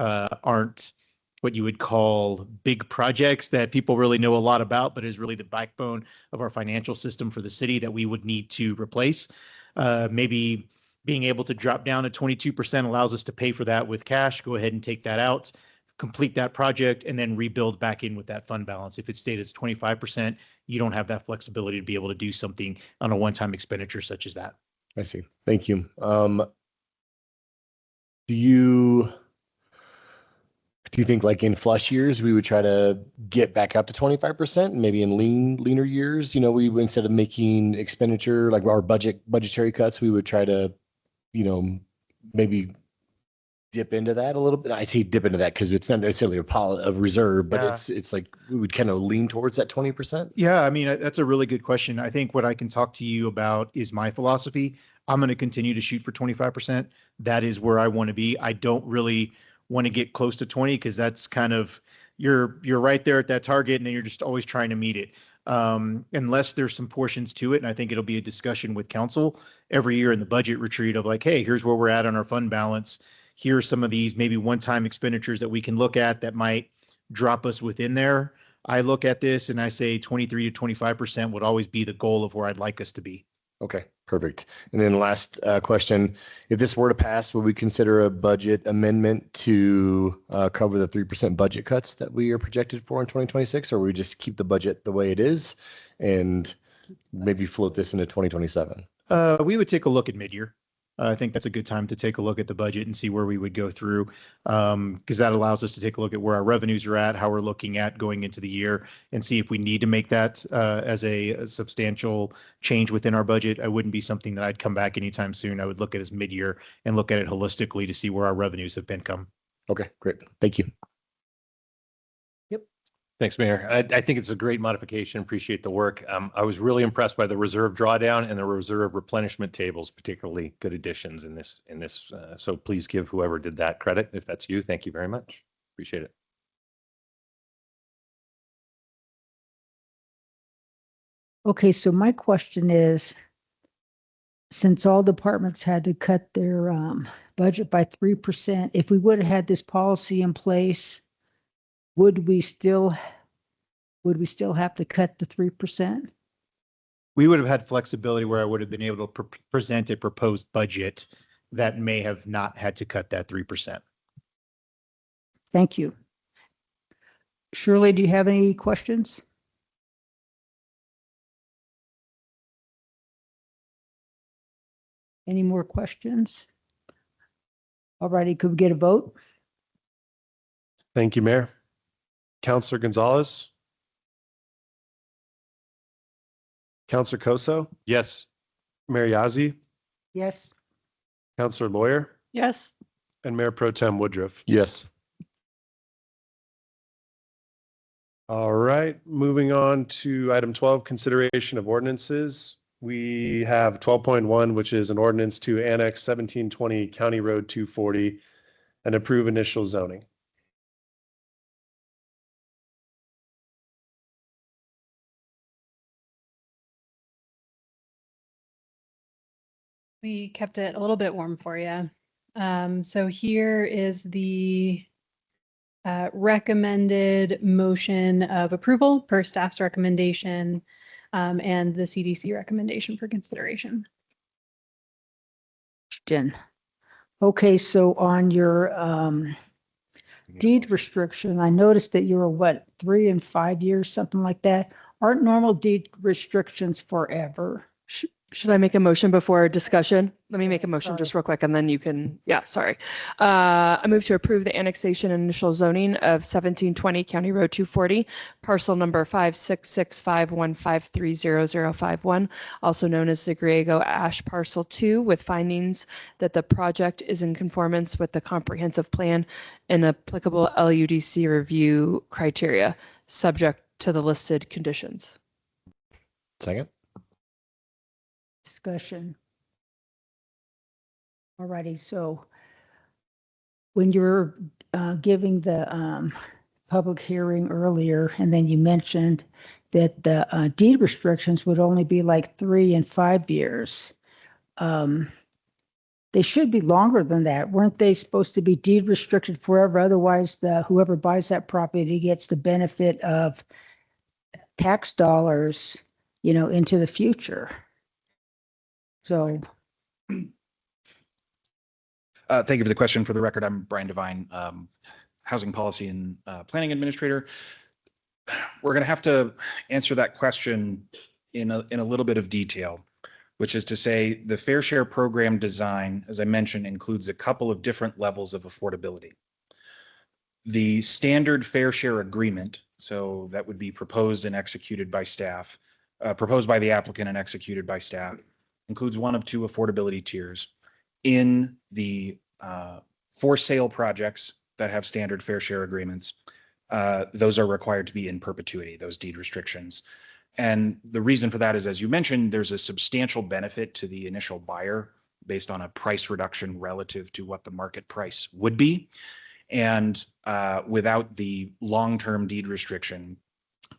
aren't what you would call big projects that people really know a lot about, but is really the backbone of our financial system for the city that we would need to replace. Maybe being able to drop down to 22% allows us to pay for that with cash, go ahead and take that out, complete that project, and then rebuild back in with that fund balance. If it stayed as 25%, you don't have that flexibility to be able to do something on a one-time expenditure such as that. I see. Thank you. Do you think like in flush years, we would try to get back up to 25%, maybe in leaner years, we instead of making expenditure, like our budgetary cuts, we would try to, maybe dip into that a little bit. I say dip into that because it's not necessarily a reserve, but Yeah. it's like we would kind of lean towards that 20%. Yeah, I mean, that's a really good question. I think what I can talk to you about is my philosophy. I'm going to continue to shoot for 25%. That is where I want to be. I don't really want to get close to 20 because that's kind of, you're right there at that target and then you're just always trying to meet it. Unless there's some portions to it. And I think it'll be a discussion with council every year in the budget retreat of like, hey, here's where we're at on our fund balance. Here's some of these maybe one-time expenditures that we can look at that might drop us within there. I look at this and I say 23 to 25% would always be the goal of where I'd like us to be. Okay, perfect. And then last question, if this were to pass, would we consider a budget amendment to cover the 3% budget cuts that we are projected for in 2026, or we just keep the budget the way it is and maybe float this into 2027? We would take a look at mid-year. I think that's a good time to take a look at the budget and see where we would go through, because that allows us to take a look at where our revenues are at, how we're looking at going into the year, and see if we need to make that as a substantial change within our budget. I wouldn't be something that I'd come back anytime soon. I would look at it as mid-year and look at it holistically to see where our revenues have been come. Okay, great. Thank you. Thanks, Mayor. I think it's a great modification. Appreciate the work. I was really impressed by the reserve drawdown and the reserve replenishment tables, particularly good additions in this. So please give whoever did that credit. If that's you, thank you very much. Appreciate it. Okay, so my question is, since all departments had to cut their budget by 3%, if we would have had this policy in place, would we still have to cut the 3%? We would have had flexibility where I would have been able to present a proposed budget that may have not had to cut that 3%. Thank you. Shirley, do you have any questions? Any more questions? All righty, could we get a vote? Thank you, Mayor. Counselor Gonzalez. Counselor Koso. Yes. Mayor Yazzie. Yes. Counselor Lawyer. Yes. And Mayor Pro Tem Woodruff. Yes. All right, moving on to item 12, consideration of ordinances. We have 12.1, which is an ordinance to annex 1720 County Road 240 and approve initial zoning. We kept it a little bit warm for you. So here is the recommended motion of approval per staff's recommendation and the CDC recommendation for consideration. Okay, so on your deed restriction, I noticed that you were what, 3 and 5 years, something like that. Aren't normal deed restrictions forever? Should I make a motion before discussion? Let me make a motion just real quick and then you can, sorry. I move to approve the annexation and initial zoning of 1720 County Road 240, parcel number 56651530051, also known as the Griego Ash Parcel 2, with findings that the project is in conformance with the comprehensive plan and applicable LUDC review criteria, subject to the listed conditions. Second. Discussion. Alrighty, so when you were giving the public hearing earlier, and then you mentioned that the deed restrictions would only be like 3 and 5 years. They should be longer than that. Weren't they supposed to be deed restricted forever? Otherwise, whoever buys that property gets the benefit of tax dollars, into the future. So. Thank you for the question. For the record, I'm Brian Devine, Housing Policy and Planning Administrator. We're going to have to answer that question in a little bit of detail, which is to say the Fair Share program design, as I mentioned, includes a couple of different levels of affordability. The standard Fair Share agreement, so that would be proposed and executed by staff, proposed by the applicant and executed by staff, includes one of 2 affordability tiers. In the for sale projects that have standard Fair Share agreements, those are required to be in perpetuity, those deed restrictions. And the reason for that is, as you mentioned, there's a substantial benefit to the initial buyer based on a price reduction relative to what the market price would be. And without the long-term deed restriction,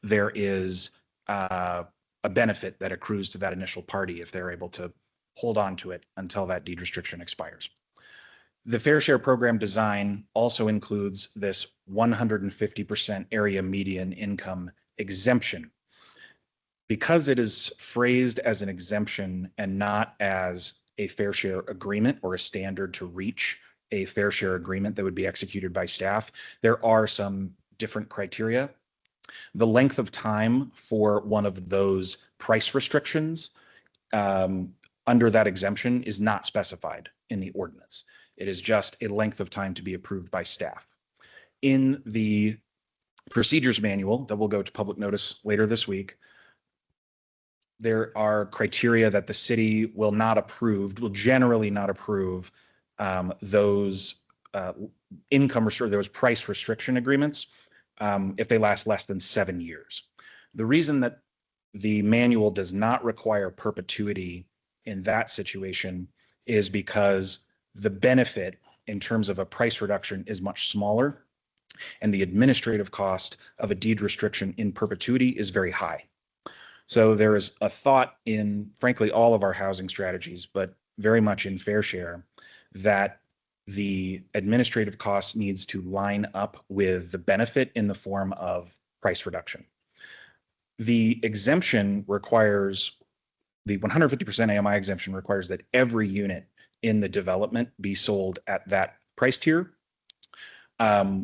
there is a benefit that accrues to that initial party if they're able to hold on to it until that deed restriction expires. The Fair Share program design also includes this 150% area median income exemption. Because it is phrased as an exemption and not as a Fair Share agreement or a standard to reach a Fair Share agreement that would be executed by staff, there are some different criteria. The length of time for one of those price restrictions under that exemption is not specified in the ordinance. It is just a length of time to be approved by staff. In the procedures manual that will go to public notice later this week, there are criteria that the city will generally not approve those those price restriction agreements if they last less than 7 years. The reason that the manual does not require perpetuity in that situation is because the benefit in terms of a price reduction is much smaller, and the administrative cost of a deed restriction in perpetuity is very high. So there is a thought in, frankly, all of our housing strategies, but very much in Fair Share, that the administrative cost needs to line up with the benefit in the form of price reduction. The exemption requires, the 150% AMI exemption requires that every unit in the development be sold at that price tier,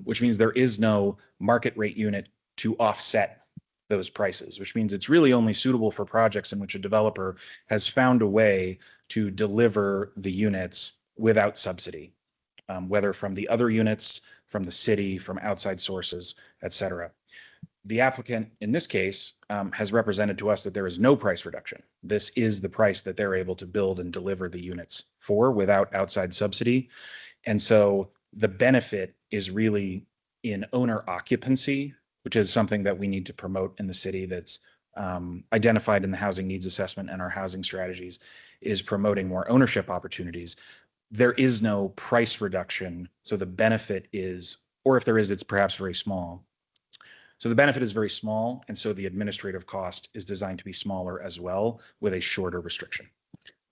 which means there is no market rate unit to offset those prices, which means it's really only suitable for projects in which a developer has found a way to deliver the units without subsidy, whether from the other units, from the city, from outside sources, et cetera. The applicant in this case has represented to us that there is no price reduction. This is the price that they're able to build and deliver the units for without outside subsidy. And so the benefit is really in owner occupancy, which is something that we need to promote in the city that's identified in the housing needs assessment and our housing strategies, is promoting more ownership opportunities. There is no price reduction. So the benefit is, or if there is, it's perhaps very small. So the benefit is very small. And so the administrative cost is designed to be smaller as well, with a shorter restriction.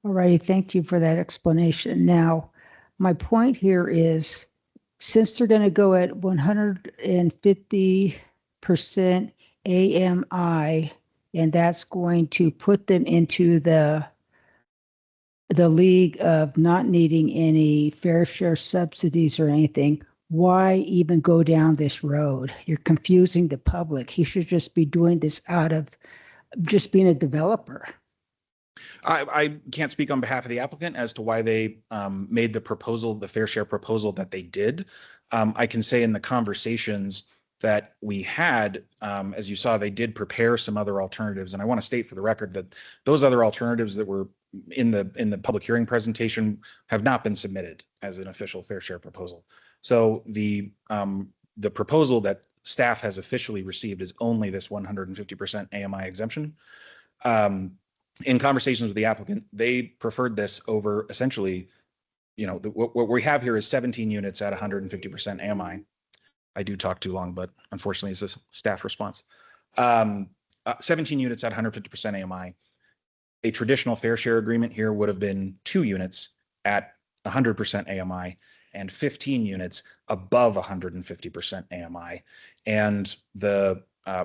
All righty. Thank you for that explanation. Now, my point here is, since they're going to go at 150% AMI, and that's going to put them into the league of not needing any fair share subsidies or anything, why even go down this road? You're confusing the public. He should just be doing this out of just being a developer. I can't speak on behalf of the applicant as to why they made the proposal, the fair share proposal that they did. I can say in the conversations that we had, as you saw, they did prepare some other alternatives. And I want to state for the record that those other alternatives that were in the public hearing presentation have not been submitted as an official fair share proposal. So the proposal that staff has officially received is only this 150% AMI exemption. In conversations with the applicant, they preferred this over essentially, what we have here is 17 units at 150% AMI. I do talk too long, but unfortunately it's a staff response. 17 units at 150% AMI. A traditional fair share agreement here would have been 2 units at 100% AMI and 15 units above 150% AMI. And the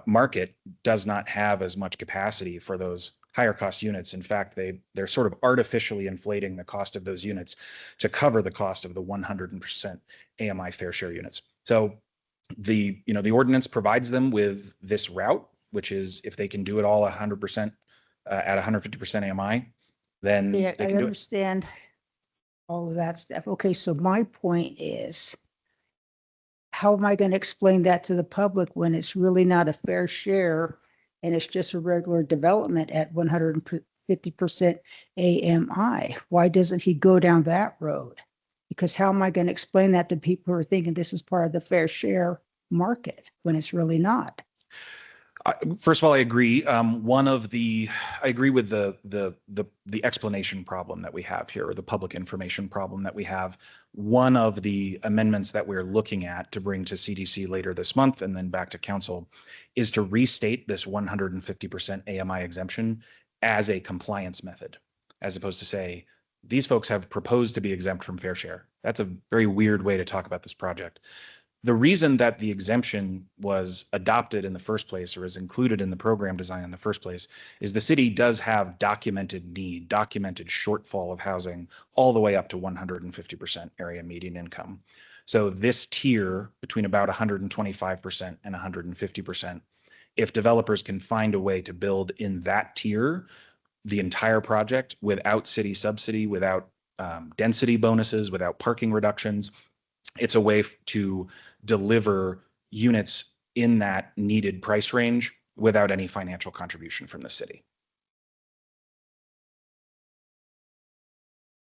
market does not have as much capacity for those higher cost units. In fact, they're sort of artificially inflating the cost of those units to cover the cost of the 100% AMI fair share units. So the ordinance provides them with this route, which is if they can do it all 100% at 150% AMI, then Yeah, they I can do it. understand all of that stuff. Okay, so my point is, how am I going to explain that to the public when it's really not a fair share and it's just a regular development at 150% AMI? Why doesn't he go down that road? Because how am I going to explain that to people who are thinking this is part of the fair share market when it's really not? First of all, I agree. I agree with the explanation problem that we have here, or the public information problem that we have. One of the amendments that we're looking at to bring to CDC later this month and then back to council is to restate this 150% AMI exemption as a compliance method, as opposed to say, these folks have proposed to be exempt from fair share. That's a very weird way to talk about this project. The reason that the exemption was adopted in the first place, or is included in the program design in the first place, is the city does have documented need, documented shortfall of housing all the way up to 150% area median income. So this tier between about 125% and 150%, if developers can find a way to build in that tier the entire project without city subsidy, without density bonuses, without parking reductions, it's a way to deliver units in that needed price range without any financial contribution from the city.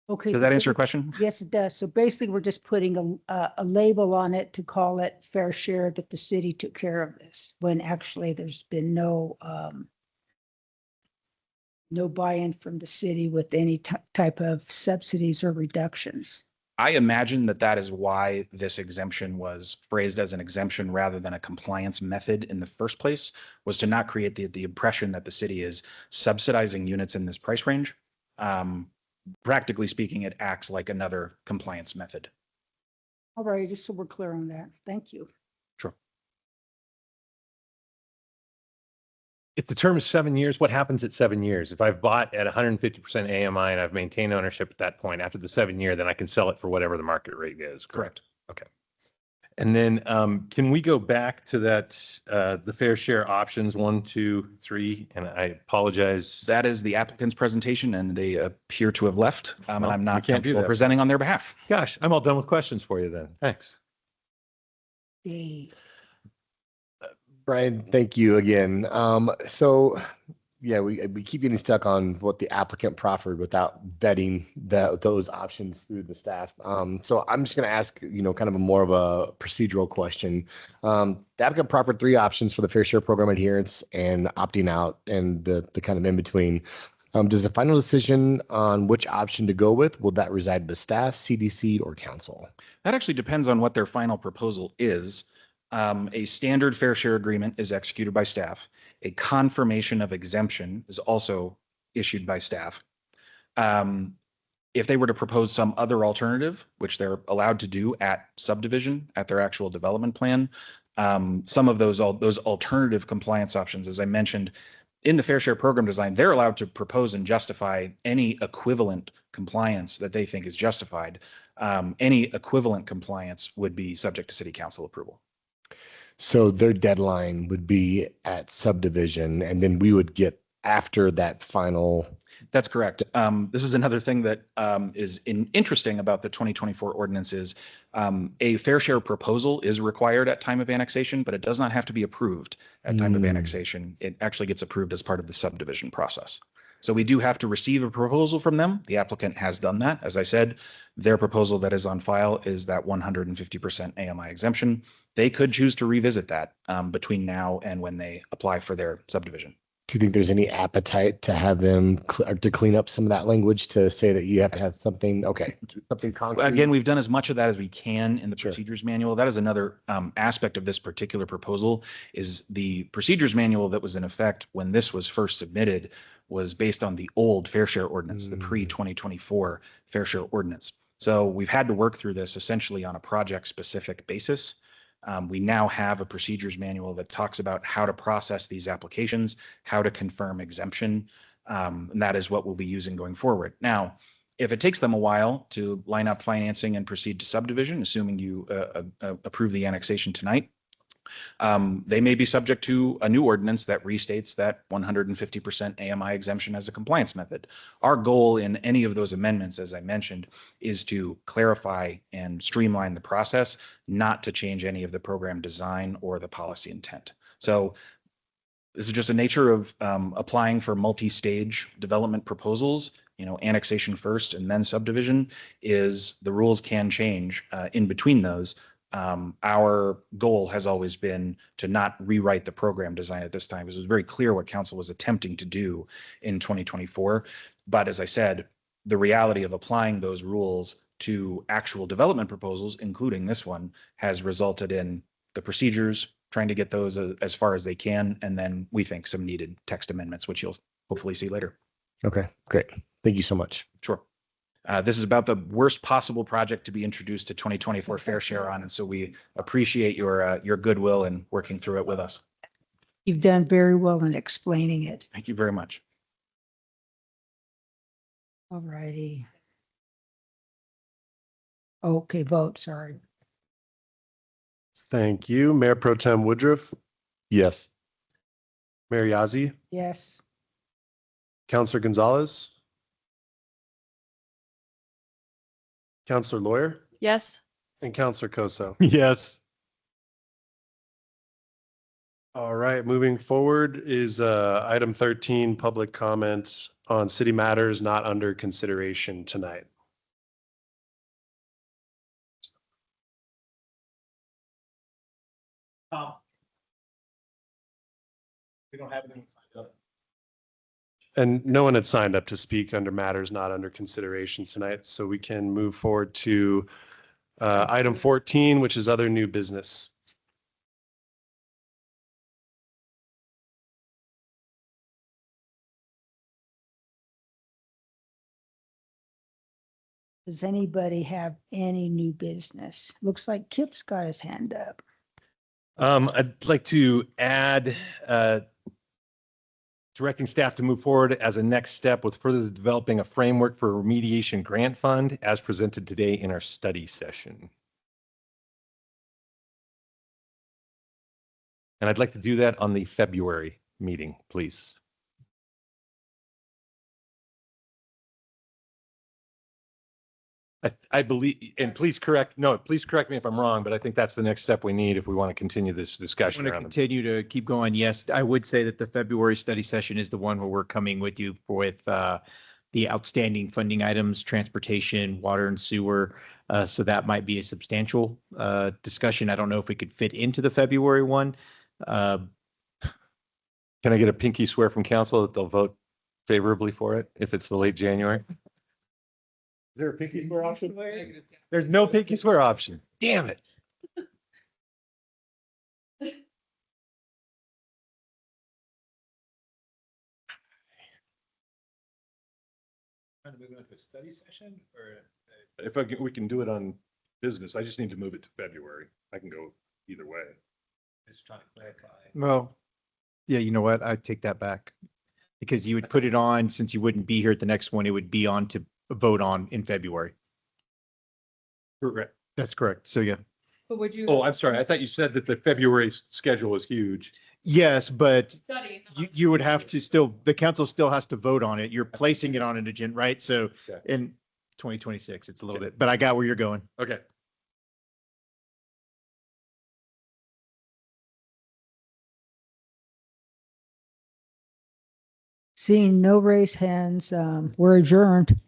Okay. Does that answer your question? Yes, it does. So basically, we're just putting a label on it to call it fair share, that the city took care of this, when actually there's been no buy-in from the city with any type of subsidies or reductions. I imagine that is why this exemption was phrased as an exemption rather than a compliance method in the first place, was to not create the impression that the city is subsidizing units in this price range. Practically speaking, it acts like another compliance method. All right, just so we're clear on that. Thank you. Sure. If the term is 7 years, what happens at 7 years? If I've bought at 150% AMI and I've maintained ownership at that point, after the 7 year, then I can sell it for whatever the market rate is. Correct. Okay. And then can we go back to that, the fair share options 1, 2, 3? And I apologize. That is the applicant's presentation and they appear to have left. And I'm not can't do comfortable that. presenting on their behalf. Gosh, I'm all done with questions for you then. Thanks. Brian, thank you again. So yeah, we keep getting stuck on what the applicant proffered without vetting those options through the staff. So I'm just going to ask, kind of more of a procedural question. The applicant proffered 3 options for the fair share program adherence and opting out, and the kind of in between. Does the final decision on which option to go with, will that reside with staff, CDC, or council? That actually depends on what their final proposal is. A standard fair share agreement is executed by staff. A confirmation of exemption is also issued by staff. If they were to propose some other alternative, which they're allowed to do at subdivision, at their actual development plan, some of those alternative compliance options, as I mentioned, in the fair share program design, they're allowed to propose and justify any equivalent compliance that they think is justified, any equivalent compliance would be subject to city council approval. So their deadline would be at subdivision, and then we would get after that final. That's correct. This is another thing that is interesting about the 2024 ordinances. A fair share proposal is required at time of annexation, but it does not have to be approved at time of annexation. It actually gets approved as part of the subdivision process. So we do have to receive a proposal from them. The applicant has done that. As I said, their proposal that is on file is that 150% AMI exemption. They could choose to revisit that between now and when they apply for their subdivision. Do you think there's any appetite to have them to clean up some of that language to say that you have to have something, something concrete? Again, we've done as much of that as we can in the procedures manual. That is another aspect of this particular proposal is the procedures manual that was in effect when this was first submitted was based on the old fair share ordinance, the pre-2024 fair share ordinance. So we've had to work through this essentially on a project specific basis. We now have a procedures manual that talks about how to process these applications, how to confirm exemption, and that is what we'll be using going forward. Now, if it takes them a while to line up financing and proceed to subdivision, assuming you approve the annexation tonight, they may be subject to a new ordinance that restates that 150% AMI exemption as a compliance method. Our goal in any of those amendments, as I mentioned, is to clarify and streamline the process, not to change any of the program design or the policy intent. So this is just a nature of applying for multi-stage development proposals. You know, annexation first and then subdivision is the rules can change in between those. Our goal has always been to not rewrite the program design at this time, because it was very clear what council was attempting to do in 2024. But as I said, the reality of applying those rules to actual development proposals, including this one, has resulted in the procedures, trying to get those as far as they can, and then we think some needed text amendments, which you'll hopefully see later. Okay, great. Thank you so much. Sure. This is about the worst possible project to be introduced to 2024 Fair Share on, and so we appreciate your goodwill in working through it with us. You've done very well in explaining it. Thank you very much. All righty. Okay, vote, sorry. Thank you. Mayor Pro Tem Woodruff, Yes. Mayor Yazzie, Yes. Councilor Gonzalez, Councilor Lawyer, Yes. and Councilor Koso. Yes. All right, moving forward is item 13, public comments on city matters not under consideration tonight. We don't have anyone signed up. And no one had signed up to speak under matters not under consideration tonight, so we can move forward to item 14, which is other new business. Does anybody have any new business? Looks like Kip's got his hand up. I'd like to add directing staff to move forward as a next step with further developing a framework for a remediation grant fund as presented today in our study session. And I'd like to do that on the February meeting, please. I believe, and please correct me if I'm wrong, but I think that's the next step we need if we want to continue this discussion Want to around. continue to keep going. Yes, I would say that the February study session is the one where we're coming with you with the outstanding funding items, transportation, water and sewer. So that might be a substantial discussion. I don't know if we could fit into the February one. Can I get a pinky swear from council that they'll vote favorably for it if it's the late January? Is there a pinky swear option? There's no pinky swear option. Damn it. Trying to move on to a study session or? If we can do it on business, I just need to move it to February. I can go either way. Just trying to clarify. Well, yeah, you know what? I take that back. Because you would put it on, since you wouldn't be here at the next one, it would be on to vote on in February. Correct. That's correct. So yeah. But would you? Oh, I'm sorry. I thought you said that the February schedule was huge. Yes, but you would have to still, the council still has to vote on it. You're placing it on an agenda, right? So Okay. in 2026, it's a little bit, but I got where you're going. Okay. Seeing no raised hands, we're adjourned.